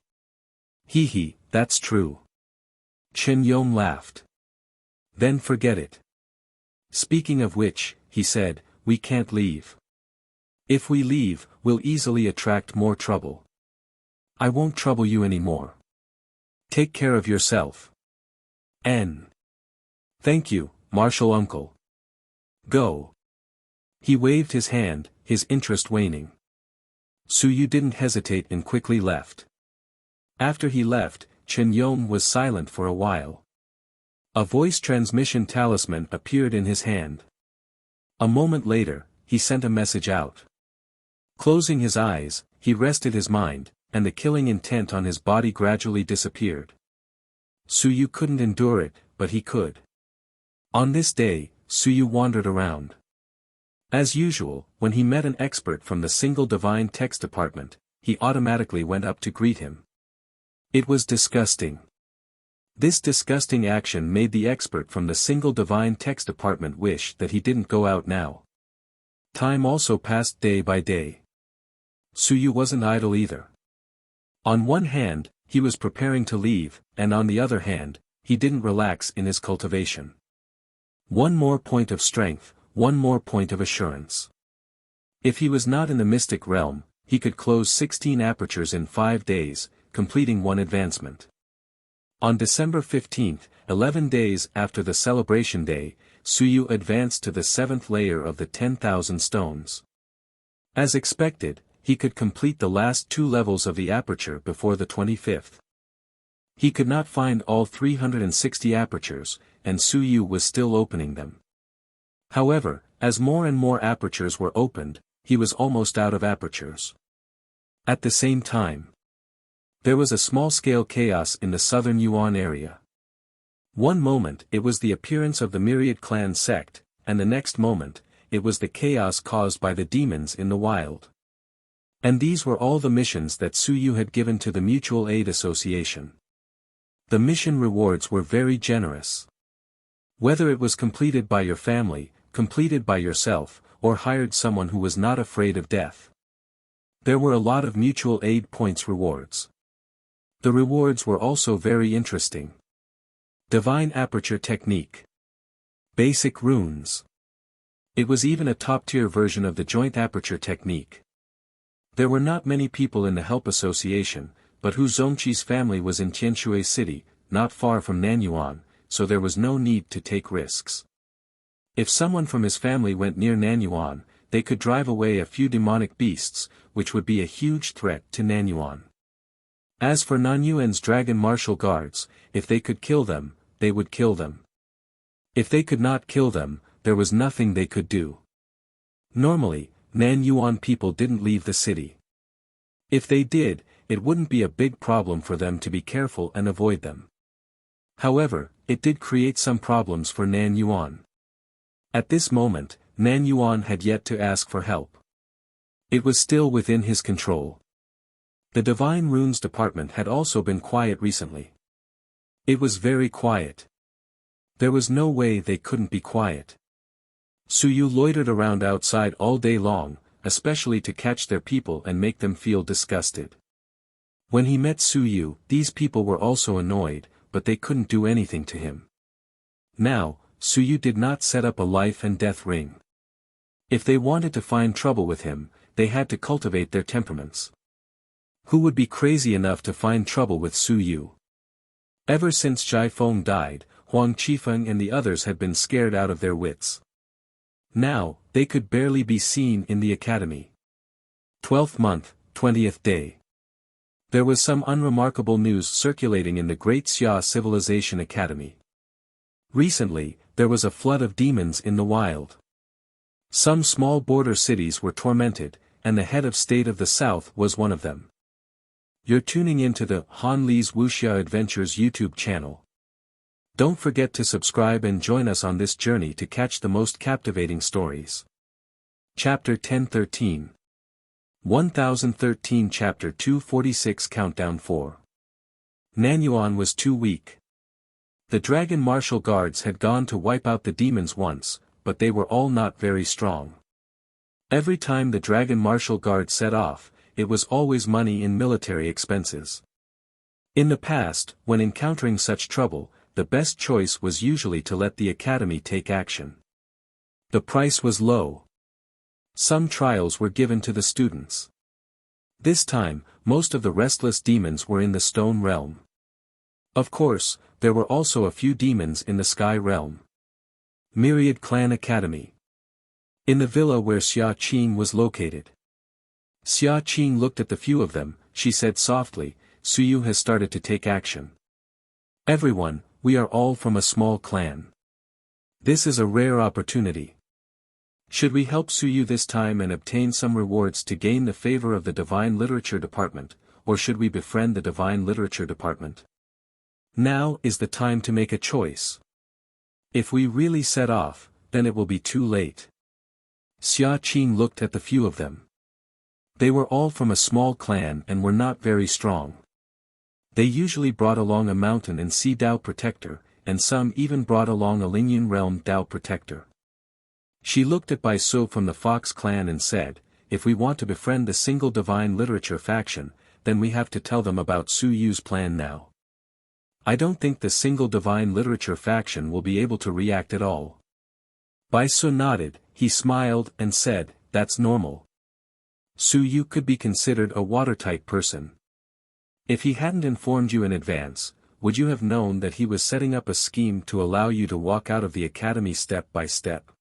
Hee hee, that's true. Chen Yong laughed. Then forget it. Speaking of which, he said, we can't leave. If we leave, we'll easily attract more trouble. I won't trouble you anymore. Take care of yourself. N. Thank you, Marshal Uncle. Go. He waved his hand, his interest waning. Su Yu didn't hesitate and quickly left. After he left, Chen Yong was silent for a while. A voice transmission talisman appeared in his hand. A moment later, he sent a message out. Closing his eyes, he rested his mind, and the killing intent on his body gradually disappeared. Su Yu couldn't endure it, but he could. On this day, Su Yu wandered around. As usual, when he met an expert from the single divine text department, he automatically went up to greet him. It was disgusting. This disgusting action made the expert from the single divine text department wish that he didn't go out now. Time also passed day by day. Su Yu wasn't idle either. On one hand, he was preparing to leave, and on the other hand, he didn't relax in his cultivation. One more point of strength, one more point of assurance. If he was not in the mystic realm, he could close 16 apertures in 5 days, completing one advancement. On December 15th, 11 days after the celebration day, Su Yu advanced to the 7th layer of the 10,000 stones. As expected, he could complete the last 2 levels of the aperture before the 25th. He could not find all 360 apertures, and Su Yu was still opening them. However, as more and more apertures were opened, he was almost out of apertures. At the same time, there was a small-scale chaos in the southern Yuan area. One moment it was the appearance of the Myriad Clan sect, and the next moment, it was the chaos caused by the demons in the wild. And these were all the missions that Su Yu had given to the Mutual Aid Association. The mission rewards were very generous. Whether it was completed by your family, completed by yourself, or hired someone who was not afraid of death. There were a lot of mutual aid points rewards. The rewards were also very interesting. Divine Aperture Technique. Basic Runes. It was even a top-tier version of the Joint Aperture Technique. There were not many people in the Help Association, but Hu Zongqi's family was in Tianshui City, not far from Nanyuan, so there was no need to take risks. If someone from his family went near Nanyuan, they could drive away a few demonic beasts, which would be a huge threat to Nanyuan. As for Nanyuan's dragon martial guards, if they could kill them, they would kill them. If they could not kill them, there was nothing they could do. Normally, Nanyuan people didn't leave the city. If they did, it wouldn't be a big problem for them to be careful and avoid them. However, it did create some problems for Nanyuan. At this moment, Nanyuan had yet to ask for help. It was still within his control. The Divine Runes department had also been quiet recently. It was very quiet. There was no way they couldn't be quiet. Su Yu loitered around outside all day long, especially to catch their people and make them feel disgusted. When he met Su Yu, these people were also annoyed, but they couldn't do anything to him. Now, Su Yu did not set up a life and death ring. If they wanted to find trouble with him, they had to cultivate their temperaments. Who would be crazy enough to find trouble with Su Yu? Ever since Zhai Feng died, Huang Qifeng and the others had been scared out of their wits. Now, they could barely be seen in the academy. 12th month, 20th day. There was some unremarkable news circulating in the Great Xia Civilization Academy. Recently, there was a flood of demons in the wild. Some small border cities were tormented, and the head of state of the south was one of them. You're tuning into the Han Li's Wuxia Adventures YouTube channel. Don't forget to subscribe and join us on this journey to catch the most captivating stories. Chapter 1013. 1013 Chapter 246 Countdown 4. Nanyuan was too weak. The dragon martial guards had gone to wipe out the demons once, but they were all not very strong. Every time the dragon martial guard set off, it was always money in military expenses. In the past, when encountering such trouble, the best choice was usually to let the academy take action. The price was low. Some trials were given to the students. This time, most of the restless demons were in the stone realm. Of course, there were also a few demons in the sky realm. Myriad Clan Academy. In the villa where Xia Qing was located. Xia Qing looked at the few of them. She said softly, "Suyu has started to take action. Everyone, we are all from a small clan. This is a rare opportunity. Should we help Suyu this time and obtain some rewards to gain the favor of the Divine Literature Department, or should we befriend the Divine Literature Department? Now is the time to make a choice. If we really set off, then it will be too late." Xia Qing looked at the few of them. They were all from a small clan and were not very strong. They usually brought along a mountain and sea Dao protector, and some even brought along a Lingyun realm Dao protector. She looked at Bai Su from the Fox clan and said, "If we want to befriend the single divine literature faction, then we have to tell them about Su Yu's plan now. I don't think the single divine literature faction will be able to react at all." Bai Su nodded, he smiled and said, "That's normal. Su Yu could be considered a watertight person. If he hadn't informed you in advance, would you have known that he was setting up a scheme to allow you to walk out of the academy step by step?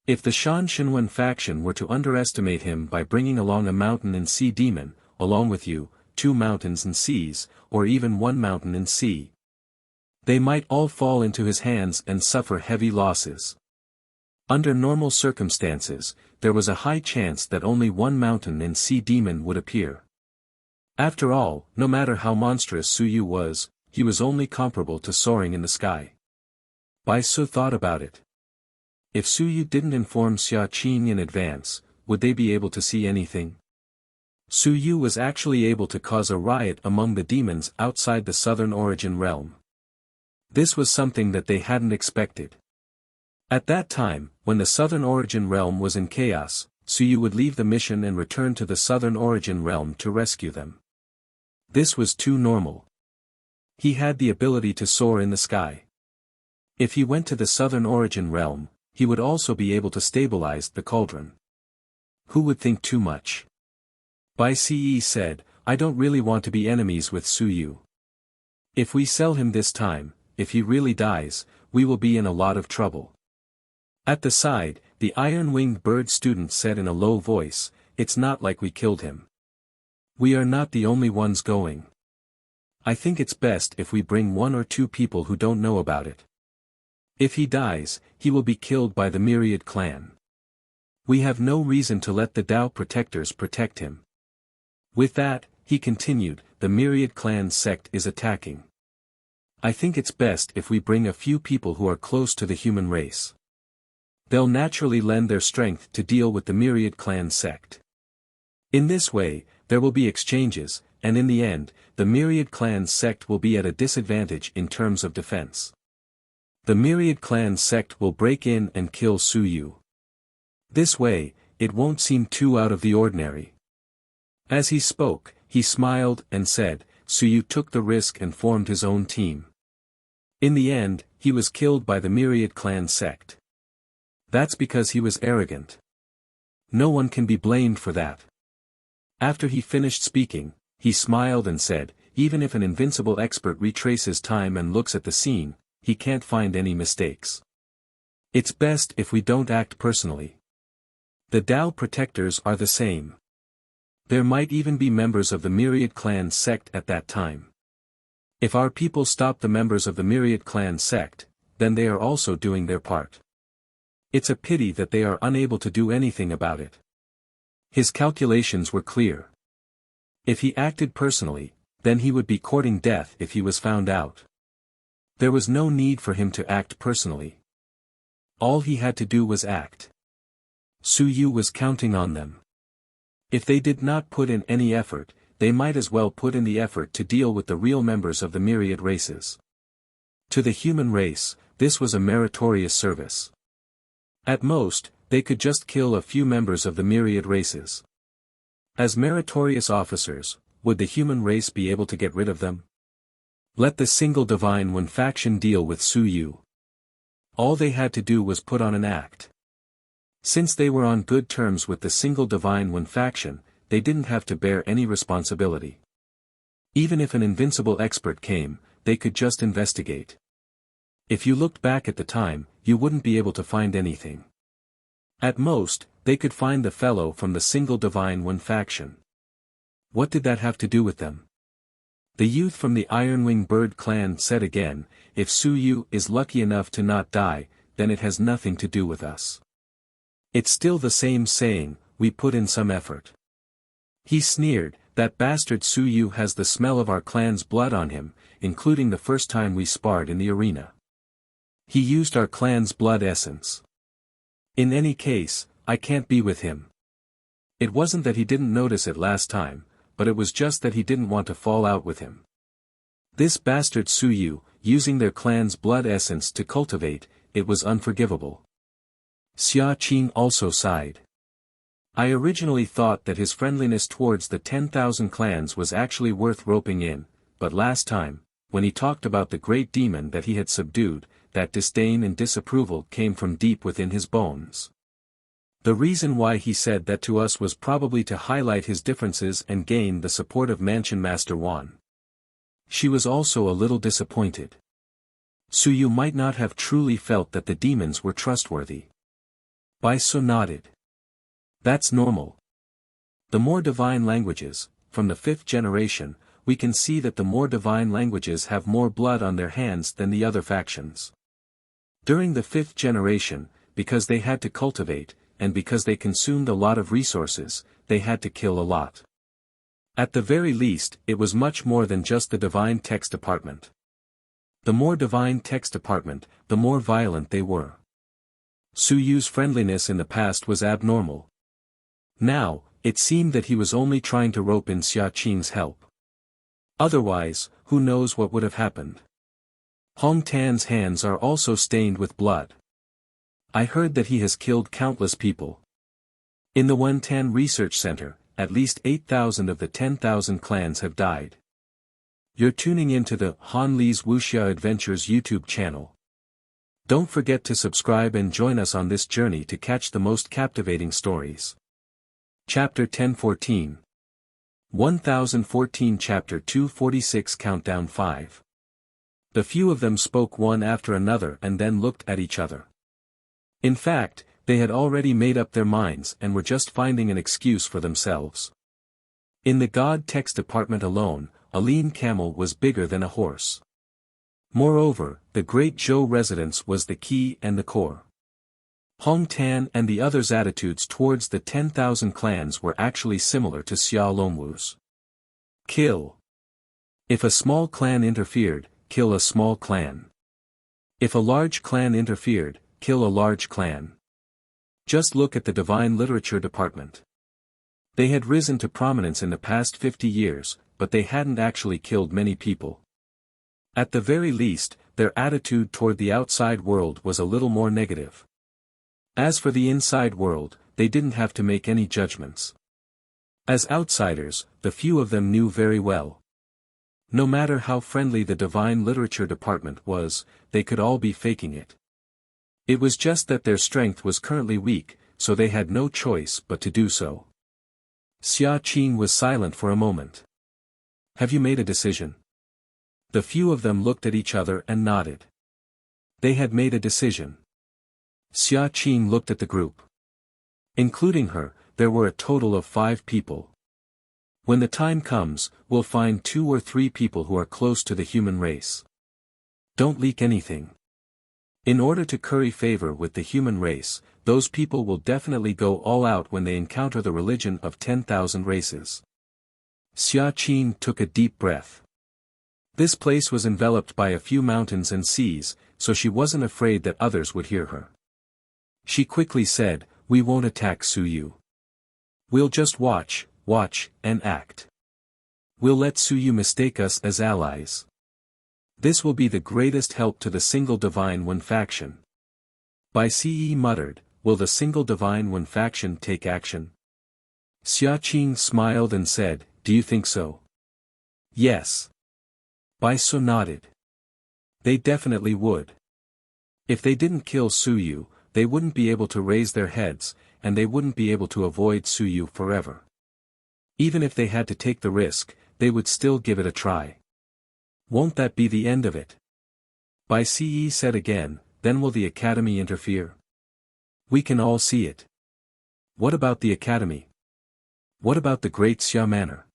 If the Shan Shenwen faction were to underestimate him by bringing along a mountain and sea demon, along with you, 2 mountains and seas, or even 1 mountain and sea, they might all fall into his hands and suffer heavy losses. Under normal circumstances, there was a high chance that only 1 mountain and sea demon would appear. After all, no matter how monstrous Su Yu was, he was only comparable to soaring in the sky. Bai Su thought about it. If Su Yu didn't inform Xia Qing in advance, would they be able to see anything? Su Yu was actually able to cause a riot among the demons outside the Southern Origin realm. This was something that they hadn't expected. At that time, when the Southern Origin realm was in chaos, Su Yu would leave the mission and return to the Southern Origin realm to rescue them. This was too normal. He had the ability to soar in the sky. If he went to the Southern Origin realm, he would also be able to stabilize the cauldron. Who would think too much? Bai Ce said, "I don't really want to be enemies with Su Yu. If we sell him this time, if he really dies, we will be in a lot of trouble." At the side, the iron-winged bird student said in a low voice, "It's not like we killed him. We are not the only ones going. I think it's best if we bring 1 or 2 people who don't know about it. If he dies, he will be killed by the Myriad clan. We have no reason to let the Dao protectors protect him." With that, he continued, "The Myriad clan sect is attacking. I think it's best if we bring a few people who are close to the human race. They'll naturally lend their strength to deal with the Myriad clan sect. In this way, there will be exchanges, and in the end, the Myriad clan sect will be at a disadvantage in terms of defense. The Myriad clan sect will break in and kill Su Yu. This way, it won't seem too out of the ordinary." As he spoke, he smiled and said, "Su Yu took the risk and formed his own team. In the end, he was killed by the Myriad clan sect. That's because he was arrogant. No one can be blamed for that." After he finished speaking, he smiled and said, "Even if an invincible expert retraces time and looks at the scene, he can't find any mistakes. It's best if we don't act personally. The Dao protectors are the same. There might even be members of the Myriad clan sect at that time. If our people stop the members of the Myriad clan sect, then they are also doing their part. It's a pity that they are unable to do anything about it." His calculations were clear. If he acted personally, then he would be courting death if he was found out. There was no need for him to act personally. All he had to do was act. Su Yu was counting on them. If they did not put in any effort, they might as well put in the effort to deal with the real members of the myriad races. To the human race, this was a meritorious service. At most, they could just kill a few members of the myriad races. As meritorious officers, would the human race be able to get rid of them? Let the single Divine One faction deal with Su Yu. All they had to do was put on an act. Since they were on good terms with the single Divine One faction, they didn't have to bear any responsibility. Even if an invincible expert came, they could just investigate. If you looked back at the time, you wouldn't be able to find anything. At most, they could find the fellow from the single Divine One faction. What did that have to do with them? The youth from the Ironwing Bird clan said again, if Su Yu is lucky enough to not die, then it has nothing to do with us. It's still the same saying, we put in some effort. He sneered, that bastard Su Yu has the smell of our clan's blood on him, including the first time we sparred in the arena. He used our clan's blood essence. In any case, I can't be with him. It wasn't that he didn't notice it last time, but it was just that he didn't want to fall out with him. This bastard Su Yu, using their clan's blood essence to cultivate, it was unforgivable. Xia Qing also sighed. I originally thought that his friendliness towards the 10,000 clans was actually worth roping in, but last time, when he talked about the great demon that he had subdued, that disdain and disapproval came from deep within his bones. The reason why he said that to us was probably to highlight his differences and gain the support of Mansion Master Wan. She was also a little disappointed. Su Yu might not have truly felt that the demons were trustworthy. Bai Su nodded. That's normal. The more divine languages, from the 5th generation, we can see that the more divine languages have more blood on their hands than the other factions. During the 5th generation, because they had to cultivate, and because they consumed a lot of resources, they had to kill a lot. At the very least, it was much more than just the Divine Text Department. The more Divine Text Department, the more violent they were. Su Yu's friendliness in the past was abnormal. Now, it seemed that he was only trying to rope in Xia Qing's help. Otherwise, who knows what would have happened. Hong Tan's hands are also stained with blood. I heard that he has killed countless people. In the Wentan Research Center, at least 8,000 of the 10,000 clans have died. You're tuning into the Han Li's Wuxia Adventures YouTube channel. Don't forget to subscribe and join us on this journey to catch the most captivating stories. Chapter 1014. 1014 Chapter 246 Countdown 5. The few of them spoke one after another and then looked at each other. In fact, they had already made up their minds and were just finding an excuse for themselves. In the God Text Department alone, a lean camel was bigger than a horse. Moreover, the Great Zhou residence was the key and the core. Hong Tan and the others' attitudes towards the 10,000 clans were actually similar to Xia Longwu's. Kill. If a small clan interfered, kill a small clan. If a large clan interfered, kill a large clan. Just look at the Divine Literature Department. They had risen to prominence in the past 50 years, but they hadn't actually killed many people. At the very least, their attitude toward the outside world was a little more negative. As for the inside world, they didn't have to make any judgments. As outsiders, the few of them knew very well. No matter how friendly the Divine Literature Department was, they could all be faking it. It was just that their strength was currently weak, so they had no choice but to do so. Xia Qing was silent for a moment. Have you made a decision? The few of them looked at each other and nodded. They had made a decision. Xia Qing looked at the group. Including her, there were a total of 5 people. When the time comes, we'll find 2 or 3 people who are close to the human race. Don't leak anything. In order to curry favor with the human race, those people will definitely go all out when they encounter the religion of 10,000 races. Xia Qing took a deep breath. This place was enveloped by a few mountains and seas, so she wasn't afraid that others would hear her. She quickly said, "We won't attack Su Yu. We'll just watch, and act. We'll let Su Yu mistake us as allies. This will be the greatest help to the single Divine One faction." Bai Ce muttered, "Will the single Divine One faction take action?" Xia Qing smiled and said, "Do you think so?" "Yes." Bai Su nodded. "They definitely would. If they didn't kill Su Yu, they wouldn't be able to raise their heads, and they wouldn't be able to avoid Su Yu forever. Even if they had to take the risk, they would still give it a try. Won't that be the end of it?" Bai Ce said again, "Then will the academy interfere? We can all see it. What about the academy? What about the great Xia manor?"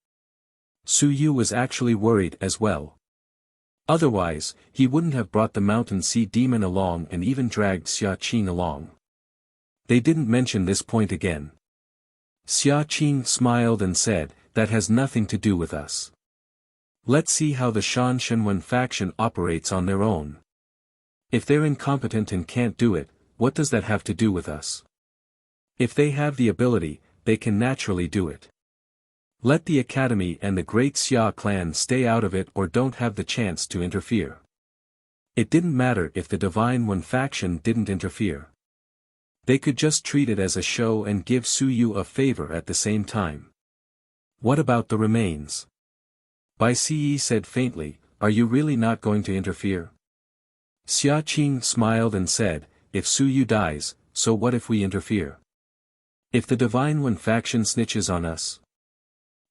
Su Yu was actually worried as well. Otherwise, he wouldn't have brought the mountain sea demon along and even dragged Xia Qing along. They didn't mention this point again. Xia Qing smiled and said, "That has nothing to do with us. Let's see how the Shan Shenwen faction operates on their own. If they're incompetent and can't do it, what does that have to do with us? If they have the ability, they can naturally do it. Let the academy and the great Xia clan stay out of it or don't have the chance to interfere." It didn't matter if the Divine One faction didn't interfere. They could just treat it as a show and give Su Yu a favor at the same time. "What about the remains?" Bai Ce said faintly, "Are you really not going to interfere?" Xia Qing smiled and said, "If Su Yu dies, so what if we interfere? If the Divine One faction snitches on us?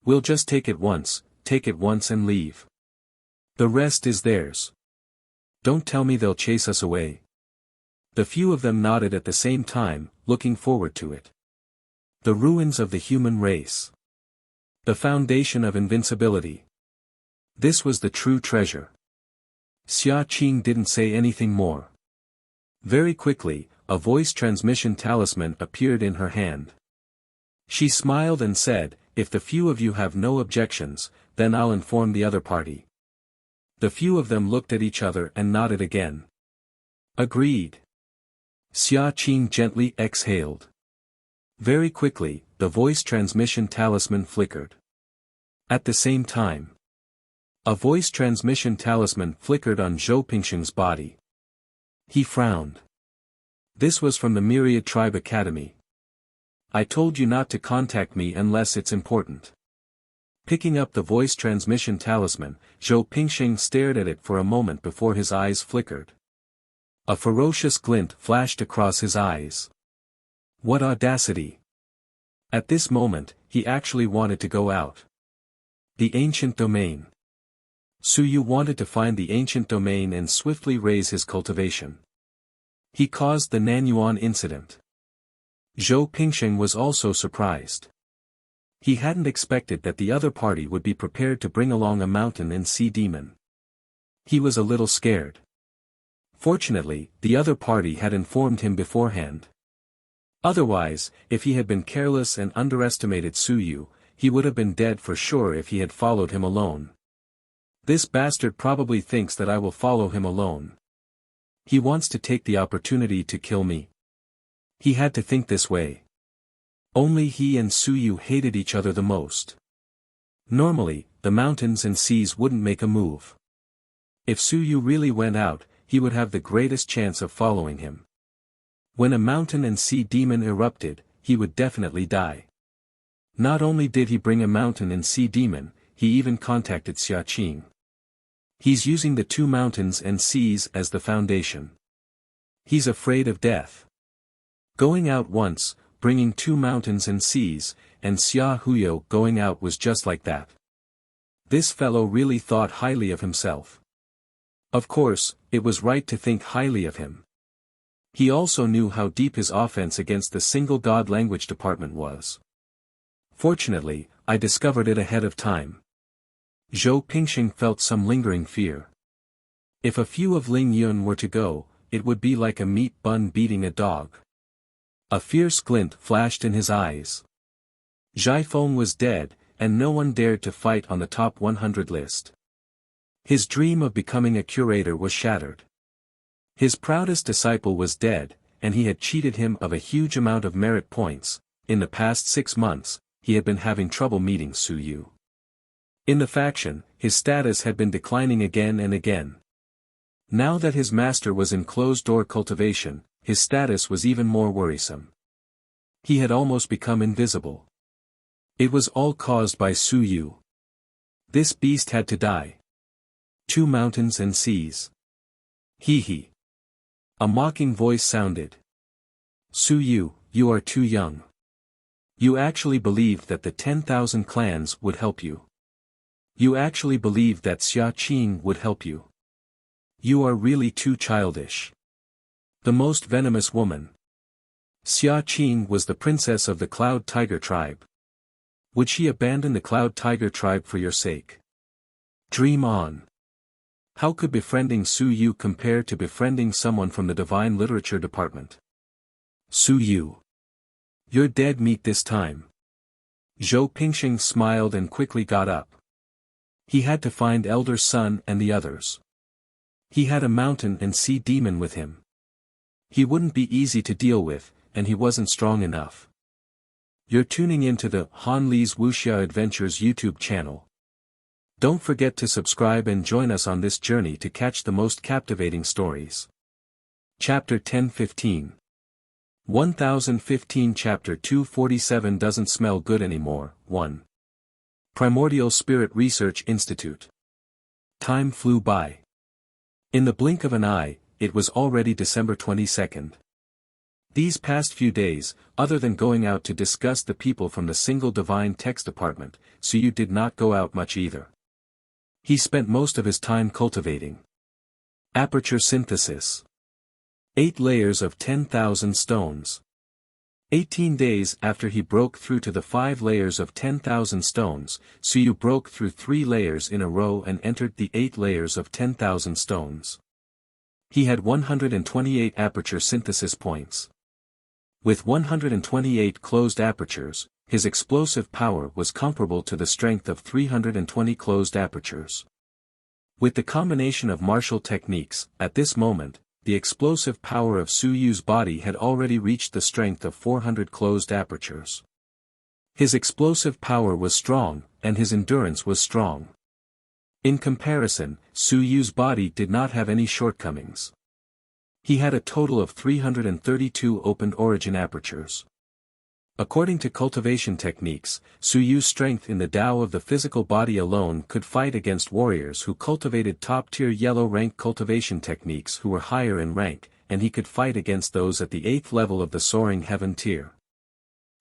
We'll just take it once and leave. The rest is theirs. Don't tell me they'll chase us away." The few of them nodded at the same time, looking forward to it. The ruins of the human race. The foundation of invincibility. This was the true treasure. Xia Qing didn't say anything more. Very quickly, a voice transmission talisman appeared in her hand. She smiled and said, "If the few of you have no objections, then I'll inform the other party." The few of them looked at each other and nodded again. "Agreed." Xia Qing gently exhaled. Very quickly, the voice transmission talisman flickered. At the same time, a voice transmission talisman flickered on Zhou Pingsheng's body. He frowned. This was from the Myriad Tribe Academy. "I told you not to contact me unless it's important." Picking up the voice transmission talisman, Zhou Pingsheng stared at it for a moment before his eyes flickered. A ferocious glint flashed across his eyes. What audacity! At this moment, he actually wanted to go out. The ancient domain. Su Yu wanted to find the ancient domain and swiftly raise his cultivation. He caused the Nanyuan incident. Zhou Pingsheng was also surprised. He hadn't expected that the other party would be prepared to bring along a mountain and sea demon. He was a little scared. Fortunately, the other party had informed him beforehand. Otherwise, if he had been careless and underestimated Su Yu, he would have been dead for sure if he had followed him alone. This bastard probably thinks that I will follow him alone. He wants to take the opportunity to kill me. He had to think this way. Only he and Su Yu hated each other the most. Normally, the mountains and seas wouldn't make a move. If Su Yu really went out, he would have the greatest chance of following him. When a mountain and sea demon erupted, he would definitely die. Not only did he bring a mountain and sea demon, he even contacted Xia Qing. He's using the two mountains and seas as the foundation. He's afraid of death. Going out once, bringing two mountains and seas, and Xia Huyo going out was just like that. This fellow really thought highly of himself. Of course, it was right to think highly of him. He also knew how deep his offense against the single god language department was. Fortunately, I discovered it ahead of time. Zhou Pingsheng felt some lingering fear. If a few of Ling Yun were to go, it would be like a meat bun beating a dog. A fierce glint flashed in his eyes. Zhai Feng was dead, and no one dared to fight on the top 100 list. His dream of becoming a curator was shattered. His proudest disciple was dead, and he had cheated him of a huge amount of merit points. In the past 6 months, he had been having trouble meeting Su Yu. In the faction, his status had been declining again and again. Now that his master was in closed-door cultivation, his status was even more worrisome. He had almost become invisible. It was all caused by Su Yu. This beast had to die. 2 mountains and seas. Hee hee. A mocking voice sounded. Su Yu, you are too young. You actually believed that the 10,000 clans would help you. You actually believed that Xia Qing would help you. You are really too childish. The most venomous woman. Xia Qing was the princess of the Cloud Tiger tribe. Would she abandon the Cloud Tiger tribe for your sake? Dream on. How could befriending Su Yu compare to befriending someone from the Divine Literature Department? Su Yu. You're dead meat this time. Zhou Pingxing smiled and quickly got up. He had to find Elder Sun and the others. He had a mountain and sea demon with him. He wouldn't be easy to deal with, and he wasn't strong enough. You're tuning into the Han Li's Wuxia Adventures YouTube channel. Don't forget to subscribe and join us on this journey to catch the most captivating stories. Chapter 1015. 1015 Chapter 247 Doesn't Smell Good Anymore, 1. Primordial Spirit Research Institute. Time flew by. In the blink of an eye, it was already December 22nd. These past few days, other than going out to discuss the people from the single divine text department, Su Yu did not go out much either. He spent most of his time cultivating aperture synthesis. 8 layers of 10,000 stones. 18 days after he broke through to the 5 layers of 10,000 stones, Su Yu broke through 3 layers in a row and entered the 8 layers of 10,000 stones. He had 128 aperture synthesis points. With 128 closed apertures, his explosive power was comparable to the strength of 320 closed apertures. With the combination of martial techniques, at this moment, the explosive power of Su Yu's body had already reached the strength of 400 closed apertures. His explosive power was strong, and his endurance was strong. In comparison, Su Yu's body did not have any shortcomings. He had a total of 332 opened origin apertures. According to cultivation techniques, Su Yu's strength in the Tao of the physical body alone could fight against warriors who cultivated top-tier yellow-rank cultivation techniques who were higher in rank, and he could fight against those at the 8th level of the soaring heaven tier.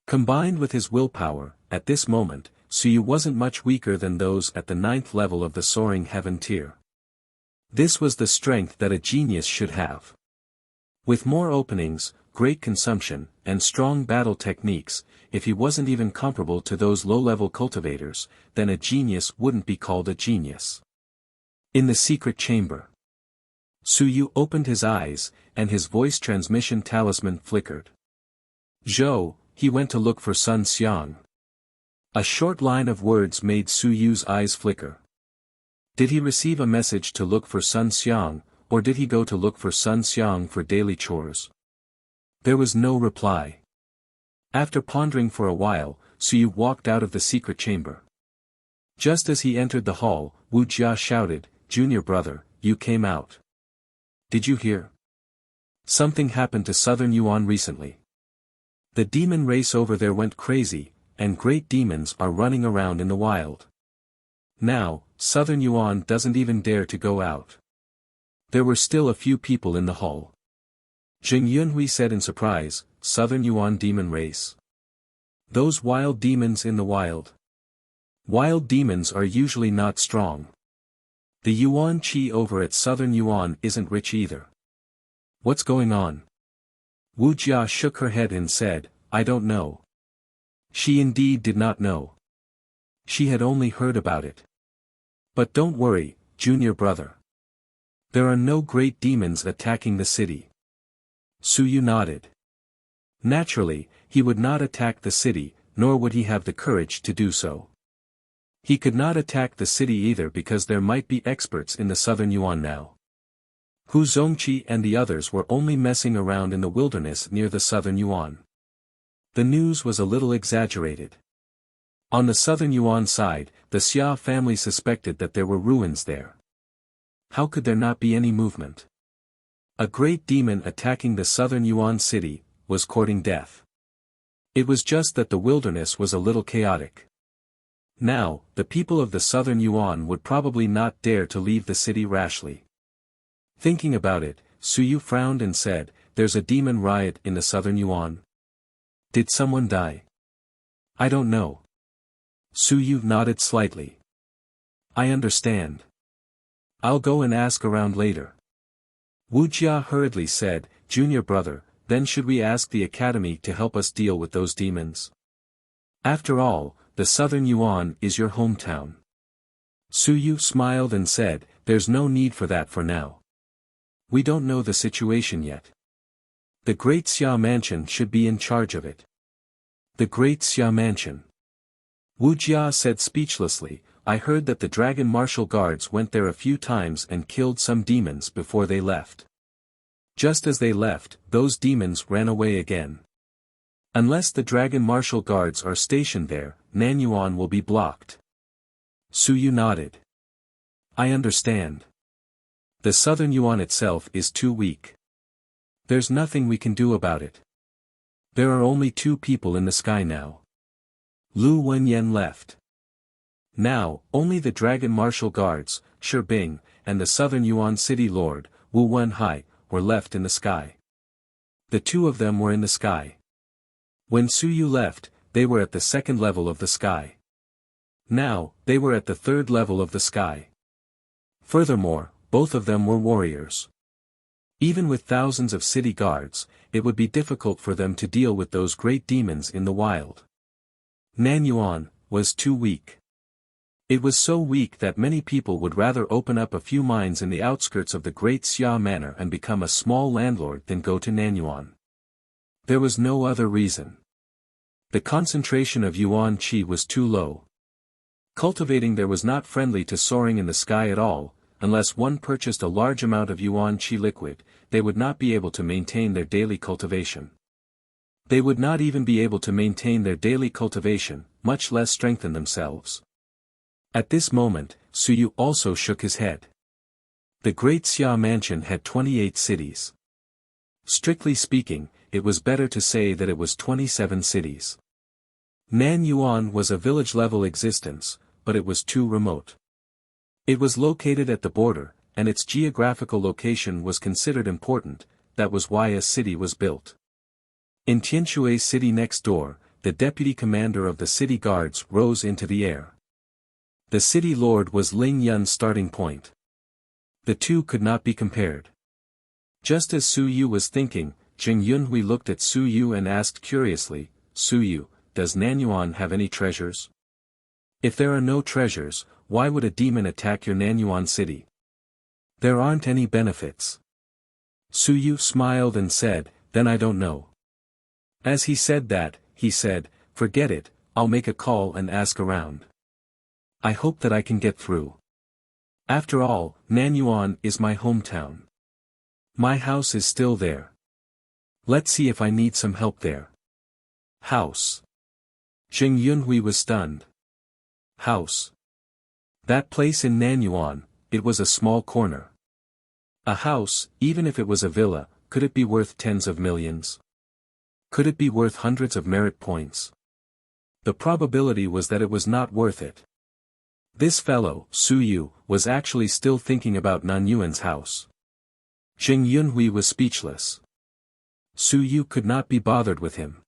Combined with his willpower, at this moment, Su Yu wasn't much weaker than those at the 9th level of the soaring heaven tier. This was the strength that a genius should have. With more openings, great consumption, and strong battle techniques, if he wasn't even comparable to those low-level cultivators, then a genius wouldn't be called a genius. In the secret chamber. Su Yu opened his eyes, and his voice transmission talisman flickered. Zhou, he went to look for Sun Xiang. A short line of words made Su Yu's eyes flicker. Did he receive a message to look for Sun Xiang, or did he go to look for Sun Xiang for daily chores? There was no reply. After pondering for a while, Su Yu walked out of the secret chamber. Just as he entered the hall, Wuxia shouted, "Junior brother, you came out. Did you hear? Something happened to Southern Yuan recently. The demon race over there went crazy, and great demons are running around in the wild. Now, Southern Yuan doesn't even dare to go out." There were still a few people in the hall. Jing Yunhui said in surprise, "Southern Yuan demon race? Those wild demons in the wild? Wild demons are usually not strong. The Yuan Qi over at Southern Yuan isn't rich either. What's going on?" Wu Jia shook her head and said, "I don't know." She indeed did not know. She had only heard about it. "But don't worry, junior brother. There are no great demons attacking the city." Su Yu nodded. Naturally, he would not attack the city, nor would he have the courage to do so. He could not attack the city either because there might be experts in the Southern Yuan now. Hu Zongqi and the others were only messing around in the wilderness near the Southern Yuan. The news was a little exaggerated. On the Southern Yuan side, the Xia family suspected that there were ruins there. How could there not be any movement? A great demon attacking the Southern Yuan city was courting death. It was just that the wilderness was a little chaotic. Now, the people of the southern Yuan would probably not dare to leave the city rashly. Thinking about it, Suyu frowned and said, "There's a demon riot in the southern Yuan. Did someone die?" "I don't know." Suyu nodded slightly. "I understand. I'll go and ask around later." Wuxia hurriedly said, "Junior brother, then should we ask the academy to help us deal with those demons? After all, the southern Yuan is your hometown." Suyu smiled and said, "There's no need for that for now. We don't know the situation yet. The Great Xia Mansion should be in charge of it." "The Great Xia Mansion?" Wuxia said speechlessly, "I heard that the Dragon Martial Guards went there a few times and killed some demons before they left. Just as they left, those demons ran away again. Unless the Dragon Martial Guards are stationed there, Nanyuan will be blocked." Suyu nodded. "I understand. The southern Yuan itself is too weak. There's nothing we can do about it. There are only 2 people in the sky now. Lu Wenyan left. Now, only the Dragon Martial Guards, Shi Bing, and the southern Yuan City Lord, Wu Wenhai, were left in the sky. The 2 of them were in the sky. When Suyu left, they were at the 2nd level of the sky. Now, they were at the 3rd level of the sky. Furthermore, both of them were warriors. Even with thousands of city guards, it would be difficult for them to deal with those great demons in the wild. Nanyuan was too weak. It was so weak that many people would rather open up a few mines in the outskirts of the Great Xia Manor and become a small landlord than go to Nanyuan. There was no other reason. The concentration of Yuan Qi was too low. Cultivating there was not friendly to soaring in the sky at all. Unless one purchased a large amount of Yuan Qi liquid, they would not be able to maintain their daily cultivation. They would not even be able to maintain their daily cultivation, much less strengthen themselves. At this moment, Suyu also shook his head. The Great Xia Mansion had 28 cities. Strictly speaking, it was better to say that it was 27 cities. Nanyuan was a village-level existence, but it was too remote. It was located at the border, and its geographical location was considered important. That was why a city was built. In Tianshui's city next door, the deputy commander of the city guards rose into the air. The city lord was Ling Yun's starting point. The 2 could not be compared. Just as Suyu was thinking, Jing Yunhui looked at Suyu and asked curiously, "Suyu, does Nanyuan have any treasures? If there are no treasures, why would a demon attack your Nanyuan city? There aren't any benefits." Suyu smiled and said, "Then I don't know." As he said that, he said, "Forget it, I'll make a call and ask around. I hope that I can get through. After all, Nanyuan is my hometown. My house is still there. Let's see if I need some help there." House. Jing Yunhui was stunned. House. That place in Nanyuan, it was a small corner. A house, even if it was a villa, could it be worth tens of millions? Could it be worth hundreds of merit points? The probability was that it was not worth it. This fellow, Suyu, was actually still thinking about Nanyuan's house. Jing Yunhui was speechless. Suyu could not be bothered with him.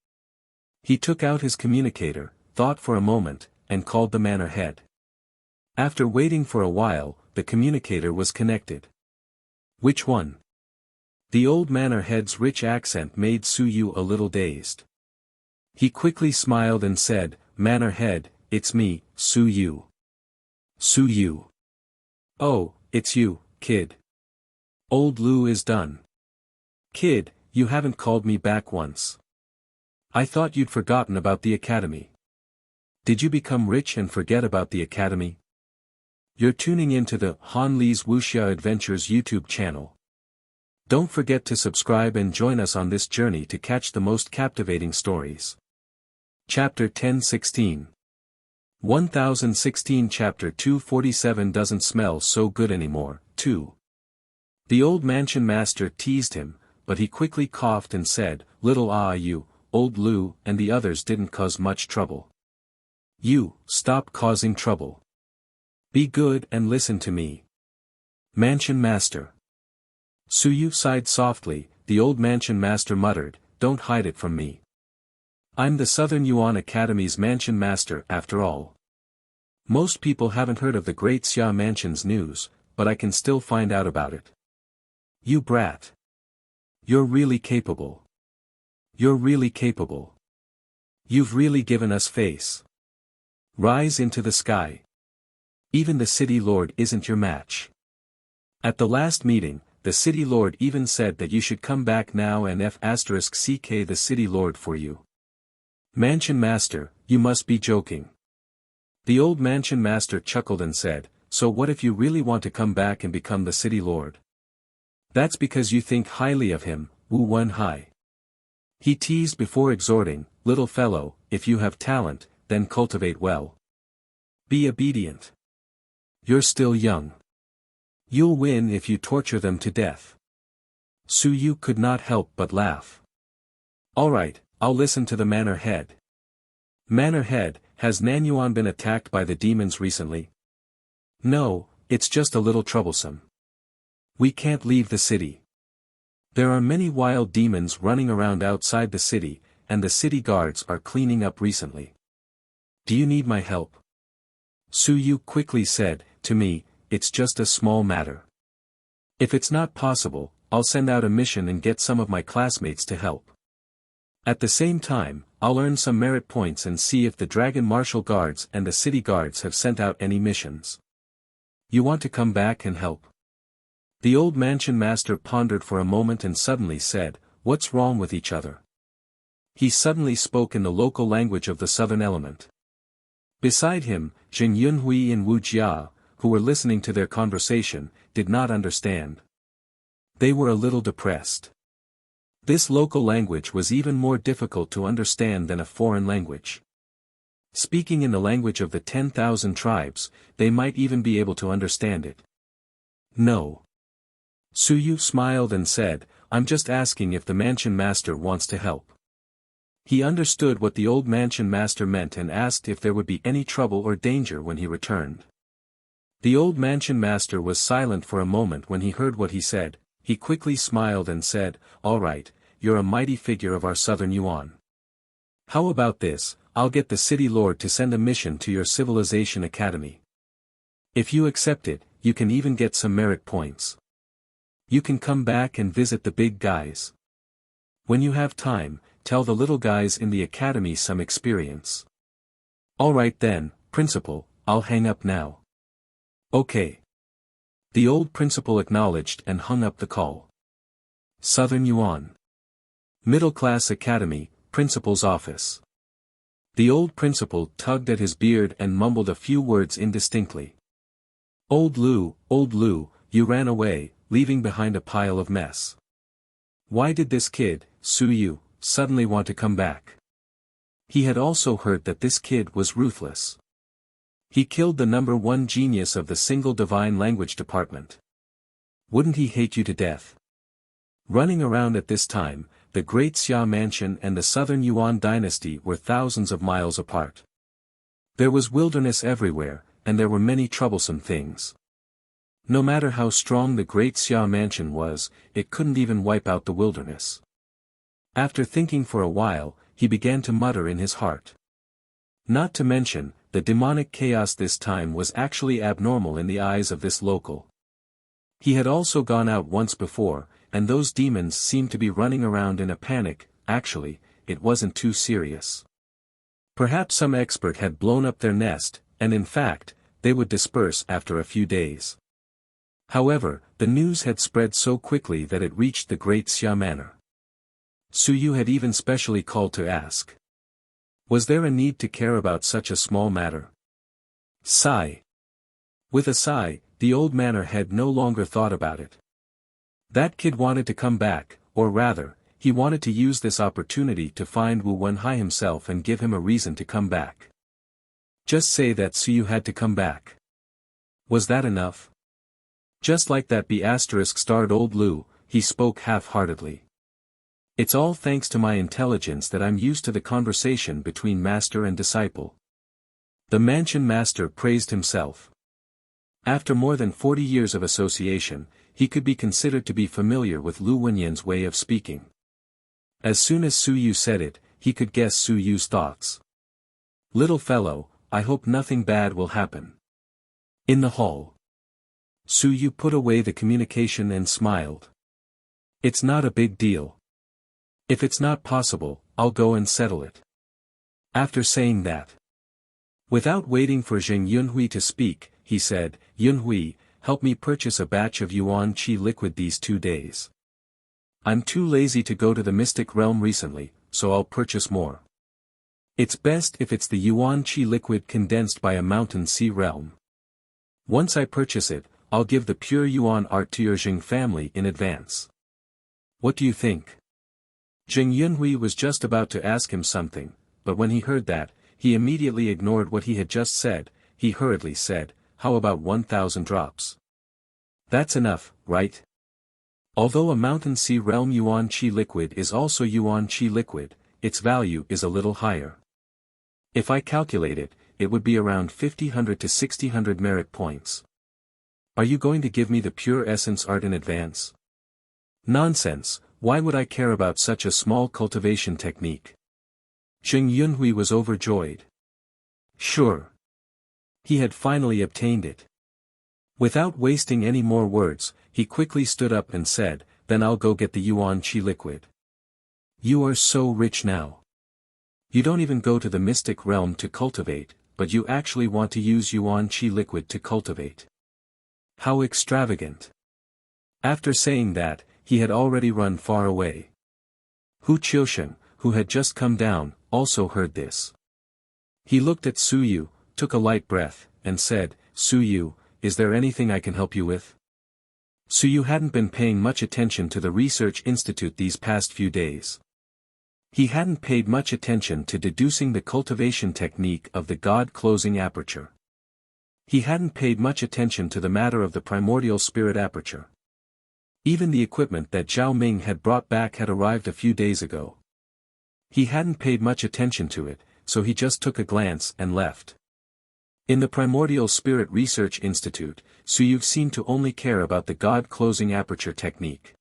He took out his communicator, thought for a moment, and called the manor head. After waiting for a while, the communicator was connected. "Which one?" The old manor head's rich accent made Suyu a little dazed. He quickly smiled and said, "Manor head, it's me, Suyu." "Suyu. Oh, it's you, kid. Old Lu is done. Kid, you haven't called me back once. I thought you'd forgotten about the academy. Did you become rich and forget about the academy?" You're tuning into the Han Li's Wuxia Adventures YouTube channel. Don't forget to subscribe and join us on this journey to catch the most captivating stories. Chapter 1016. 1016 Chapter 247 Doesn't smell so good anymore, 2. The old mansion master teased him, but he quickly coughed and said, "Little you, old Lu and the others didn't cause much trouble. You, stop causing trouble. Be good and listen to me. Mansion Master. Suyu sighed softly. The old Mansion Master muttered, don't hide it from me. I'm the Southern Yuan Academy's Mansion Master after all. Most people haven't heard of the Great Xia Mansion's news, but I can still find out about it. You brat. You're really capable. You're really capable. You've really given us face. Rise into the sky. Even the City Lord isn't your match. At the last meeting, the City Lord even said that you should come back now and *CK the City Lord for you. Mansion Master, you must be joking. The old Mansion Master chuckled and said, so what if you really want to come back and become the City Lord? That's because you think highly of him, Wu Wenhai. He teased before exhorting, little fellow, if you have talent, then cultivate well. Be obedient. You're still young. You'll win if you torture them to death. Suyu could not help but laugh. Alright, I'll listen to the Manor Head. Manor Head, has Nanyuan been attacked by the demons recently? No, it's just a little troublesome. We can't leave the city. There are many wild demons running around outside the city, and the city guards are cleaning up recently. Do you need my help? Suyu quickly said, to me, it's just a small matter. If it's not possible, I'll send out a mission and get some of my classmates to help. At the same time, I'll earn some merit points and see if the Dragon Martial Guards and the City Guards have sent out any missions. You want to come back and help? The old Mansion Master pondered for a moment and suddenly said, what's wrong with each other? He suddenly spoke in the local language of the Southern Element. Beside him, Jin Yunhui and Wuxia, who were listening to their conversation, did not understand. They were a little depressed. This local language was even more difficult to understand than a foreign language. Speaking in the language of the 10,000 tribes, they might even be able to understand it. No. Suyu smiled and said, I'm just asking if the Mansion Master wants to help. He understood what the old Mansion Master meant and asked if there would be any trouble or danger when he returned. The old Mansion Master was silent for a moment when he heard what he said. He quickly smiled and said, all right, you're a mighty figure of our Southern Yuan. How about this, I'll get the City Lord to send a mission to your Civilization Academy. If you accept it, you can even get some merit points. You can come back and visit the big guys. When you have time, tell the little guys in the academy some experience. Alright then, Principal, I'll hang up now. Okay. The old principal acknowledged and hung up the call. Southern Yuan. Middle Class Academy, Principal's office. The old principal tugged at his beard and mumbled a few words indistinctly. Old Lu, you ran away, leaving behind a pile of mess. Why did this kid, Suyu, suddenly want to come back? He had also heard that this kid was ruthless. He killed the #1 genius of the single divine language department. Wouldn't he hate you to death? Running around at this time, the Great Xia Mansion and the Southern Yuan dynasty were thousands of miles apart. There was wilderness everywhere, and there were many troublesome things. No matter how strong the Great Xia Mansion was, it couldn't even wipe out the wilderness. After thinking for a while, he began to mutter in his heart. Not to mention, the demonic chaos this time was actually abnormal in the eyes of this local. He had also gone out once before, and those demons seemed to be running around in a panic. Actually, it wasn't too serious. Perhaps some expert had blown up their nest, and in fact, they would disperse after a few days. However, the news had spread so quickly that it reached the Great Xia Manor. Suyu had even specially called to ask. Was there a need to care about such a small matter? Sigh. With a sigh, the old manor head no longer thought about it. That kid wanted to come back, or rather, he wanted to use this opportunity to find Wu Wenhai himself and give him a reason to come back. Just say that Suyu had to come back. Was that enough? Just like that B*********, old Lu, he spoke half-heartedly. It's all thanks to my intelligence that I'm used to the conversation between master and disciple. The mansion master praised himself. After more than 40 years of association, he could be considered to be familiar with Lu Wenyan's way of speaking. As soon as Su Yu said it, he could guess Su Yu's thoughts. Little fellow, I hope nothing bad will happen. In the hall. Su Yu put away the communication and smiled. It's not a big deal. If it's not possible, I'll go and settle it. After saying that, without waiting for Zheng Yunhui to speak, he said, Yunhui, help me purchase a batch of Yuan Qi liquid these 2 days. I'm too lazy to go to the mystic realm recently, so I'll purchase more. It's best if it's the Yuan Qi liquid condensed by a mountain sea realm. Once I purchase it, I'll give the pure Yuan art to your Zheng family in advance. What do you think? Zheng Yunhui was just about to ask him something, but when he heard that, he immediately ignored what he had just said. He hurriedly said, how about 1,000 drops? That's enough, right? Although a mountain sea realm Yuan Qi liquid is also Yuan Qi liquid, its value is a little higher. If I calculate it, it would be around 50 to 60 merit points. Are you going to give me the pure essence art in advance? Nonsense, why would I care about such a small cultivation technique? Zheng Yunhui was overjoyed. Sure. He had finally obtained it. Without wasting any more words, he quickly stood up and said, then I'll go get the Yuan Qi liquid. You are so rich now. You don't even go to the mystic realm to cultivate, but you actually want to use Yuan Qi liquid to cultivate. How extravagant. After saying that, he had already run far away. Hu Qiusheng, who had just come down, also heard this. He looked at Su Yu, took a light breath, and said, Su Yu, is there anything I can help you with? Su Yu hadn't been paying much attention to the research institute these past few days. He hadn't paid much attention to deducing the cultivation technique of the God closing aperture. He hadn't paid much attention to the matter of the primordial spirit aperture. Even the equipment that Zhao Ming had brought back had arrived a few days ago. He hadn't paid much attention to it, so he just took a glance and left. In the Primordial Spirit Research Institute, Su Yu seemed to only care about the God closing aperture technique.